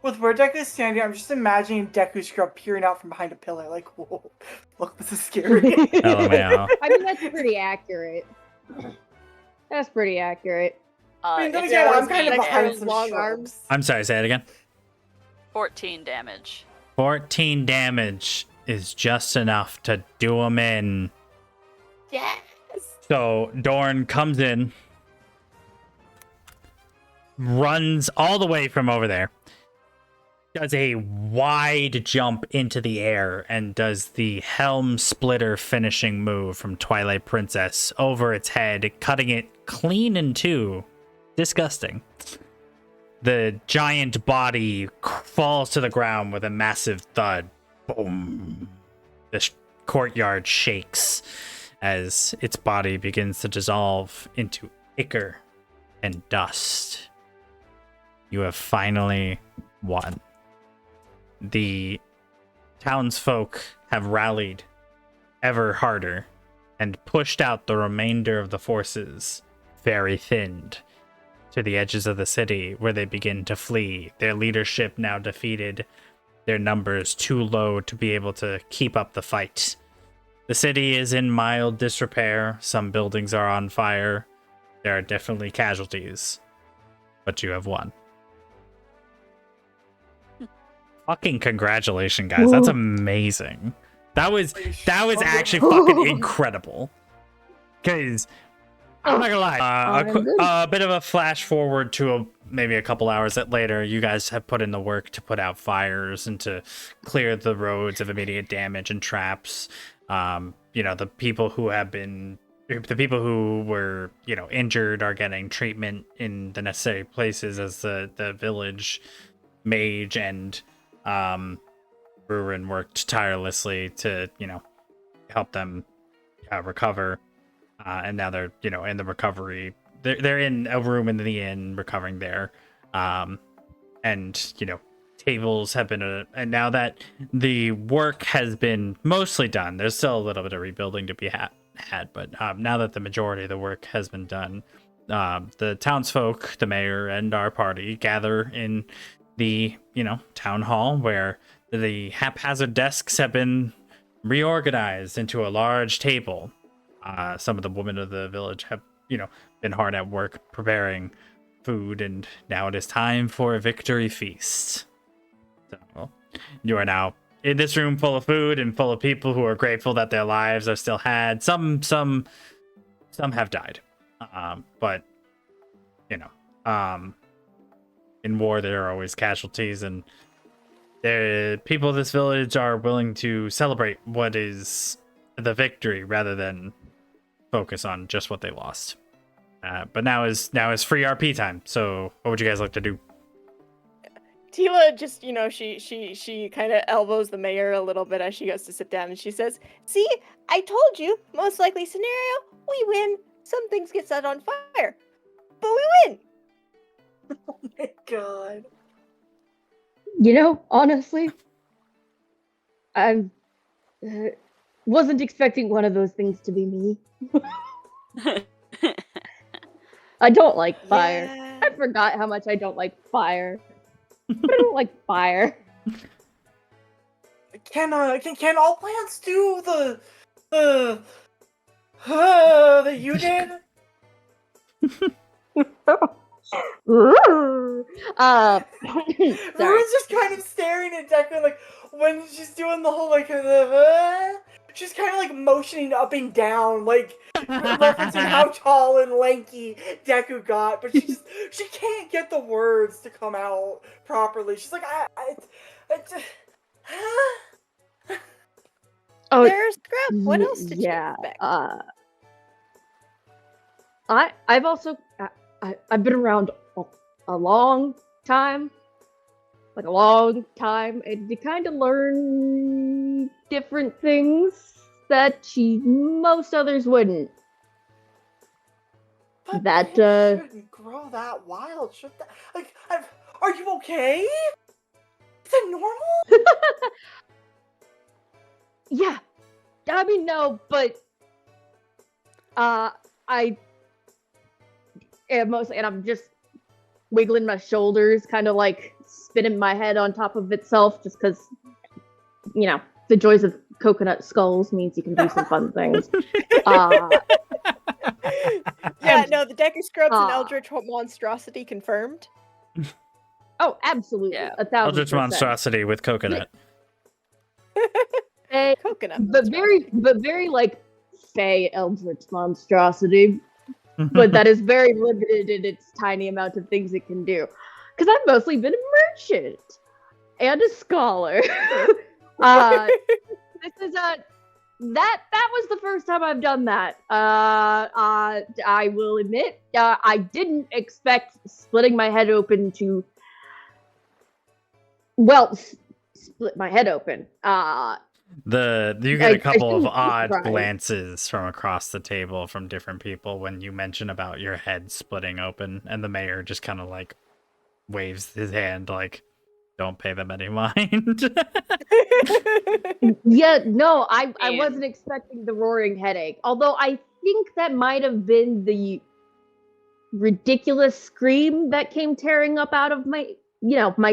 with where Deku is standing, I'm just imagining Deku Scrub peering out from behind a pillar, like, whoa, look, this is scary. LMAO. I mean, that's pretty accurate. That's pretty accurate. I mean, then It's again, I'm always kind of like behind those some long shrubs. arms. I'm sorry, say it again. 14 damage. 14 damage is just enough to do him in. Yes. So Dorn comes in, runs all the way from over there, does a wide jump into the air, and does the helm splitter finishing move from Twilight Princess over its head, cutting it clean in two. Disgusting. The giant body falls to the ground with a massive thud. Boom. The courtyard shakes as its body begins to dissolve into ichor and dust. You have finally won. The townsfolk have rallied ever harder and pushed out the remainder of the forces, very thinned, to the edges of the city where they begin to flee. Their leadership now defeated, their numbers too low to be able to keep up the fight. The city is in mild disrepair. Some buildings are on fire. There are definitely casualties, but you have won. Fucking congratulations, guys. That's amazing. That was actually fucking incredible. Because I'm not gonna lie, a bit of a flash forward to maybe a couple hours later. You guys have put in the work to put out fires and to clear the roads of immediate damage and traps. The people who have been the people who were, injured are getting treatment in the necessary places as the village mage and Ruin worked tirelessly to, help them recover. And now they're, in the recovery. They're in a room in the inn recovering there. And, tables have been, and now that the work has been mostly done, there's still a little bit of rebuilding to be had, but now that the majority of the work has been done, the townsfolk, the mayor, and our party gather in the, town hall where the haphazard desks have been reorganized into a large table. Some of the women of the village have, been hard at work preparing food, and now it is time for a victory feast. So, you are now in this room full of food and full of people who are grateful that their lives are still had. Some have died, but in war there are always casualties, and the people of this village are willing to celebrate what is the victory rather than focus on just what they lost. But now is free RP time. So what would you guys like to do? Tila just, she kind of elbows the mayor a little bit as she goes to sit down, and she says, "See, I told you, most likely scenario, we win. Some things get set on fire, but we win." Oh my god. Honestly, I wasn't expecting one of those things to be me. I don't like fire. Yeah. I forgot how much I don't like fire. But I don't like fire. Can all plants do that you did? Sorry. Ruin's just kind of staring at Deku, like, when she's doing the whole, like, she's kind of, like, motioning up and down, like, referencing how tall and lanky Deku got, but she can't get the words to come out properly. She's like, Oh, There's Scrub. What else did you expect? I've also I've been around a long time, and you kind of learn different things that most others wouldn't. but That plants shouldn't grow that wild, should that? Like, are you okay? Is that normal? Yeah, I mean no, but I am mostly, and I'm just wiggling my shoulders, kind of like spinning my head on top of itself, just because the joys of coconut skulls means you can do some fun things. Yeah, no, the Deku Scrubs and Eldritch Monstrosity confirmed. Oh, absolutely, Yeah. 1,000%. Eldritch monstrosity with coconut. Coconut. But very like fey eldritch monstrosity. But that is very limited in its tiny amount of things it can do. Because I've mostly been a merchant and a scholar. This is that was the first time I've done that. I will admit, I didn't expect splitting my head open to split my head open. You get a couple of odd right. glances from across the table from different people when you mention about your head splitting open, and the mayor just kind of like waves his hand like, don't pay them any mind. Yeah, no, I wasn't expecting the roaring headache. Although I think that might have been the ridiculous scream that came tearing up out of my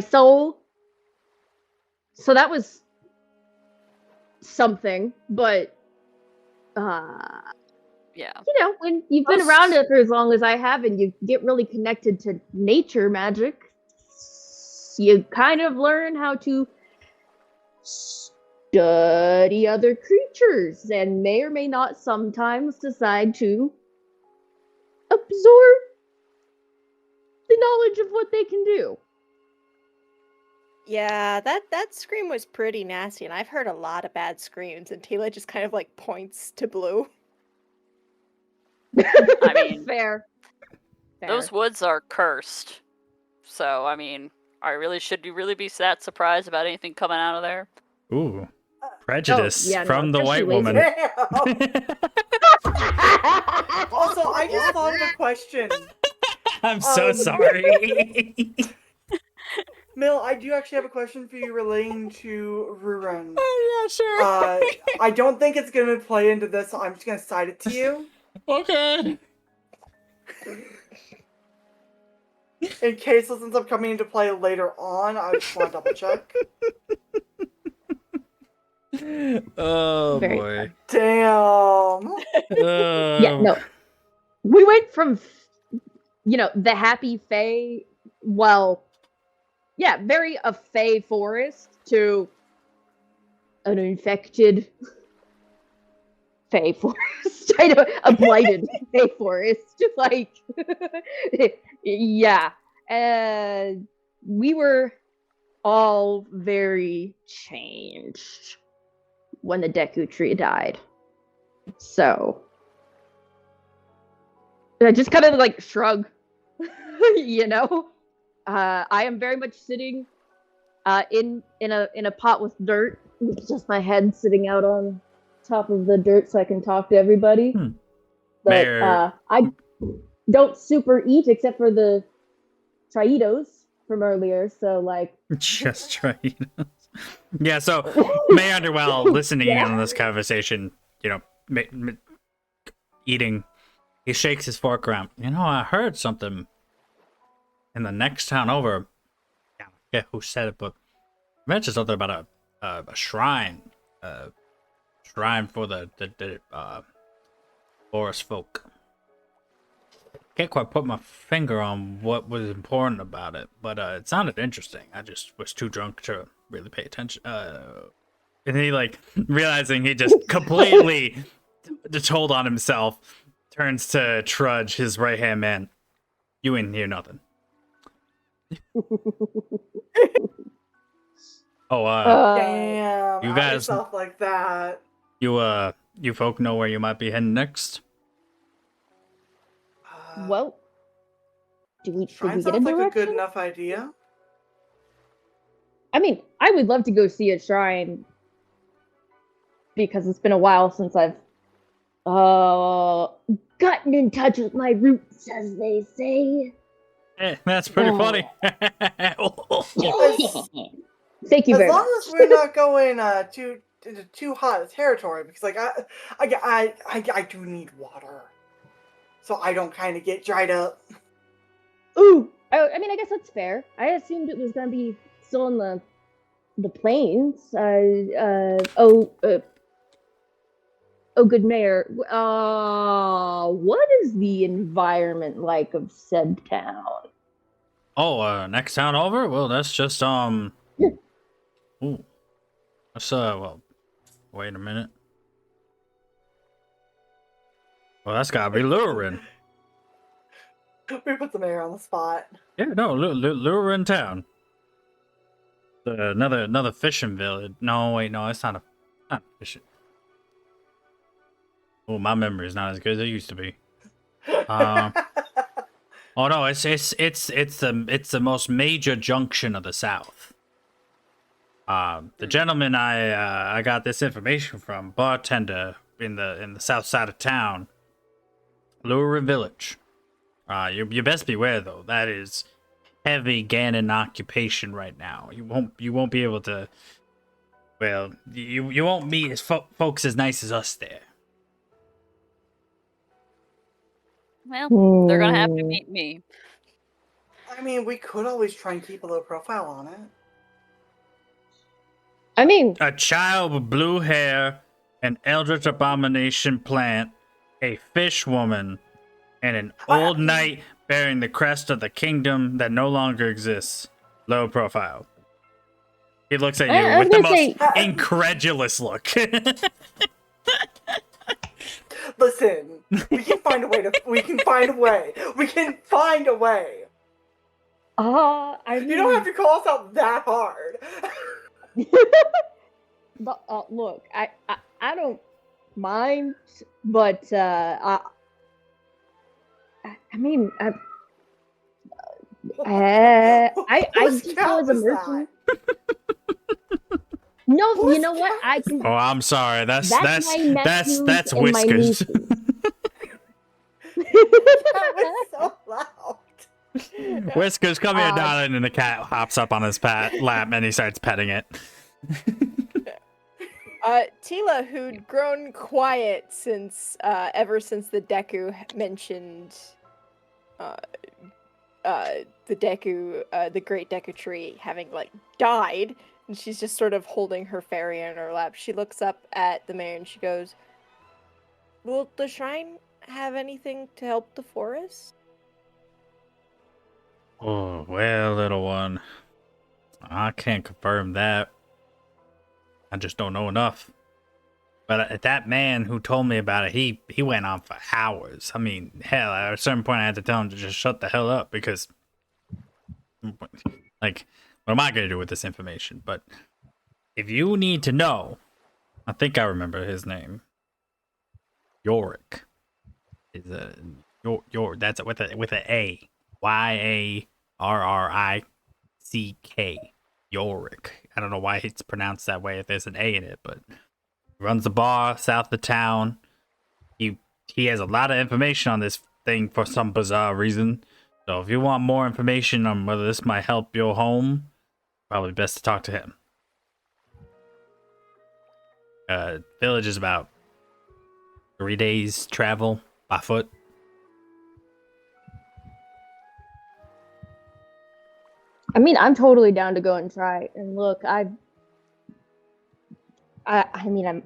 soul. So that was something, but Yeah. when you've been around it for as long as I have and you get really connected to nature magic, you kind of learn how to study other creatures and may or may not sometimes decide to absorb the knowledge of what they can do. Yeah, that scream was pretty nasty, and I've heard a lot of bad screams, and Tila just kind of like points to Blue. I mean, fair. those woods are cursed. So, I mean, should you really be that surprised about anything coming out of there? Ooh, prejudice yeah, no, from the white especially woman. Also, I just thought of a question. I'm so sorry. Mill, I do actually have a question for you relating to Ruren. Oh, yeah, sure. I don't think it's gonna play into this, so I'm just gonna cite it to you. Okay. In case this ends up coming into play later on, I just want to double check. Oh Very boy. Damn. Yeah, no. We went from, the happy Fae, very a Fae forest to an infected Fae forest. I know, a blighted Fae forest. Like, yeah. We were all very changed when the Deku Tree died. So I just kind of like shrug, I am very much sitting in a pot with dirt, with just my head sitting out on top of the dirt so I can talk to everybody. But I don't super eat except for the Triitos from earlier, so like just trying. Yeah, so May Underwell listening in on this conversation, eating, he shakes his fork around. I heard something in the next town over. I forget who said it, but I mentioned something about a shrine, shrine for the forest folk. Can't quite put my finger on what was important about it, but it sounded interesting. I just was too drunk to really pay attention. And he, realizing he just completely told on himself, turns to Trudge, his right-hand man. You ain't hear nothing. Damn. You guys, stuff like that. you folk know where you might be heading next? Well, did we get a sounds like direction? a good enough idea. I mean, I would love to go see a shrine because it's been a while since I've gotten in touch with my roots, as they say. That's pretty funny. Thank you very much. As long as we're not going into too hot territory, because I do need water, so I don't kind of get dried up. Ooh, I mean, I guess that's fair. I assumed it was gonna be still in the plains. Good mayor. What is the environment like of said town? Oh, next town over? Well, that's just Ooh. That's wait a minute. Well, that's gotta be Lurin. We put the mayor on the spot. Yeah, no, Lurin town. Another fishing village. No, wait, no, it's not a fishing. Oh, my memory is not as good as it used to be. Oh no, it's the most major junction of the South. The gentleman I got this information from, bartender in the south side of town, Lurin Village. You best beware though. That is heavy Ganon occupation right now. You won't be able to. Well, you won't meet as folks as nice as us there. Well, they're gonna have to meet me. I mean, we could always try and keep a low profile on it. I mean, A child with blue hair, an eldritch abomination plant, a fish woman, and an old knight bearing the crest of the kingdom that no longer exists. Low profile. He looks at you with the most incredulous look. Listen, we can find a way. We can find a way. I mean, you don't have to call us out that hard. But, look, I don't mind, but I mean, I Whose just cat know as a was merchant. that? No, you Whose know what? cat I was can. Oh, I'm sorry. That's That's my nephews that's and my Whiskers. nieces. That was so loud. Whiskers, come here, Uh, darling, and the cat hops up on his lap and he starts petting it. Tila, who'd grown quiet since ever since the Deku mentioned the great Deku tree having like died, and she's just sort of holding her fairy in her lap. She looks up at the mayor and she goes, "Will the shrine have anything to help the forest?" Oh, well, little one. I can't confirm that. I just don't know enough. But that man who told me about it, he went on for hours. I mean, hell, at a certain point I had to tell him to just shut the hell up because, like, what am I going to do with this information? But if you need to know, I think I remember his name. Yorick. Is that's with a A. Yarrick. Yorick. I don't know why it's pronounced that way if there's an A in it, but he runs the bar south of town. He has a lot of information on this thing for some bizarre reason. So if you want more information on whether this might help your home, probably best to talk to him. Village is about 3 days travel by foot. I mean, I'm totally down to go and try. And look, I mean,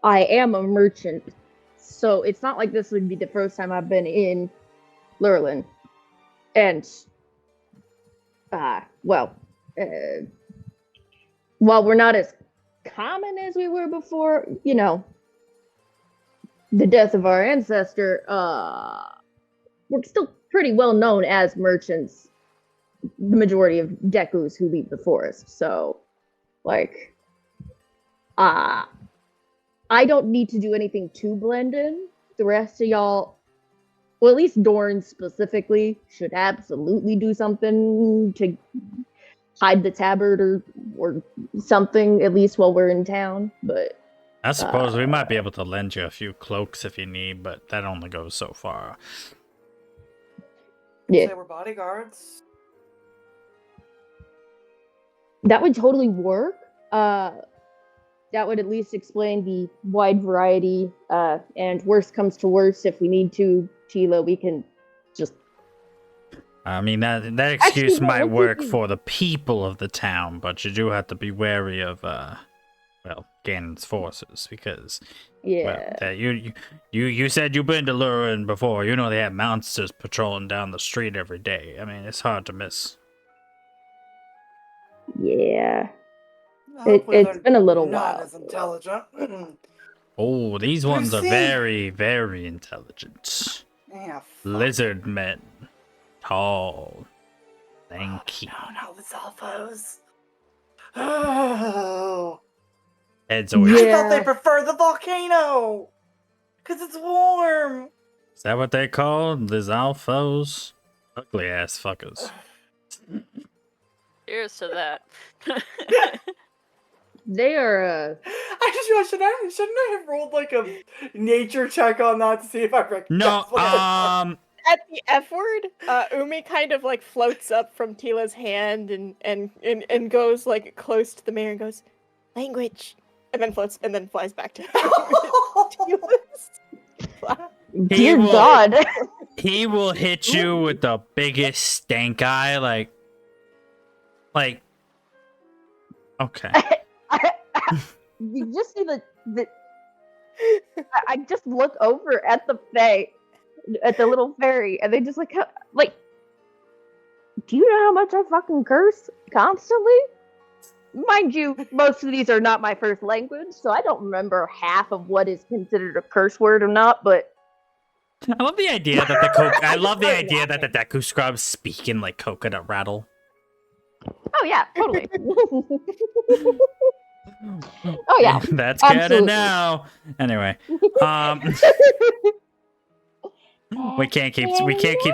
I am a merchant, so it's not like this would be the first time I've been in Lurlin. And, while we're not as common as we were before, you know, the death of our ancestor, we're still pretty well known as merchants. The majority of Dekus who leave the forest. So, like, I don't need to do anything to blend in. The rest of y'all, well, at least Dorn specifically, should absolutely do something to hide the tabard or something, at least while we're in town. But I suppose we might be able to lend you a few cloaks if you need, but that only goes so far. yeah, Say we're bodyguards. that would totally work. That would at least explain the wide variety. And worst comes to worst, if we need to, Tila, we can just. I mean, that excuse Actually, no, might let's work see. for the people of the town, but you do have to be wary of, Ganon's forces, because, Yeah. well, you said you've been to Lurin before. You know they have monsters patrolling down the street every day. I mean, it's hard to miss. Yeah. Hopefully It's they're been a little not while. as intelligent. Oh, these You ones are see- very, very intelligent. Yeah, fuck. Lizard men. Tall. Lanky. No, the Zalfos. Oh. Heads always. Yeah. I thought they preferred the volcano. Because it's warm. Is that what they call the Zalfos? Ugly ass fuckers. Here's to that. They are, I just realized, shouldn't I have rolled like a nature check on that to see if I recognize No, what it was? At the F word, Umi kind of like floats up from Tila's hand and goes like close to the mayor and goes, "Language," and then floats and then flies back to Tila's. dear will- God. He will hit you with the biggest stank eye, like, okay. You just see the I just look over at the Fae, at the little fairy, and they just like, do you know how much I fucking curse constantly? Mind you, most of these are not my first language, so I don't remember half of what is considered a curse word or not, but I love the idea that the Deku scrubs speak in like coconut rattle. oh yeah, totally. Oh yeah, That's canon absolutely. now. Anyway, We can't keep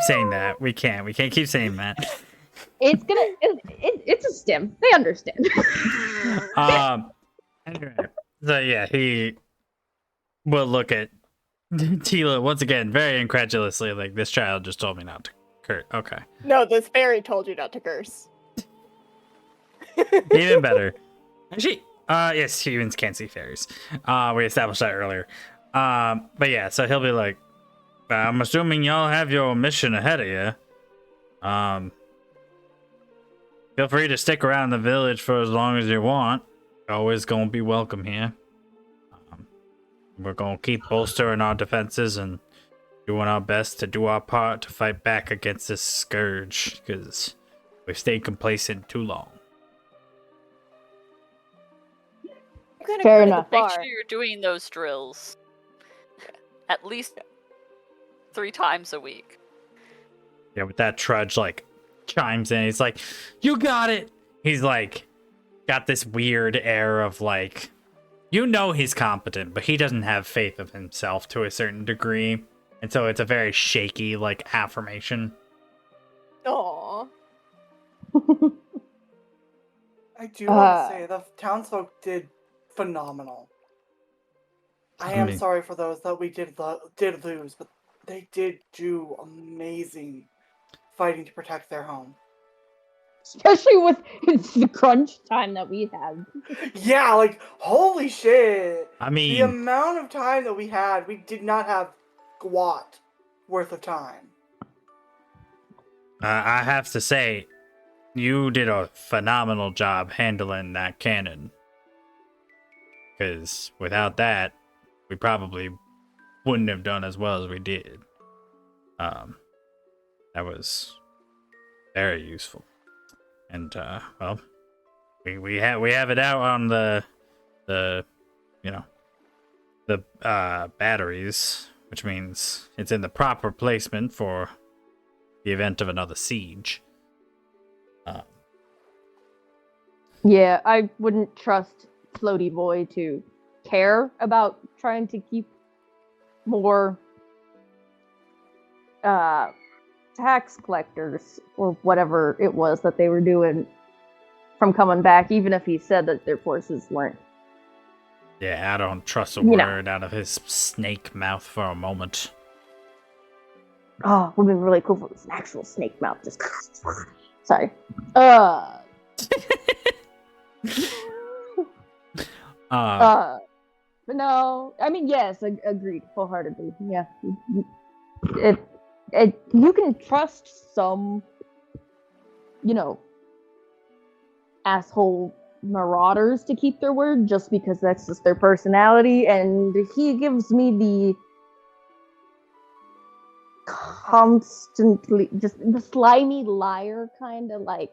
saying that. We can't keep saying that. It's a stim. They understand. Anyway, so yeah, he will look at Tila once again, very incredulously, like, this child just told me not to curse. Okay. No, this fairy told you not to curse. Even better. Actually, yes, humans can't see fairies. We established that earlier. But yeah, so he'll be like, I'm assuming y'all have your mission ahead of you. Feel free to stick around the village for as long as you want. Always gonna be welcome here. We're gonna keep bolstering our defenses and doing our best to do our part to fight back against this scourge, because we've stayed complacent too long. I'm gonna Fair go to enough. the Make bar. sure you're doing those drills at least 3 times a week. Yeah, with that trudge, like, chimes in. He's like, you got it. He's like, got this weird air of like, you know, he's competent, but he doesn't have faith of himself to a certain degree. And so it's a very shaky, like, affirmation. Aww. I do want to say the townsfolk did phenomenal. I am mean- sorry for those that we did lose, but they did do amazing fighting to protect their home. Especially with the crunch time that we had. Yeah, like, holy shit. I The mean, amount of time that we had, we did not have squat worth of time. I have to say, you did a phenomenal job handling that cannon. Because without that, we probably wouldn't have done as well as we did. That was very useful. And well, we have it out on the batteries, which means it's in the proper placement for the event of another siege. Yeah, I wouldn't trust Floaty Boy to care about trying to keep more tax collectors or whatever it was that they were doing from coming back, even if he said that their forces weren't. Yeah, I don't trust a You know. word out of his snake mouth for a moment. Oh, would be really cool if it was an actual snake mouth. Just sorry. But no, I mean, yes, agreed wholeheartedly. Yeah, you can trust some, asshole marauders to keep their word just because that's just their personality, and he gives me the constantly just the slimy liar kind of like,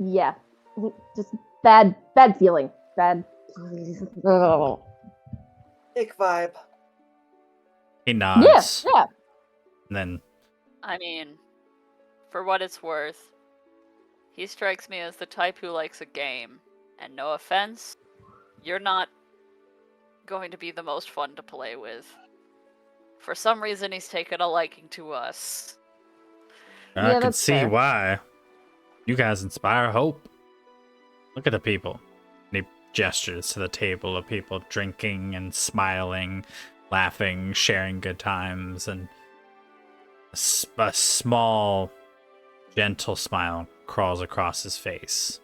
yeah, just bad feeling. Bad. Ick vibe. He nods. Yeah. And then, I mean, for what it's worth, he strikes me as the type who likes a game. And no offense, you're not going to be the most fun to play with. For some reason, he's taken a liking to us. I Yeah, can that's see fair. why. You guys inspire hope. Look at the people. And he gestures to the table of people drinking and smiling, laughing, sharing good times, and a small, gentle smile crawls across his face.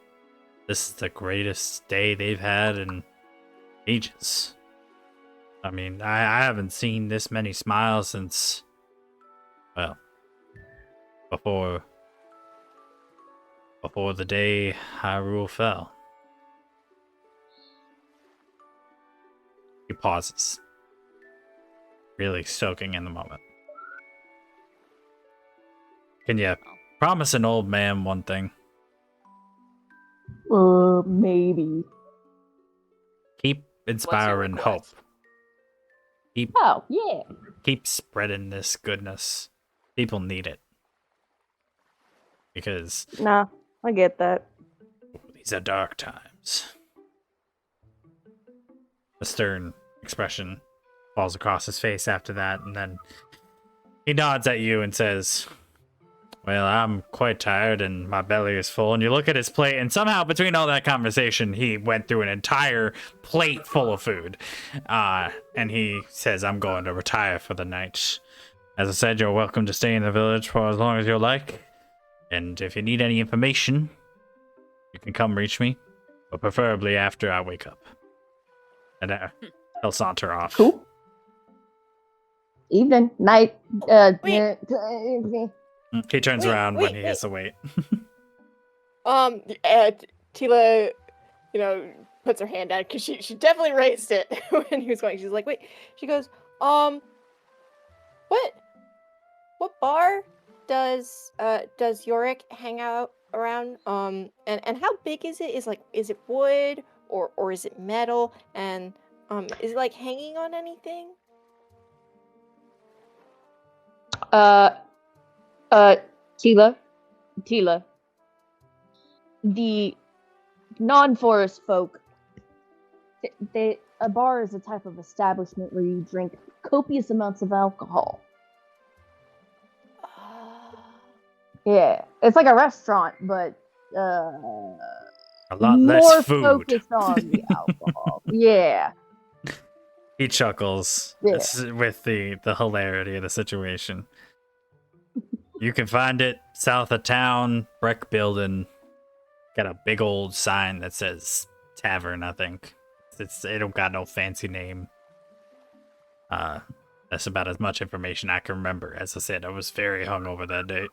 This is the greatest day they've had in ages. I mean, I haven't seen this many smiles since, well, before the day Hyrule fell. He pauses, really soaking in the moment. Can you promise an old man one thing? Maybe. Keep inspiring hope. request? Oh, yeah. Keep spreading this goodness. People need it. Because Nah, I get that. these are dark times. A stern expression falls across his face after that, and then he nods at you and says, well, I'm quite tired and my belly is full. And you look at his plate, and somehow between all that conversation, he went through an entire plate full of food. And he says, I'm going to retire for the night. As I said, you're welcome to stay in the village for as long as you like. And if you need any information, you can come reach me, but preferably after I wake up. And he'll saunter off. Cool. Evening, night. Wait. He turns around when he wait. hits the weight. Tila, puts her hand down because she definitely raised it when he was going. She's like, wait. She goes, what bar does Yorick hang out around? And how big is it? Is it wood or is it metal? And is it like hanging on anything? Tila. The non-forest folk, a bar is a type of establishment where you drink copious amounts of alcohol. Yeah, it's like a restaurant, but a lot less more food. Focused on the alcohol. Yeah. He chuckles with the hilarity of the situation. You can find it south of town, brick building. Got a big old sign that says tavern, I think. It don't got no fancy name. That's about as much information I can remember. As I said, I was very hungover that day.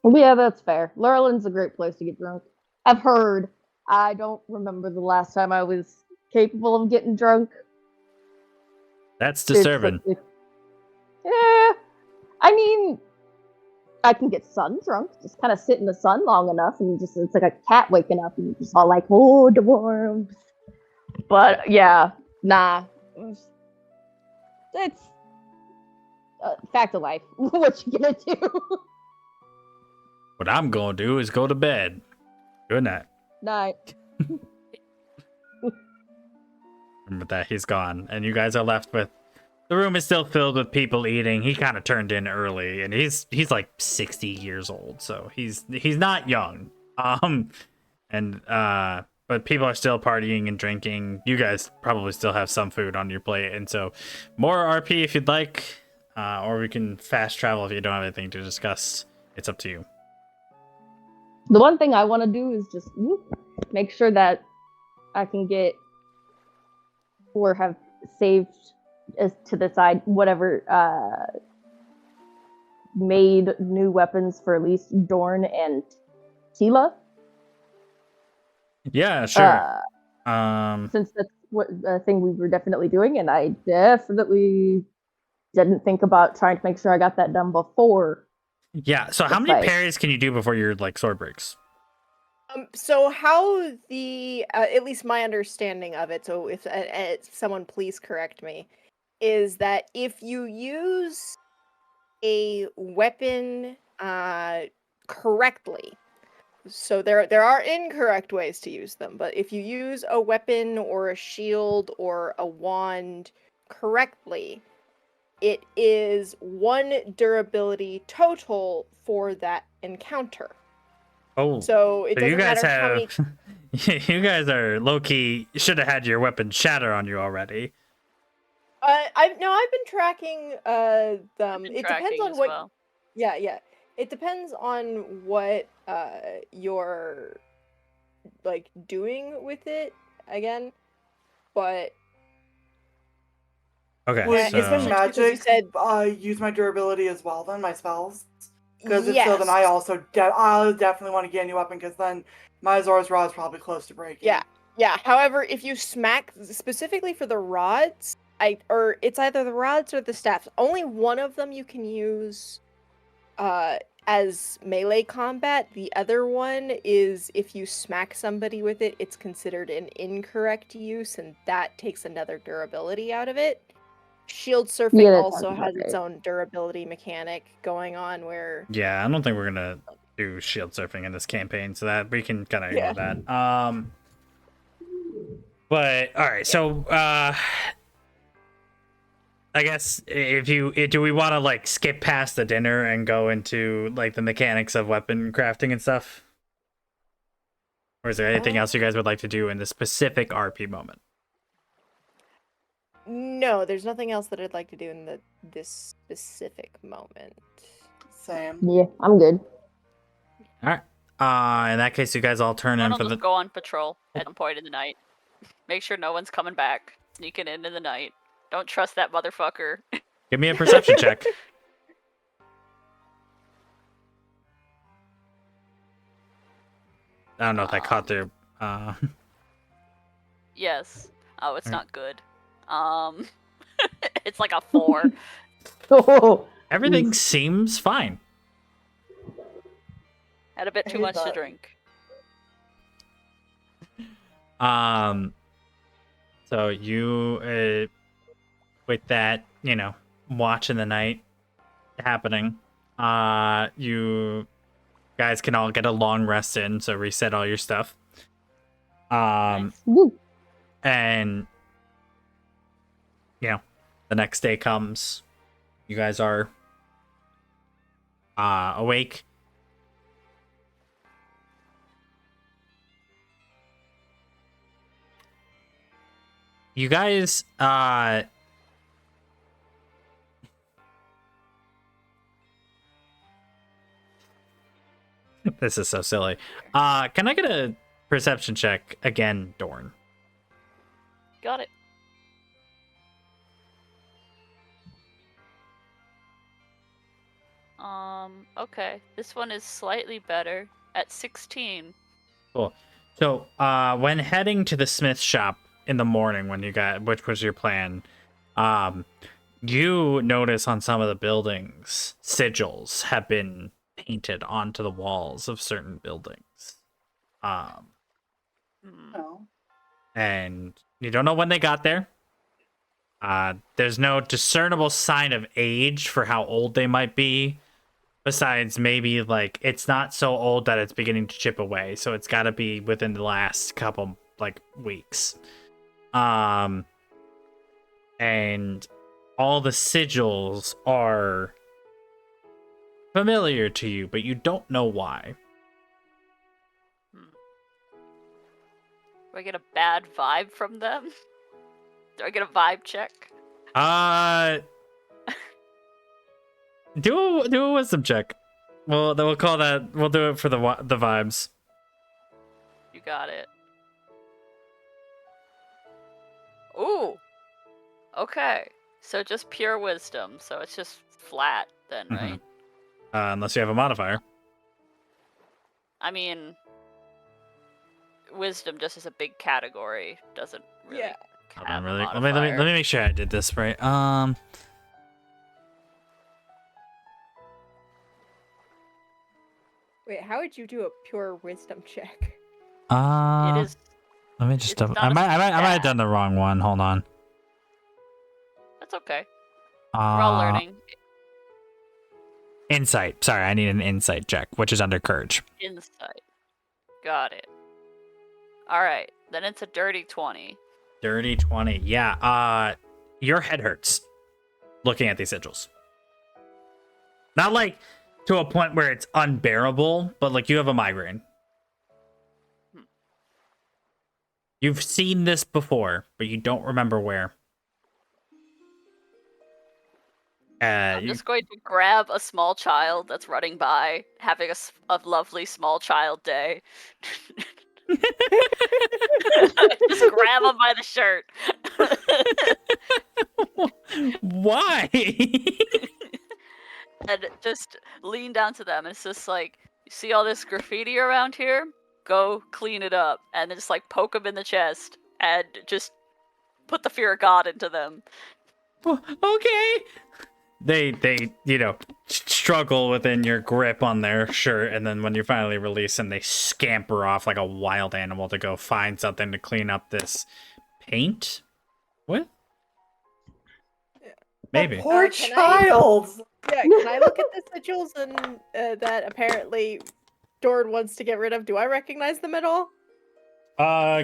Yeah, that's fair. Lurlin's a great place to get drunk. I've heard. I don't remember the last time I was capable of getting drunk. That's disturbing. Yeah. I mean, I can get sun drunk. Just kind of sit in the sun long enough and it's like a cat waking up and you're just all like, oh, the warmth. But yeah, nah. It's fact of life. What you gonna do? What I'm gonna do is go to bed. Good night. Night. And with that, he's gone, and you guys are left with. The room is still filled with people eating. He kind of turned in early, and he's like 60 years old, so he's not young. But people are still partying and drinking. You guys probably still have some food on your plate, and so more RP if you'd like, or we can fast travel if you don't have anything to discuss. It's up to you. The one thing I want to do is just make sure that I can get or have saved to the side whatever made new weapons for at least Dorn and Tila. Yeah, sure. Since that's what a thing we were definitely doing, and I definitely didn't think about trying to make sure I got that done before. Yeah. So how many parries can you do before your sword breaks? So how at least my understanding of it, so if someone please correct me, is that if you use a weapon correctly, so there are incorrect ways to use them, but if you use a weapon or a shield or a wand correctly, it is 1 durability total for that encounter. Oh, so it doesn't you guys matter how many. You guys are low key. Should have had your weapon shatter on you already. I've been tracking them. It depends on what. Well. Yeah. It depends on what you're like doing with it again, but. Okay. Well, so... is the magic? You said use my durability as well, then my spells. Because yes. if so, then I also I'll definitely want to get a new weapon, because then my Azor's Rod is probably close to breaking. Yeah. However, if you smack specifically for the rods, it's either the rods or the staffs. Only one of them you can use as melee combat. The other one is if you smack somebody with it, it's considered an incorrect use, and that takes another durability out of it. Shield surfing also has its own durability mechanic going on where... Yeah, I don't think we're gonna do shield surfing in this campaign, so that we can kind of ignore that. But all right, so I guess do we want to like skip past the dinner and go into like the mechanics of weapon crafting and stuff? Or is there anything else you guys would like to do in the specific RP moment? No, there's nothing else that I'd like to do in this specific moment. Same. Yeah, I'm good. All right. In that case, you guys all turn in I'll for just the. go on patrol at some point in the night. Make sure no one's coming back. Sneaking in the night. Don't trust that motherfucker. Give me a perception check. I don't know if I caught their. Yes. Oh, it's Alright. not good. It's like a 4. Oh, Everything seems fine. Had a bit I too hate much to that. drink. So you, with that, watch in the night happening, you guys can all get a long rest in, so reset all your stuff. Nice. woo. And the next day comes. You guys are awake. You guys this is so silly. Can I get a perception check again, Dorn? Got it. Okay. This one is slightly better at 16. Cool. So, when heading to the smith shop in the morning, which was your plan, you notice on some of the buildings, sigils have been painted onto the walls of certain buildings. Hmm. No. And you don't know when they got there. There's no discernible sign of age for how old they might be. Besides, maybe like it's not so old that it's beginning to chip away, so it's got to be within the last couple like weeks. And all the sigils are familiar to you, but you don't know why. Do I get a bad vibe from them? Do I get a vibe check? Do a wisdom check. Well, then we'll call that. We'll do it for the vibes. You got it. Ooh. Okay. So just pure wisdom. So it's just flat then, Mhm. right? Unless you have a modifier. I mean, wisdom just as a big category doesn't really Yeah. Hold have on, a really. Let modifier. me make sure I did this right. Wait, how would you do a pure wisdom check? It is. Let me just it's double. not I a might have stat. done the wrong one. Hold on. That's okay. We're all learning. Insight. Sorry, I need an insight check, which is under courage. Insight. Got it. Alright. Then it's a dirty 20. Dirty 20. Yeah. Your head hurts looking at these sigils. Not like to a point where it's unbearable, but like you have a migraine. You've seen this before, but you don't remember where. I'm just going to grab a small child that's running by, having a lovely small child day. Just grab him by the shirt. Why? And just lean down to them. And it's just like, you see all this graffiti around here? Go clean it up. And then just like poke them in the chest and just put the fear of God into them. Okay. They struggle within your grip on their shirt, and then when you finally release them, they scamper off like a wild animal to go find something to clean up this paint. What? Maybe. Poor Can I- child. Yeah, can I look at the sigils and that apparently Dord wants to get rid of? Do I recognize them at all?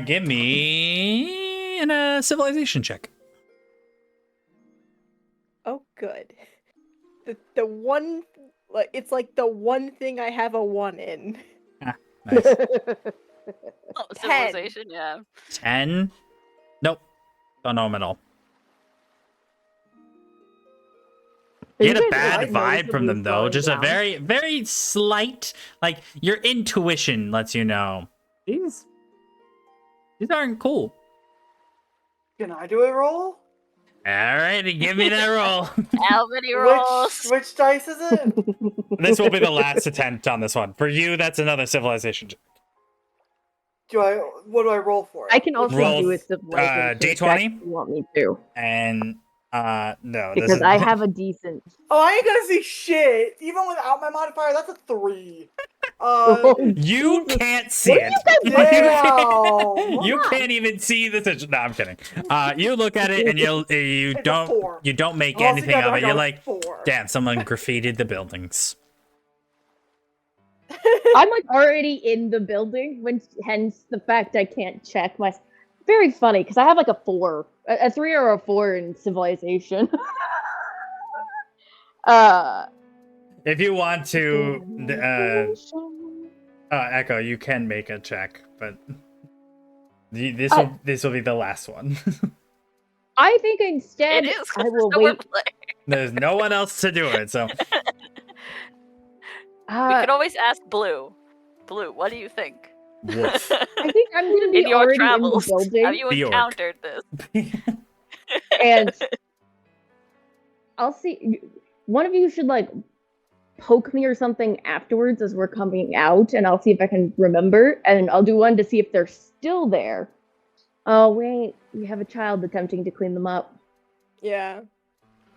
Give me a civilization check. good. The one, like, it's like the one thing I have a 1 in. Nice. Oh, 10. civilization, yeah. 10? Nope. Don't know him at all. You get a bad vibe from them, though. Just a very, very slight, like, your intuition lets you know. These aren't cool. Can I do a roll? Alrighty, give me that roll. How many rolls? Which dice is it? This will be the last attempt on this one. For you, that's another civilization check. What do I roll for? I can also Roll, do a civilization check D20? if you want me to. And, no. Because I have a decent... Oh, I ain't gonna see shit. Even without my modifier, that's a 3. You can't see What it. Damn. You can't even see the. No, I'm kidding. You look at it and you It's a 4. don't make All anything together, of I it. You're got a like, 4. damn, someone graffitied the buildings. I'm like already in the building, hence the fact I can't check my... Very funny, because I have like a 4. A 3 or a 4 in civilization. If you want to, Echo, you can make a check, but this will be the last one. I think instead It is. I will So we're wait. playing. There's no one else to do it, so We could always ask Blue. Blue, what do you think? woof. I think I'm gonna be In your already travels, in the building, have you The orc. encountered this? and I'll see. One of you should like poke me or something afterwards as we're coming out, and I'll see if I can remember, and I'll do one to see if they're still there. Oh wait, we have a child attempting to clean them up. Yeah.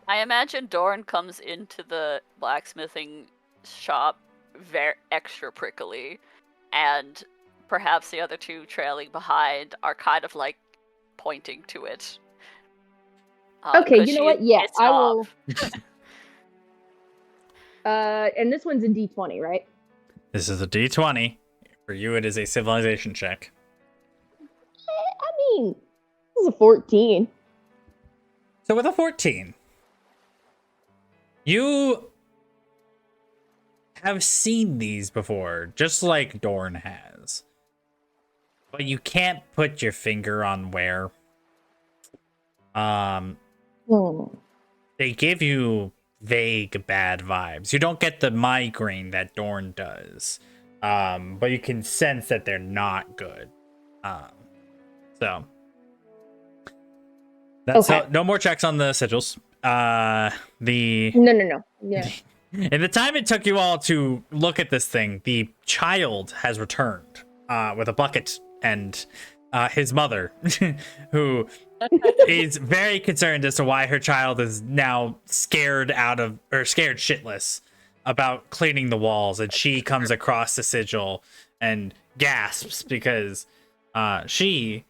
I imagine Doran comes into the blacksmithing shop very extra prickly, and perhaps the other two trailing behind are kind of like pointing to it. Okay, 'Cause you know she what? is Yeah, pissed I off. will. And this one's a D20, right? This is a D20. For you, it is a civilization check. I mean, this is a 14. So with a 14, you have seen these before, just like Dorn has. But you can't put your finger on where. They give you vague bad vibes. You don't get the migraine that Dorn does. But you can sense that they're not good. So that's Okay. no more checks on the sigils. No. Yeah. In the time it took you all to look at this thing, the child has returned with a bucket and his mother, who is very concerned as to why her child is now scared shitless about cleaning the walls. And she comes across the sigil and gasps because she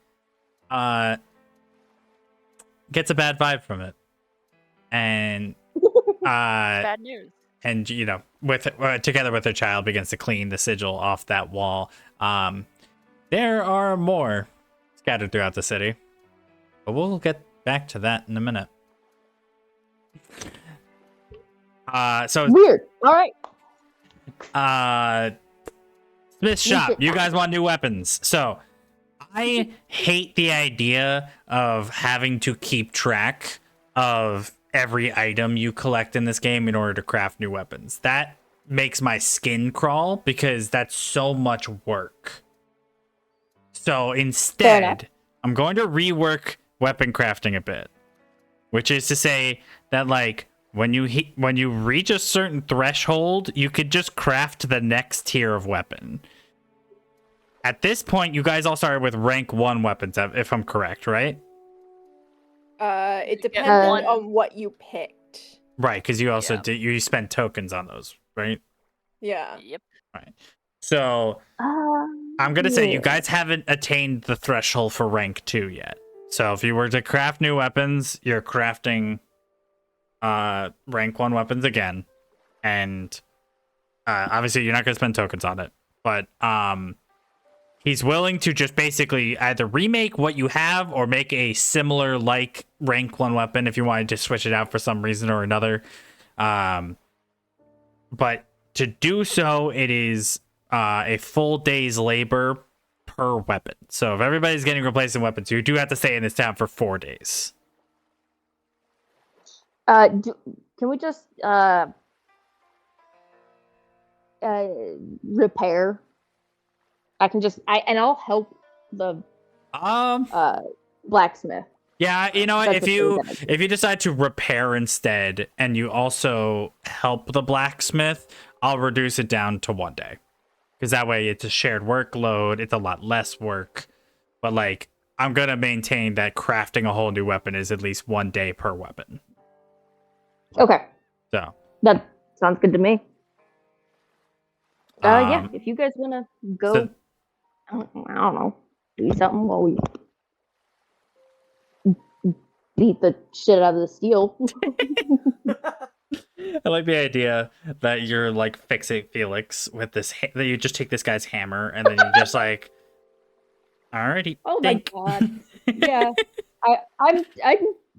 gets a bad vibe from it. And Bad news. and you know, together with her child, begins to clean the sigil off that wall. There are more scattered throughout the city, but we'll get back to that in a minute. So Weird. All right. Smith's shop. You guys want new weapons? So I hate the idea of having to keep track of every item you collect in this game in order to craft new weapons. That makes my skin crawl because that's so much work. So instead, I'm going to rework weapon crafting a bit, which is to say that like when you reach a certain threshold, you could just craft the next tier of weapon. At this point, you guys all started with rank 1 weapons, if I'm correct, right? It depends one. on what you picked. Right, because you also Yeah. you spend tokens on those, right? Yeah. Yep. Right. So I'm gonna say you guys haven't attained the threshold for rank 2 yet. So if you were to craft new weapons, you're crafting rank 1 weapons again, and obviously you're not gonna spend tokens on it. But he's willing to just basically either remake what you have or make a similar like rank 1 weapon if you wanted to switch it out for some reason or another. But to do so, it is a full day's labor per weapon. So if everybody's getting replacement weapons, you do have to stay in this town for 4 days. Can we just repair? I'll help the blacksmith. Yeah, you know what? That's If you decide to repair instead and you also help the blacksmith, I'll reduce it down to 1 day. Because that way it's a shared workload, it's a lot less work. But like, I'm gonna maintain that crafting a whole new weapon is at least 1 day per weapon. Okay. So that sounds good to me. Yeah, if you guys wanna go, I don't know, do something while we beat the shit out of the steel. I like the idea that you're like fixing Felix with this, that you just take this guy's hammer and then you just like, alrighty. Oh my god. Yeah.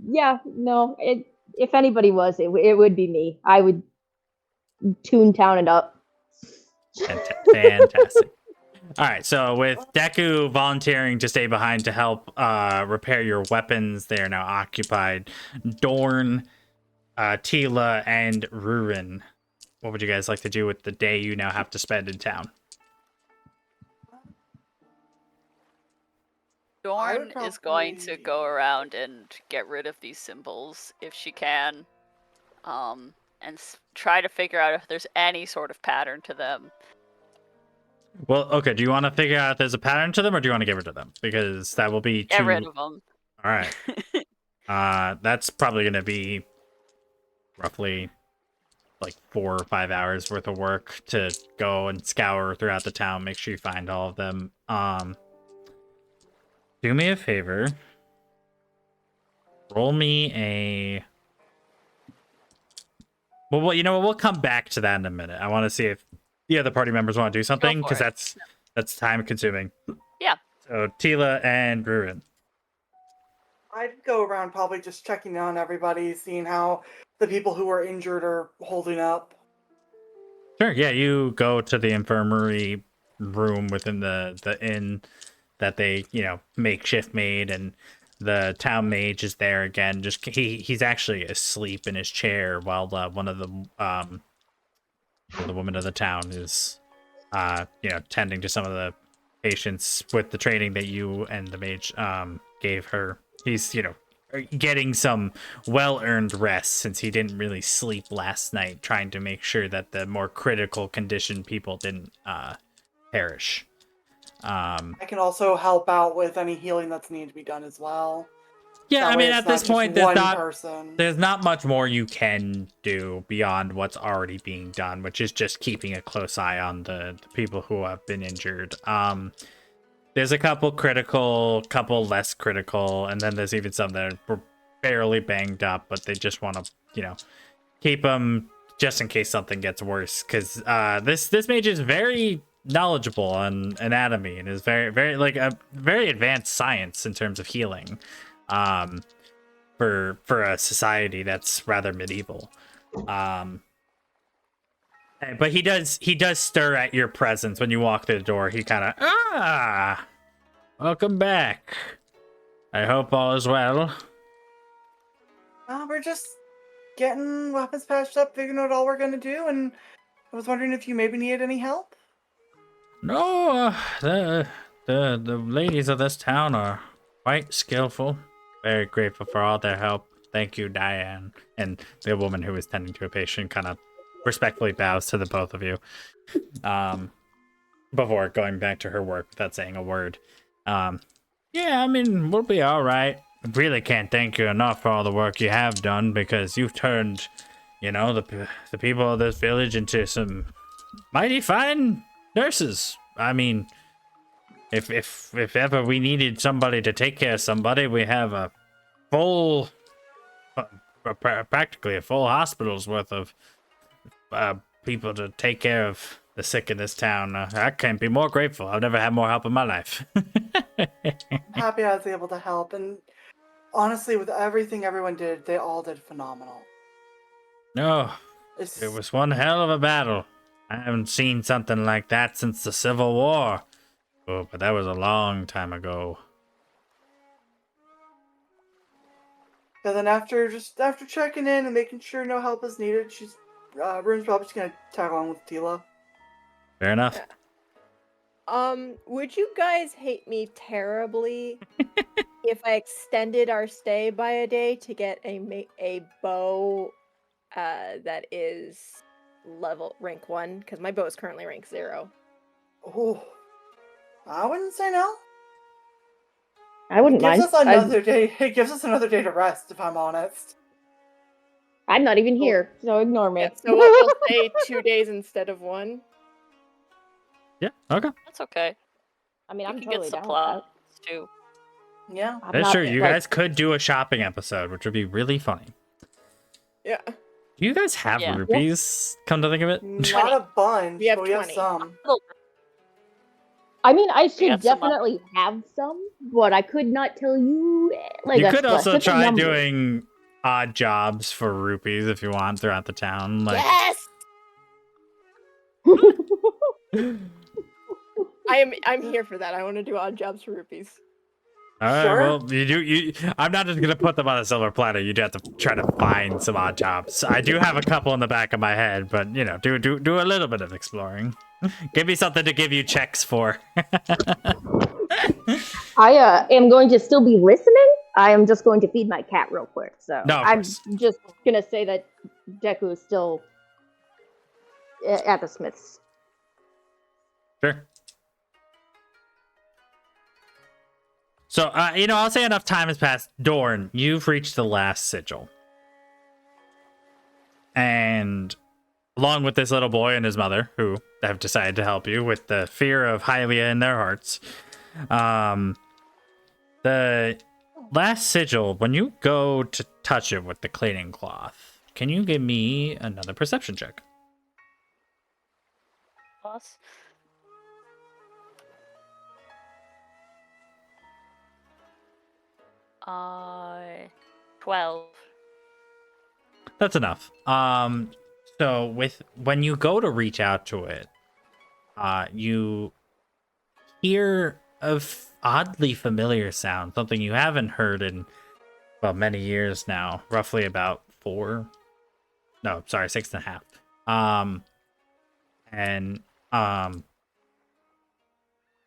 Yeah, no, if anybody was, it would be me. I would tune town it up. Fantastic. All right, so with Deku volunteering to stay behind to help repair your weapons, they are now occupied. Dorn, Tila, and Rurin, what would you guys like to do with the day you now have to spend in town? Dorn is going to go around and get rid of these symbols if she can, and try to figure out if there's any sort of pattern to them. Well, okay, do you want to figure out if there's a pattern to them, or do you want to get rid of them? Because that will be Get rid of them. All right. That's probably going to be roughly like 4 or 5 hours worth of work to go and scour throughout the town, make sure you find all of them. Do me a favor. Roll me a... Well, you know what? We'll come back to that in a minute. I want to see if the other party members want to do something, because that's time consuming. Yeah. So Tila and Ruin. I'd go around probably just checking on everybody, seeing how the people who are injured are holding up. Sure, yeah, you go to the infirmary room within the inn that they, makeshift made, and the town mage is there again. Just he's actually asleep in his chair while one of the woman of the town is tending to some of the patients with the training that you and the mage gave her. He's getting some well-earned rest since he didn't really sleep last night, trying to make sure that the more critical condition people didn't perish. I can also help out with any healing that's needed to be done as well. Yeah, That I way mean, it's at this not point, just there's not much more you can do beyond what's already being done, which is just keeping a close eye on the people who have been injured. There's a couple critical, couple less critical, and then there's even some that were barely banged up, but they just want to, keep them just in case something gets worse. Because this mage is very knowledgeable on anatomy and is very, very like a very advanced science in terms of healing. For a society that's rather medieval. But he does stir at your presence when you walk through the door. He kind of, welcome back. I hope all is well. We're just getting weapons patched up, figuring out all we're gonna do, and I was wondering if you maybe needed any help? No, the ladies of this town are quite skillful. Very grateful for all their help. Thank you, Diane. And the woman who is tending to a patient kind of respectfully bows to the both of you. Before going back to her work without saying a word. Yeah, I mean, we'll be all right. I really can't thank you enough for all the work you have done, because you've turned, the people of this village into some mighty fine nurses. I mean, if ever we needed somebody to take care of somebody, we have a full, practically a full hospital's worth of people to take care of the sick in this town. I can't be more grateful. I've never had more help in my life. Happy I was able to help, and honestly, with everything everyone did, they all did phenomenal. No, It's, it was one hell of a battle. I haven't seen something like that since the Civil War. Oh, but that was a long time ago. and then after checking in and making sure no help is needed, Rune's probably just gonna tag along with Tila. Fair enough. Would you guys hate me terribly if I extended our stay by a day to get a bow that is level rank 1? Because my bow is currently rank 0. Oh, I wouldn't say no. I wouldn't It gives mind. us another day. It gives us another day to rest, if I'm honest. I'm not even here, so ignore me. Yeah, so we'll say 2 days instead of 1. Yeah, okay. That's okay. I mean, You I'm can totally get down with supplies that. too. Yeah. I'm That's not, true. You like, guys could do a shopping episode, which would be really funny. Yeah. Do you guys have Yeah. rupees? Come to think of it. Not a bunch, We have but we have 20. some. I mean, I should have some definitely have some, but I could not tell you like You a could also specific try number. doing odd jobs for rupees if you want throughout the town. Like, Yes! I'm here for that. I want to do odd jobs for rupees. all right, Sure. well, I'm not just gonna put them on a silver platter. You do have to try to find some odd jobs. I do have a couple in the back of my head, but you know, do a little bit of exploring. Give me something to give you checks for. I am going to still be listening. I am just going to feed my cat real quick. So No, of I'm course. just gonna say that Deku is still at the Smiths. Sure. So, I'll say enough time has passed. Dorn, you've reached the last sigil. And along with this little boy and his mother, who have decided to help you with the fear of Hylia in their hearts, the last sigil, when you go to touch it with the cleaning cloth, can you give me another perception check? Plus. Uh, 12. That's enough. So when you go to reach out to it, you hear a oddly familiar sound, something you haven't heard in many years now, roughly about 6.5.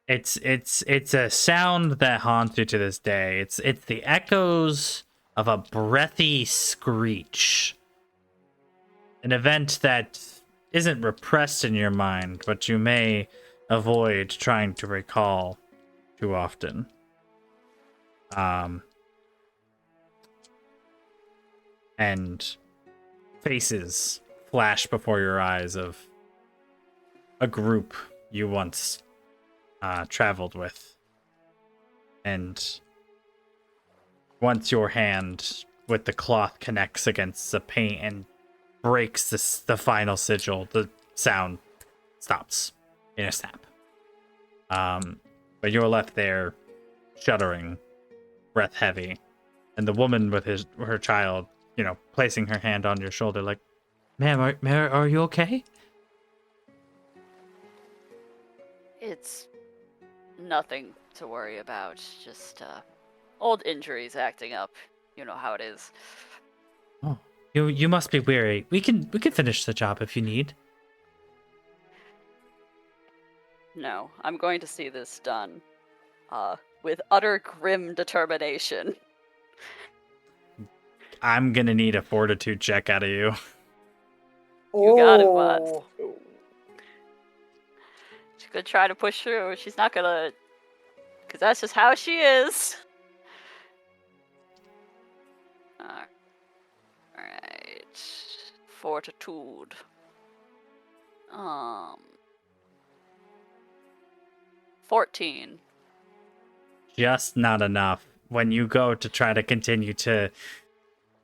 It's a sound that haunts you to this day. It's the echoes of a breathy screech. An event that isn't repressed in your mind, but you may avoid trying to recall too often. And faces flash before your eyes of a group you once traveled with. And once your hand with the cloth connects against the paint and breaks the final sigil, the sound stops in a snap. But you're left there shuddering, breath heavy, and the woman with her child, placing her hand on your shoulder like, ma'am, are you okay? It's nothing to worry about. Just old injuries acting up. You know how it is. Oh, you must be weary. We can finish the job if you need. No, I'm going to see this done. With utter grim determination. I'm gonna need a fortitude check out of you. You got it, bud. She's gonna try to push through. She's not gonna... Because that's just how she is. Alright. Fortitude. 14. Just not enough. When you go to try to continue to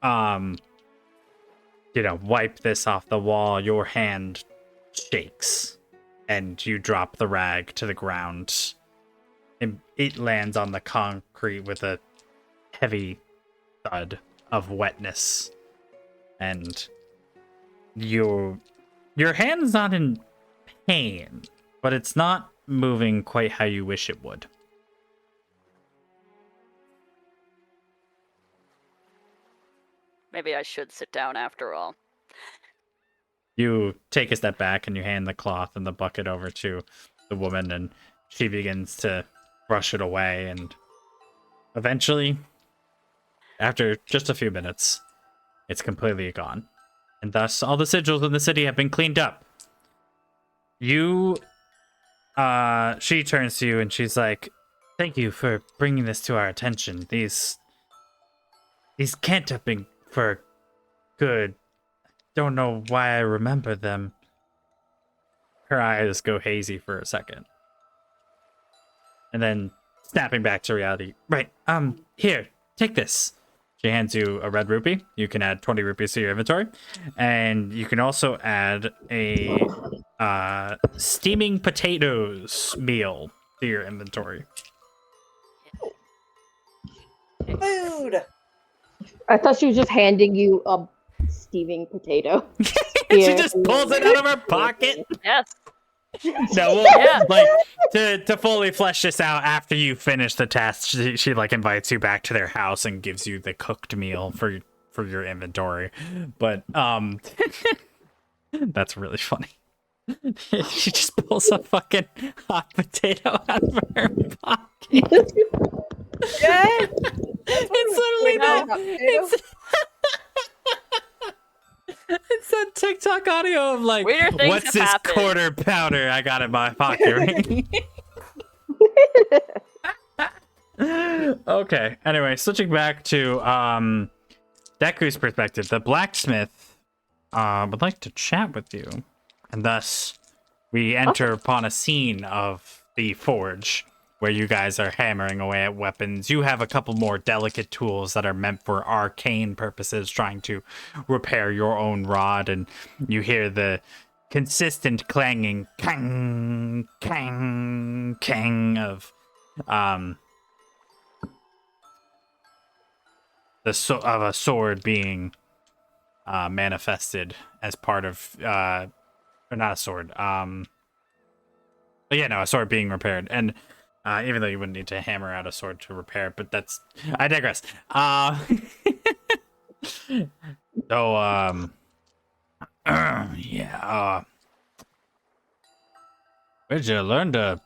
Mm-hmm. wipe this off the wall, your hand shakes and you drop the rag to the ground. And it lands on the concrete with a heavy thud of wetness. And your hand's not in pain, but it's not moving quite how you wish it would. Maybe I should sit down after all. You take a step back and you hand the cloth and the bucket over to the woman, and she begins to brush it away. And eventually, after just a few minutes, it's completely gone. And thus, all the sigils in the city have been cleaned up. She turns to you and she's like, "Thank you for bringing this to our attention. These can't have been for good. Don't know why I remember them." Her eyes go hazy for a second. And then, snapping back to reality. "Right, here, take this." She hands you a red rupee. You can add 20 rupees to your inventory. And you can also add a steaming potatoes meal to your inventory. Food. I thought she was just handing you a steaming potato. She just pulls it out of her pocket. Yes. No, well, Yeah. like to fully flesh this out, after you finish the test, she like invites you back to their house and gives you the cooked meal for your inventory. But that's really funny. She just pulls a fucking hot potato out of her pocket. Yeah. It's literally Wait, it's a TikTok audio of like, Weird things "What's have this happened." quarter pounder I got in my pocket?" Okay. Anyway, switching back to Deku's perspective, the blacksmith would like to chat with you, and thus we enter upon a scene of the forge where you guys are hammering away at weapons. You have a couple more delicate tools that are meant for arcane purposes, trying to repair your own rod, and you hear the consistent clanging kang, kang, kang of of a sword being manifested as part of or not a sword, but yeah, no, a sword being repaired. And even though you wouldn't need to hammer out a sword to repair, but I digress. So yeah, where'd you learn to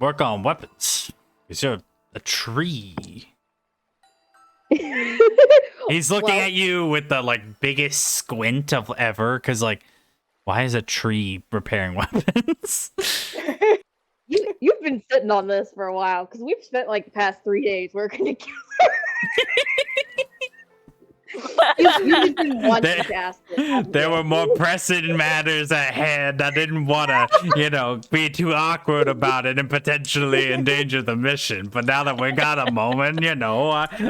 work on weapons? Is you're a tree. He's looking at you with the like biggest squint of ever, because like, why is a tree repairing weapons? You've been sitting on this for a while because we've spent like the past 3 days working together. You've been wanting to ask this. There were more pressing matters at hand. I didn't want to, be too awkward about it and potentially endanger the mission. But now that we got a moment,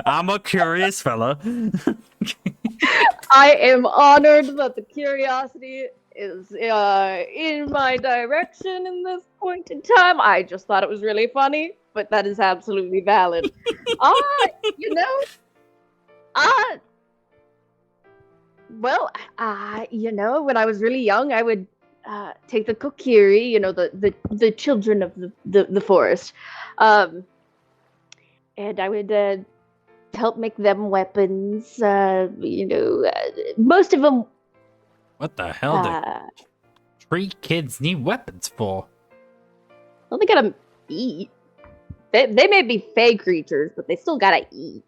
I'm a curious fella. I am honored that the curiosity is in my direction in this point in time. I just thought it was really funny, but that is absolutely valid. When I was really young, I would take the kokiri, the children of the forest, and I would help make them weapons. Most of them. What the hell do tree kids need weapons for? Well, they gotta eat. They may be fey creatures, but they still gotta eat.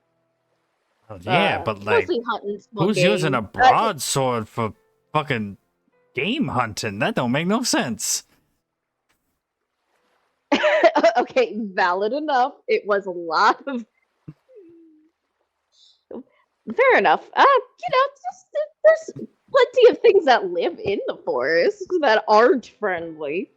Oh, yeah, but like, mostly hunting, small who's game. using a broadsword for fucking game hunting? That don't make no sense. Okay, valid enough. It was a lot of. Fair enough. There's plenty of things that live in the forest that aren't friendly.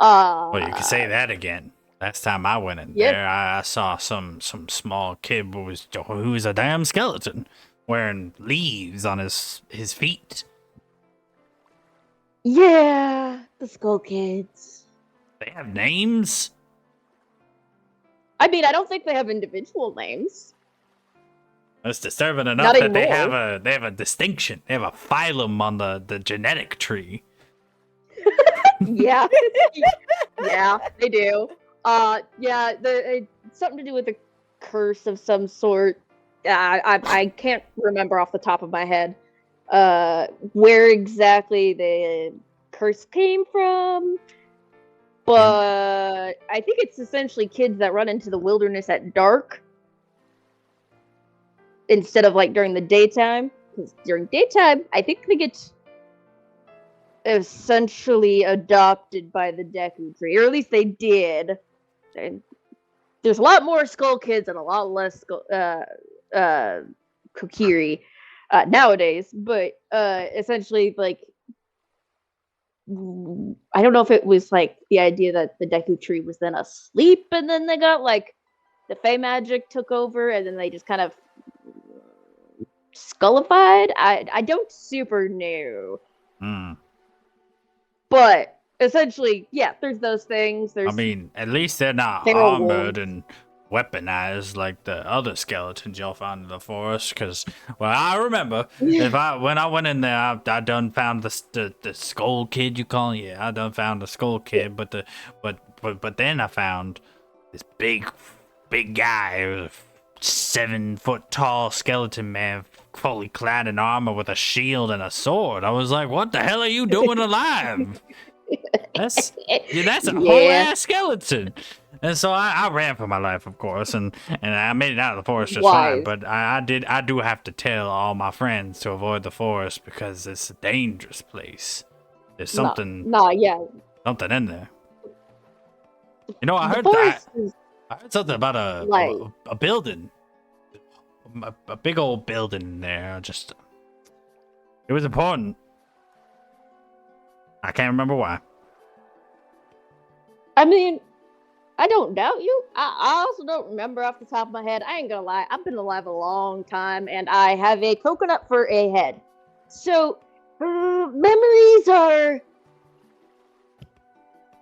Well, you can say that again. Last time I went in Yep. there, I saw some small kid who was a damn skeleton wearing leaves on his feet. Yeah, the Skull Kids. They have names? I mean, I don't think they have individual names. That's disturbing enough Not that they anymore. have a distinction. They have a phylum on the genetic tree. Yeah. Yeah, they do. Yeah, it's something to do with a curse of some sort. I can't remember off the top of my head where exactly the curse came from, but I think it's essentially kids that run into the wilderness at dark instead of like during the daytime. Because during daytime, I think they get essentially adopted by the Deku Tree, or at least they did. And there's a lot more Skull Kids and a lot less Kokiri nowadays, but essentially, like, I don't know if it was like the idea that the Deku Tree was then asleep, and then they got like the Fey magic took over, and then they just kind of skullified. I don't super know. But essentially, yeah, there's those things. I mean, at least they're not Feral armored wolves. and weaponized like the other skeletons y'all found in the forest. Because, well, I remember when I went in there, I done found the skull kid you call it. Yeah, I done found the skull kid, but then I found this big guy, 7 foot tall skeleton man, fully clad in armor with a shield and a sword. I was like, what the hell are you doing alive? That's a whole ass skeleton. And so I ran for my life, of course, and I made it out of the forest just fine. But I do have to tell all my friends to avoid the forest because it's a dangerous place. There's something something in there. You know, I heard something about a building. A big old building there. It was important. I can't remember why. I mean, I don't doubt you. I also don't remember off the top of my head. I ain't gonna lie. I've been alive a long time, and I have a coconut for a head. So, memories are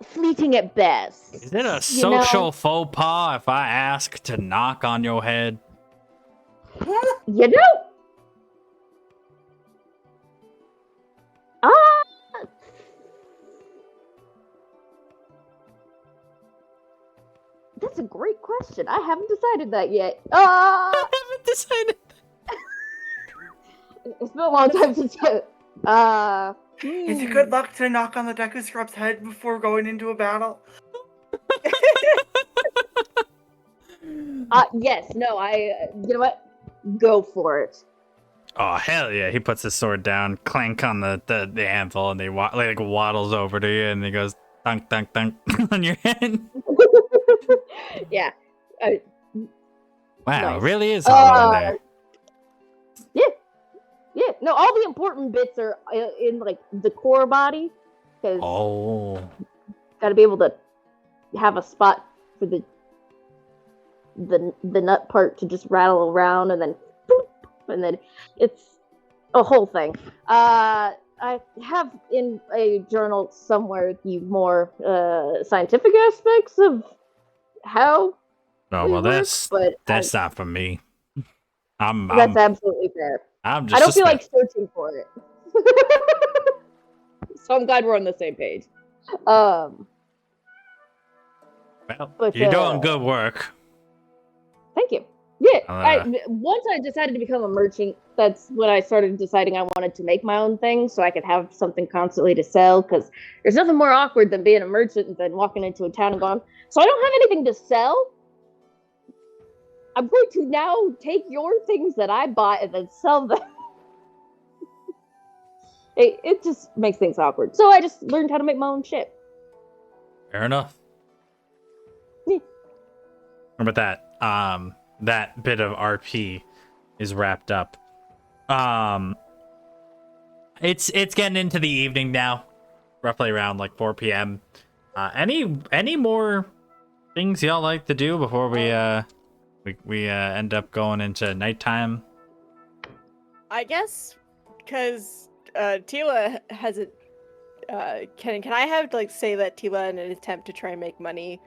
fleeting at best. Is it a social faux pas if I ask to knock on your head? You know? That's a great question. I haven't decided that yet. I haven't decided. It's been a long time since. Is it good luck to knock on the Deku Scrub's head before going into a battle? Yes. No. You know what? Go for it. Oh hell yeah! He puts his sword down, clank on the anvil, and they waddles over to you, and he goes thunk thunk thunk on your head. Yeah. Wow, Nice. it really is hollow in there. Yeah. No, all the important bits are in like the core body, because got to be able to have a spot for the nut part to just rattle around, and then boop, and then it's a whole thing. I have in a journal somewhere the more scientific aspects of how. Oh well, that's not for me. That's absolutely fair. I don't feel like searching for it, so I'm glad we're on the same page. Well, you're doing good work. Thank you. Yeah, once I decided to become a merchant, that's when I started deciding I wanted to make my own thing so I could have something constantly to sell, because there's nothing more awkward than being a merchant than walking into a town and going, so I don't have anything to sell? I'm going to now take your things that I bought and then sell them. It just makes things awkward. So I just learned how to make my own shit. Fair enough. Yeah. How about that? That bit of RP is wrapped up. It's getting into the evening now, roughly around like 4 p.m. Any more things y'all like to do before we end up going into nighttime? I guess because Tila hasn't can I have like say that Tila, in an attempt to try and make money,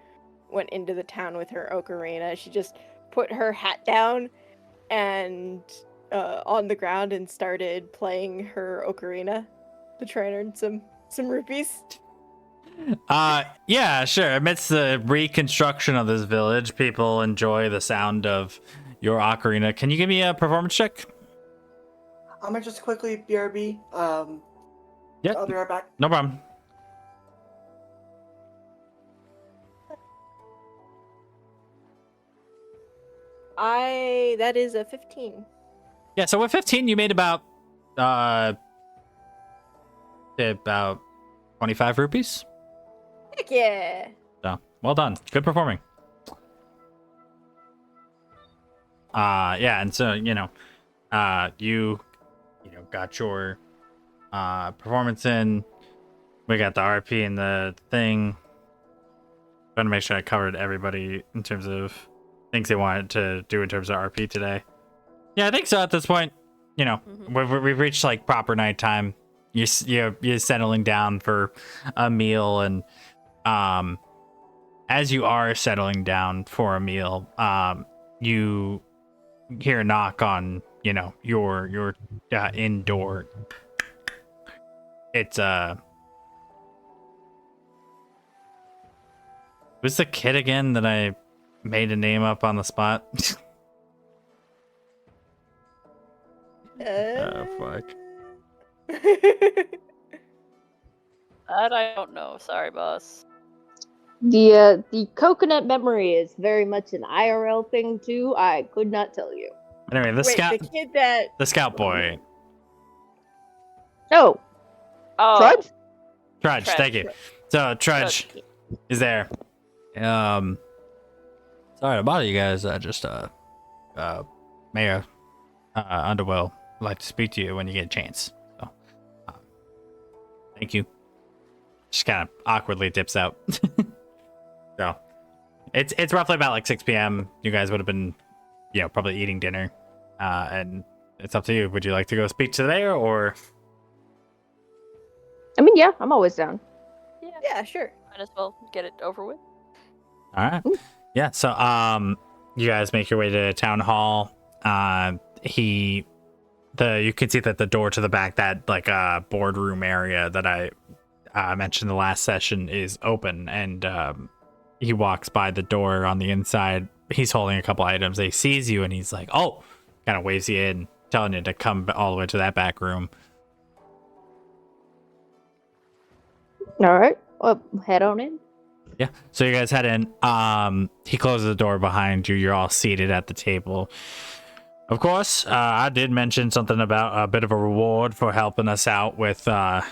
went into the town with her ocarina? She just put her hat down and on the ground and started playing her ocarina to try and earn some rupees. Yeah, sure. Amidst the reconstruction of this village, people enjoy the sound of your ocarina. Can you give me a performance check? I'm gonna just quickly BRB. Yeah, I'll be right back. no problem. That is a 15. Yeah, so with 15, you made about 25 rupees. Heck yeah. So well done. Good performing. Yeah, and so you got your performance in. We got the RP and the thing. Trying to make sure I covered everybody in terms of things they wanted to do in terms of RP today. Yeah, I think so. At this point, we've reached like proper nighttime. You're settling down for a meal, and as you are settling down for a meal, you hear a knock on your indoor. It's who's the kid again that I made a name up on the spot? Oh fuck. That I don't know. Sorry, boss. The coconut memory is very much an IRL thing too. I could not tell you. Anyway, the scout boy. Oh, Oh, Trudge? Trudge, Trudge. thank you. So Trudge is there. Sorry to bother you guys. Mayor Underwell would like to speak to you when you get a chance. So, thank you. Just kind of awkwardly dips out. So, it's roughly about like 6 p.m. You guys would have been, probably eating dinner, and it's up to you. Would you like to go speak to the mayor, or? I mean, yeah, I'm always down. Yeah, sure. might as well get it over with. All right. Yeah. So, you guys make your way to town hall. You can see that the door to the back, that like boardroom area that I mentioned the last session, is open, and he walks by the door on the inside. He's holding a couple items. He sees you, and he's like, "Oh," kind of waves you in, telling you to come all the way to that back room. All right, well, head on in. Yeah. So you guys head in. He closes the door behind you. You're all seated at the table. Of course, I did mention something about a bit of a reward for helping us out with, our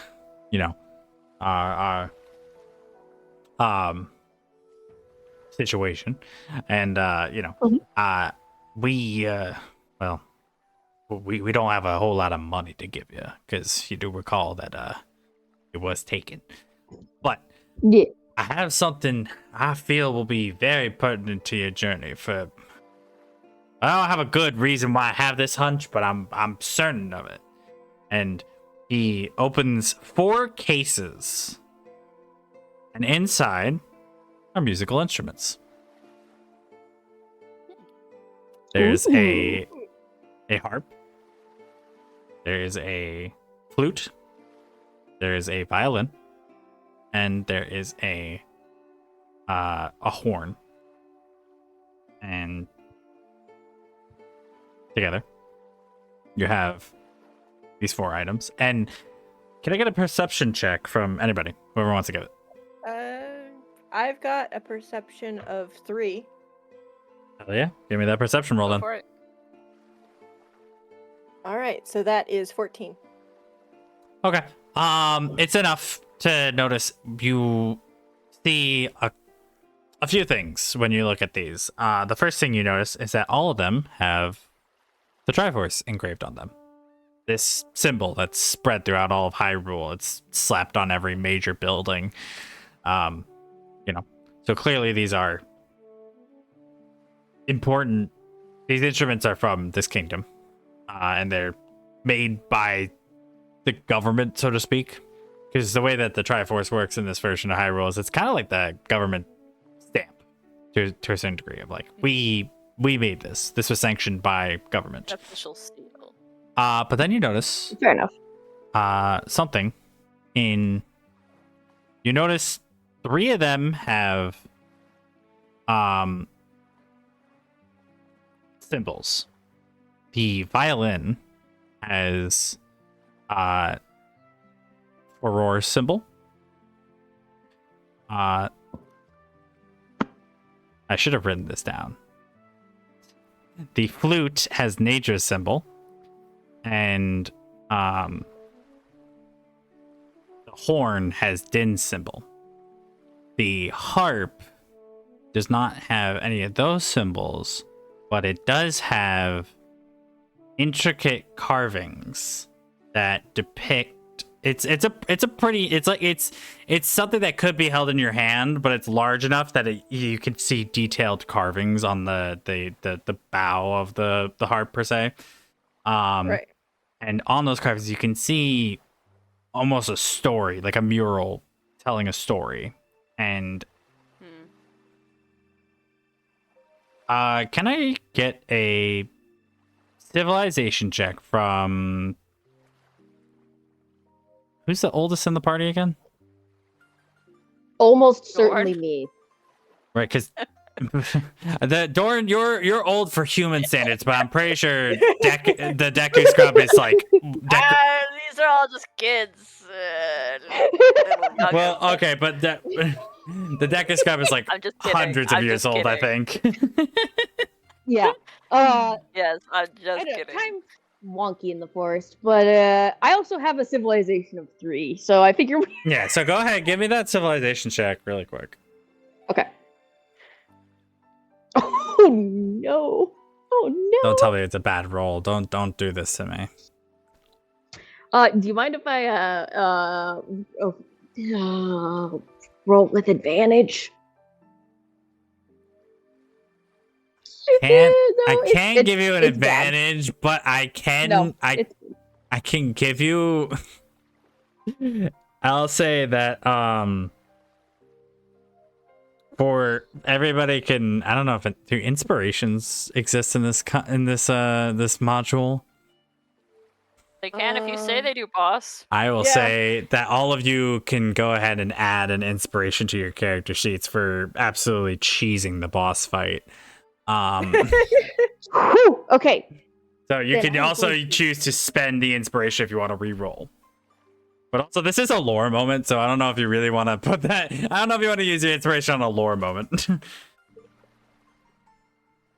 situation, and we don't have a whole lot of money to give you, because you do recall that it was taken, but Yeah. I have something I feel will be very pertinent to your journey. I don't have a good reason why I have this hunch, but I'm certain of it. And he opens 4 cases, and inside are musical instruments. There's a harp. There is a flute. There is a violin, and there is a horn. And together, you have these 4 items. And can I get a perception check from anybody? Whoever wants to give it. I've got a perception of 3. Hell yeah. Give me that perception roll Go then. for it. All right, so that is 14. Okay. It's enough to notice. You see a few things when you look at these. The first thing you notice is that all of them have the Triforce engraved on them. This symbol that's spread throughout all of Hyrule. It's slapped on every major building. So clearly these are important. These instruments are from this kingdom, and they're made by the government, so to speak. because the way that the Triforce works in this version of Hyrule is it's kind of like the government stamp to a certain degree of like we made this. This was sanctioned by government. Official seal. But then you notice Fair enough. something in. You notice 3 of them have symbols. The violin has Aurora's symbol. I should have written this down. The flute has Nadra's symbol, and the horn has Din's symbol. The harp does not have any of those symbols, but it does have intricate carvings that depict it's something that could be held in your hand, but it's large enough that you can see detailed carvings on the bow of the harp per se. Right. And on those carvings you can see almost a story, like a mural telling a story. And can I get a civilization check from who's the oldest in the party again? Almost Dorn. certainly me. Right, because the Dorn, you're old for human standards, but I'm pretty sure the Deku Scrub is like. These are all just kids. Well, okay, but the Deku Scrub is like I'm just kidding. hundreds of I'm years just old, I kidding. think. Yeah. Yes, I'm I just know, kidding. time's wonky in the forest, but I also have a civilization of 3, so I figure. Yeah, so go ahead, give me that civilization check really quick. Okay. Oh no! Oh no! Don't tell me it's a bad roll. Don't do this to me. Do you mind if I roll with advantage? I can give you an it's bad. advantage, but I can No, I can give you. I'll say that for everybody can. I don't know if do inspirations exist in this this module. They can if you say they do, boss. I will Yeah. say that all of you can go ahead and add an inspiration to your character sheets for absolutely cheesing the boss fight. Whew, okay. So you Then can I'm also going to- choose to spend the inspiration if you want to re-roll. But also, this is a lore moment, so I don't know if you really want to put that. I don't know if you want to use your inspiration on a lore moment.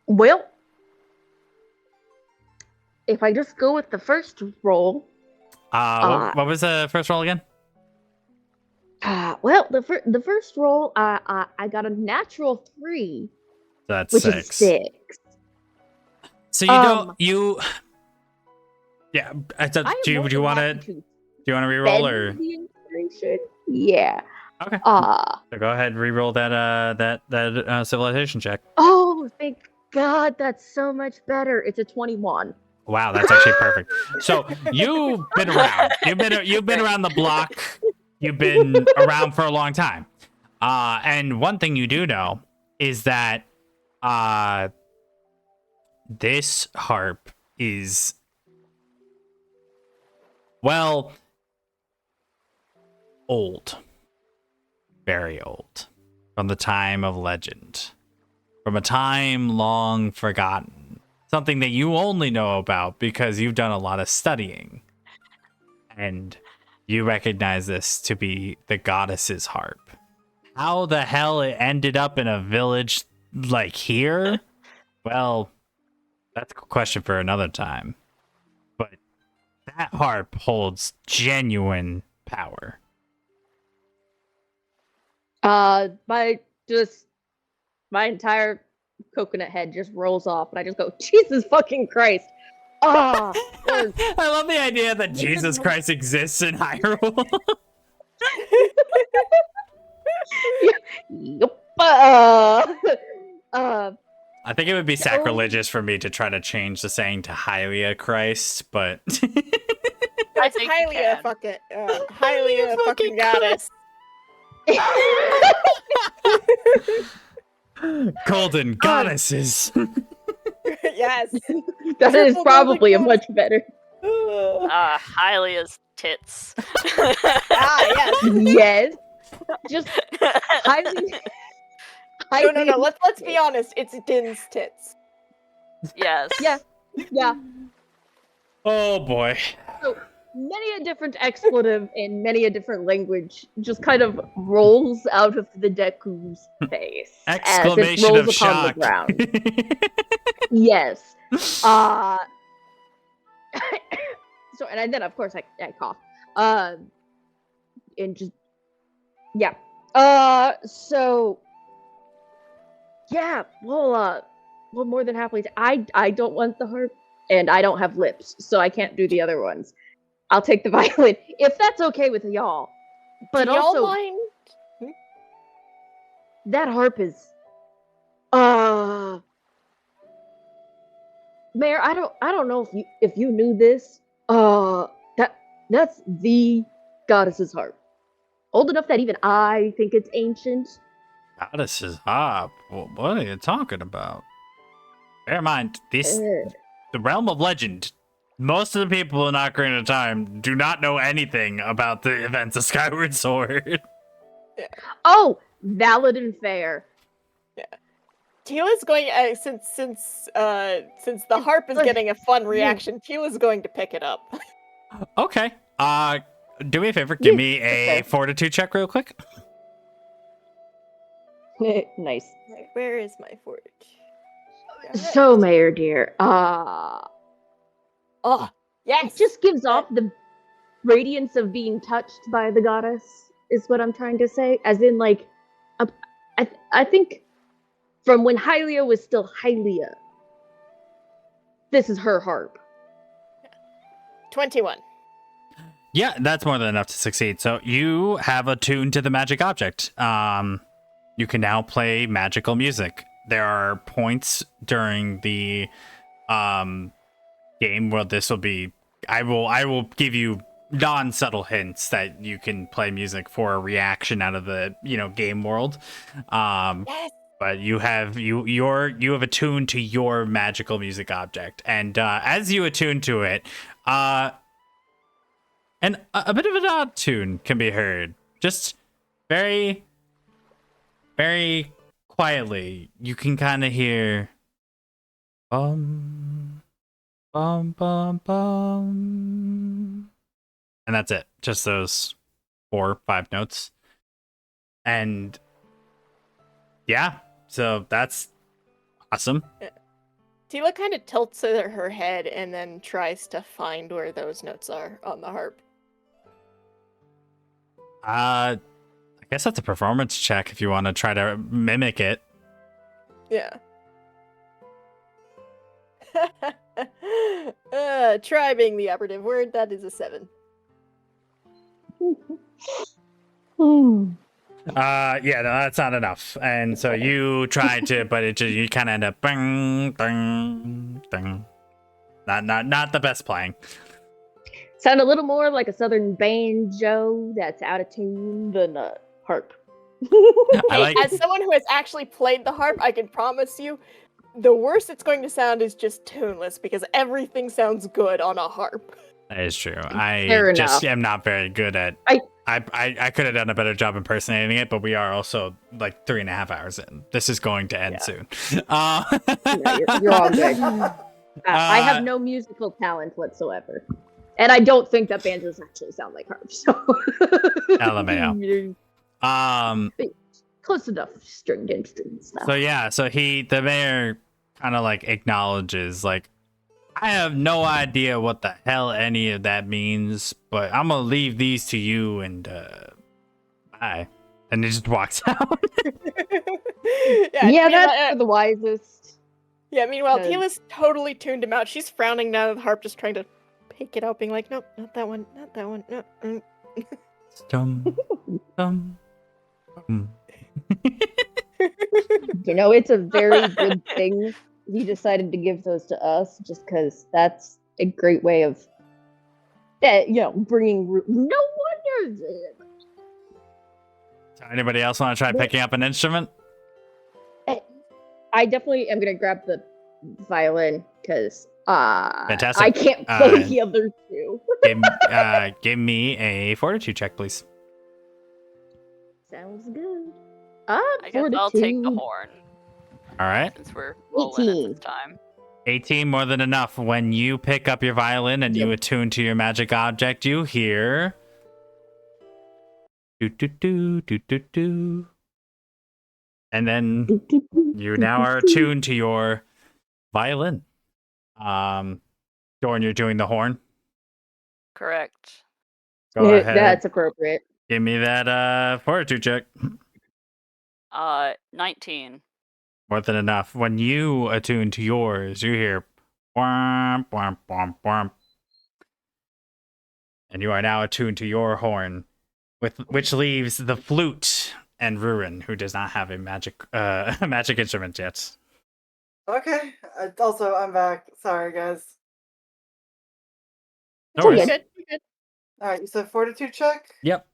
Well, if I just go with the first roll, what was the first roll again? well, the first roll, I got a natural 3, So that's which 6. is 6. So you don't you. Yeah. Do you want to re-roll or? The inspiration? Yeah. Okay. So go ahead, re-roll that civilization check. Oh, thank God, that's so much better. It's a 21. Wow, that's actually perfect. So you've been around. You've been around the block. You've been around for a long time. And one thing you do know is that this harp is old. Very old. From the time of legend. From a time long forgotten. Something that you only know about because you've done a lot of studying. And you recognize this to be the goddess's harp. How the hell it ended up in a village like here? Well, that's a question for another time. But that harp holds genuine power. My entire coconut head just rolls off, and I just go, Jesus fucking Christ! Ah, I love the idea that Jesus Christ exists in Hyrule. Yup. I think it would be sacrilegious for me to try to change the saying to Hylia Christ, but It's think you highly a can. fucking, highly a fucking goddess. Golden goddesses. Yes. That is Triple probably a golden much better. Hylia's tits. Yes. Yes. Just highly. No. Let's be honest. It's Din's tits. Yes. Yeah. Yeah. Oh boy. So many a different expletive in many a different language just kind of rolls out of the Deku's face Exclamation as it of rolls upon shock. the ground. Yes. So and then of course I cough. And just yeah. So yeah. Well more than happily. I don't want the harp, and I don't have lips, so I can't do the other ones. I'll take the violin if that's okay with y'all. But Do y'all also, mind? that harp is Mayor, I don't know if you knew this. That's the goddess's harp. Old enough that even I think it's ancient. Goddesses harp. What are you talking about? Bear in mind, the realm of legend. Most of the people in Ocarina of Time do not know anything about the events of Skyward Sword. Oh, valid and fair. Tila's going since the harp is getting a fun reaction. Tila's going to pick it up. Okay. Do me a favor. Give me a fortitude check real quick. Nice. Where is my fortitude? So, Mayor dear, Oh, yes. it just gives off the radiance of being touched by the goddess, is what I'm trying to say. As in, like, I think from when Hylia was still Hylia, this is her harp. 21. Yeah, that's more than enough to succeed. So you have attuned to the magic object. You can now play magical music. There are points during the game where this will be. I will give you non-subtle hints that you can play music for a reaction out of the game world. Yes. But you have attuned to your magical music object, and as you attune to it, and a bit of an odd tune can be heard. Just very, very quietly, you can kind of hear bum, bum, bum, bum. And that's it. Just those 4 or 5 notes. And yeah, so that's awesome. Tila kind of tilts her head and then tries to find where those notes are on the harp. I guess that's a performance check if you want to try to mimic it. Yeah. Try being the operative word. That is a 7. Yeah, no, that's not enough. And so you try to, but you kind of end up bing, ding, ding. Not the best playing. Sound a little more like a southern banjo that's out of tune than a harp. As someone who has actually played the harp, I can promise you, the worst it's going to sound is just tuneless because everything sounds good on a harp. That is true. I Fair just enough. am not very good at. I could have done a better job impersonating it, but we are also like 3.5 hours in. This is going to end soon. No, you're all good. I have no musical talent whatsoever. And I don't think that banjos actually sound like harps. So. LMAO. Close enough stringed instruments now. So yeah, the mayor kind of like acknowledges like, I have no idea what the hell any of that means, but I'm gonna leave these to you and bye. And he just walks out. Yeah, that's for the wisest. Yeah, meanwhile, Tila's totally tuned him out. She's frowning down at the harp, just trying to pick it up, being like, nope, not that one, not that one. No. Dum, dum, dum. It's a very good thing he decided to give those to us, just because that's a great way of that, bringing no wonder. So anybody else want to try picking up an instrument? I definitely am gonna grab the violin because Fantastic. I can't play the other two. Give me a fortitude check, please. Sounds good. I guess I'll take the horn All right. since we're rolling at 18. this time. 18, more than enough. When you pick up your violin and you attune to your magic object, you hear do do do do do do. And then you now are attuned to your violin. Dorn, you're doing the horn. Correct. Go ahead. That's appropriate. Give me that fortitude check. 19. More than enough. When you attune to yours, you hear womp, womp, womp, womp. And you are now attuned to your horn, which leaves the flute and Ruin, who does not have a magic instrument yet. Okay. Also, I'm back. Sorry, guys. No worries. Good. Good. All right, you said fortitude check? Yep.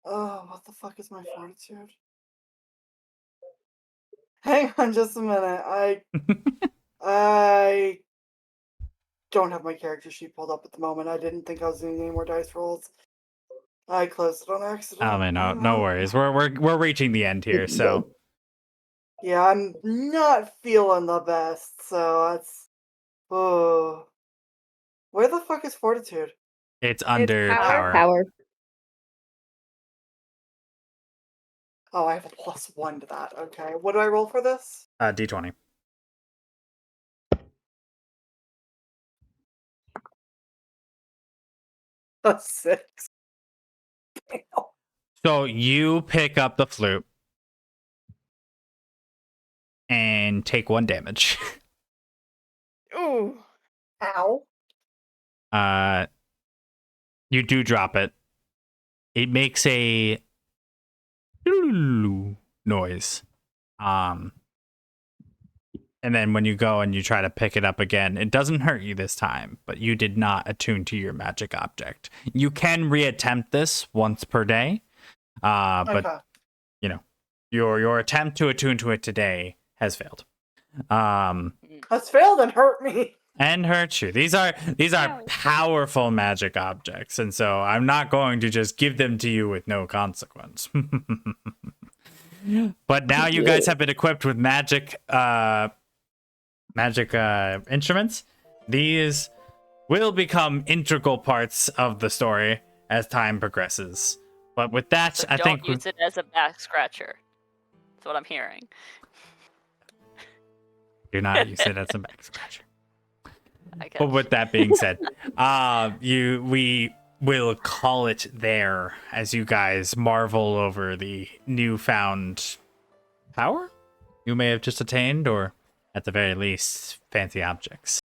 Oh, what the fuck is my fortitude? Hang on just a minute. I don't have my character sheet pulled up at the moment. I didn't think I was doing any more dice rolls. I closed it on accident. Oh man, no worries. We're reaching the end here, so Yeah, I'm not feeling the best, so that's where the fuck is fortitude? it's under power. Power. Oh, I have a +1 to that. Okay. What do I roll for this? D20. A 6. Damn. So you pick up the flute and take 1 damage. Ooh. Ow. You do drop it. It makes a noise. And then when you go and you try to pick it up again, it doesn't hurt you this time, but you did not attune to your magic object. You can reattempt this once per day, but Okay. your attempt to attune to it today has failed. Has failed and hurt me. And hurt you. These are powerful magic objects, and so I'm not going to just give them to you with no consequence. But now you guys have been equipped with magic instruments. These will become integral parts of the story as time progresses. But with that, So I think don't use it as a back scratcher. That's what I'm hearing. do not use it as a back scratcher. I guess. But with that being said, we will call it there as you guys marvel over the newfound power you may have just attained, or at the very least, fancy objects.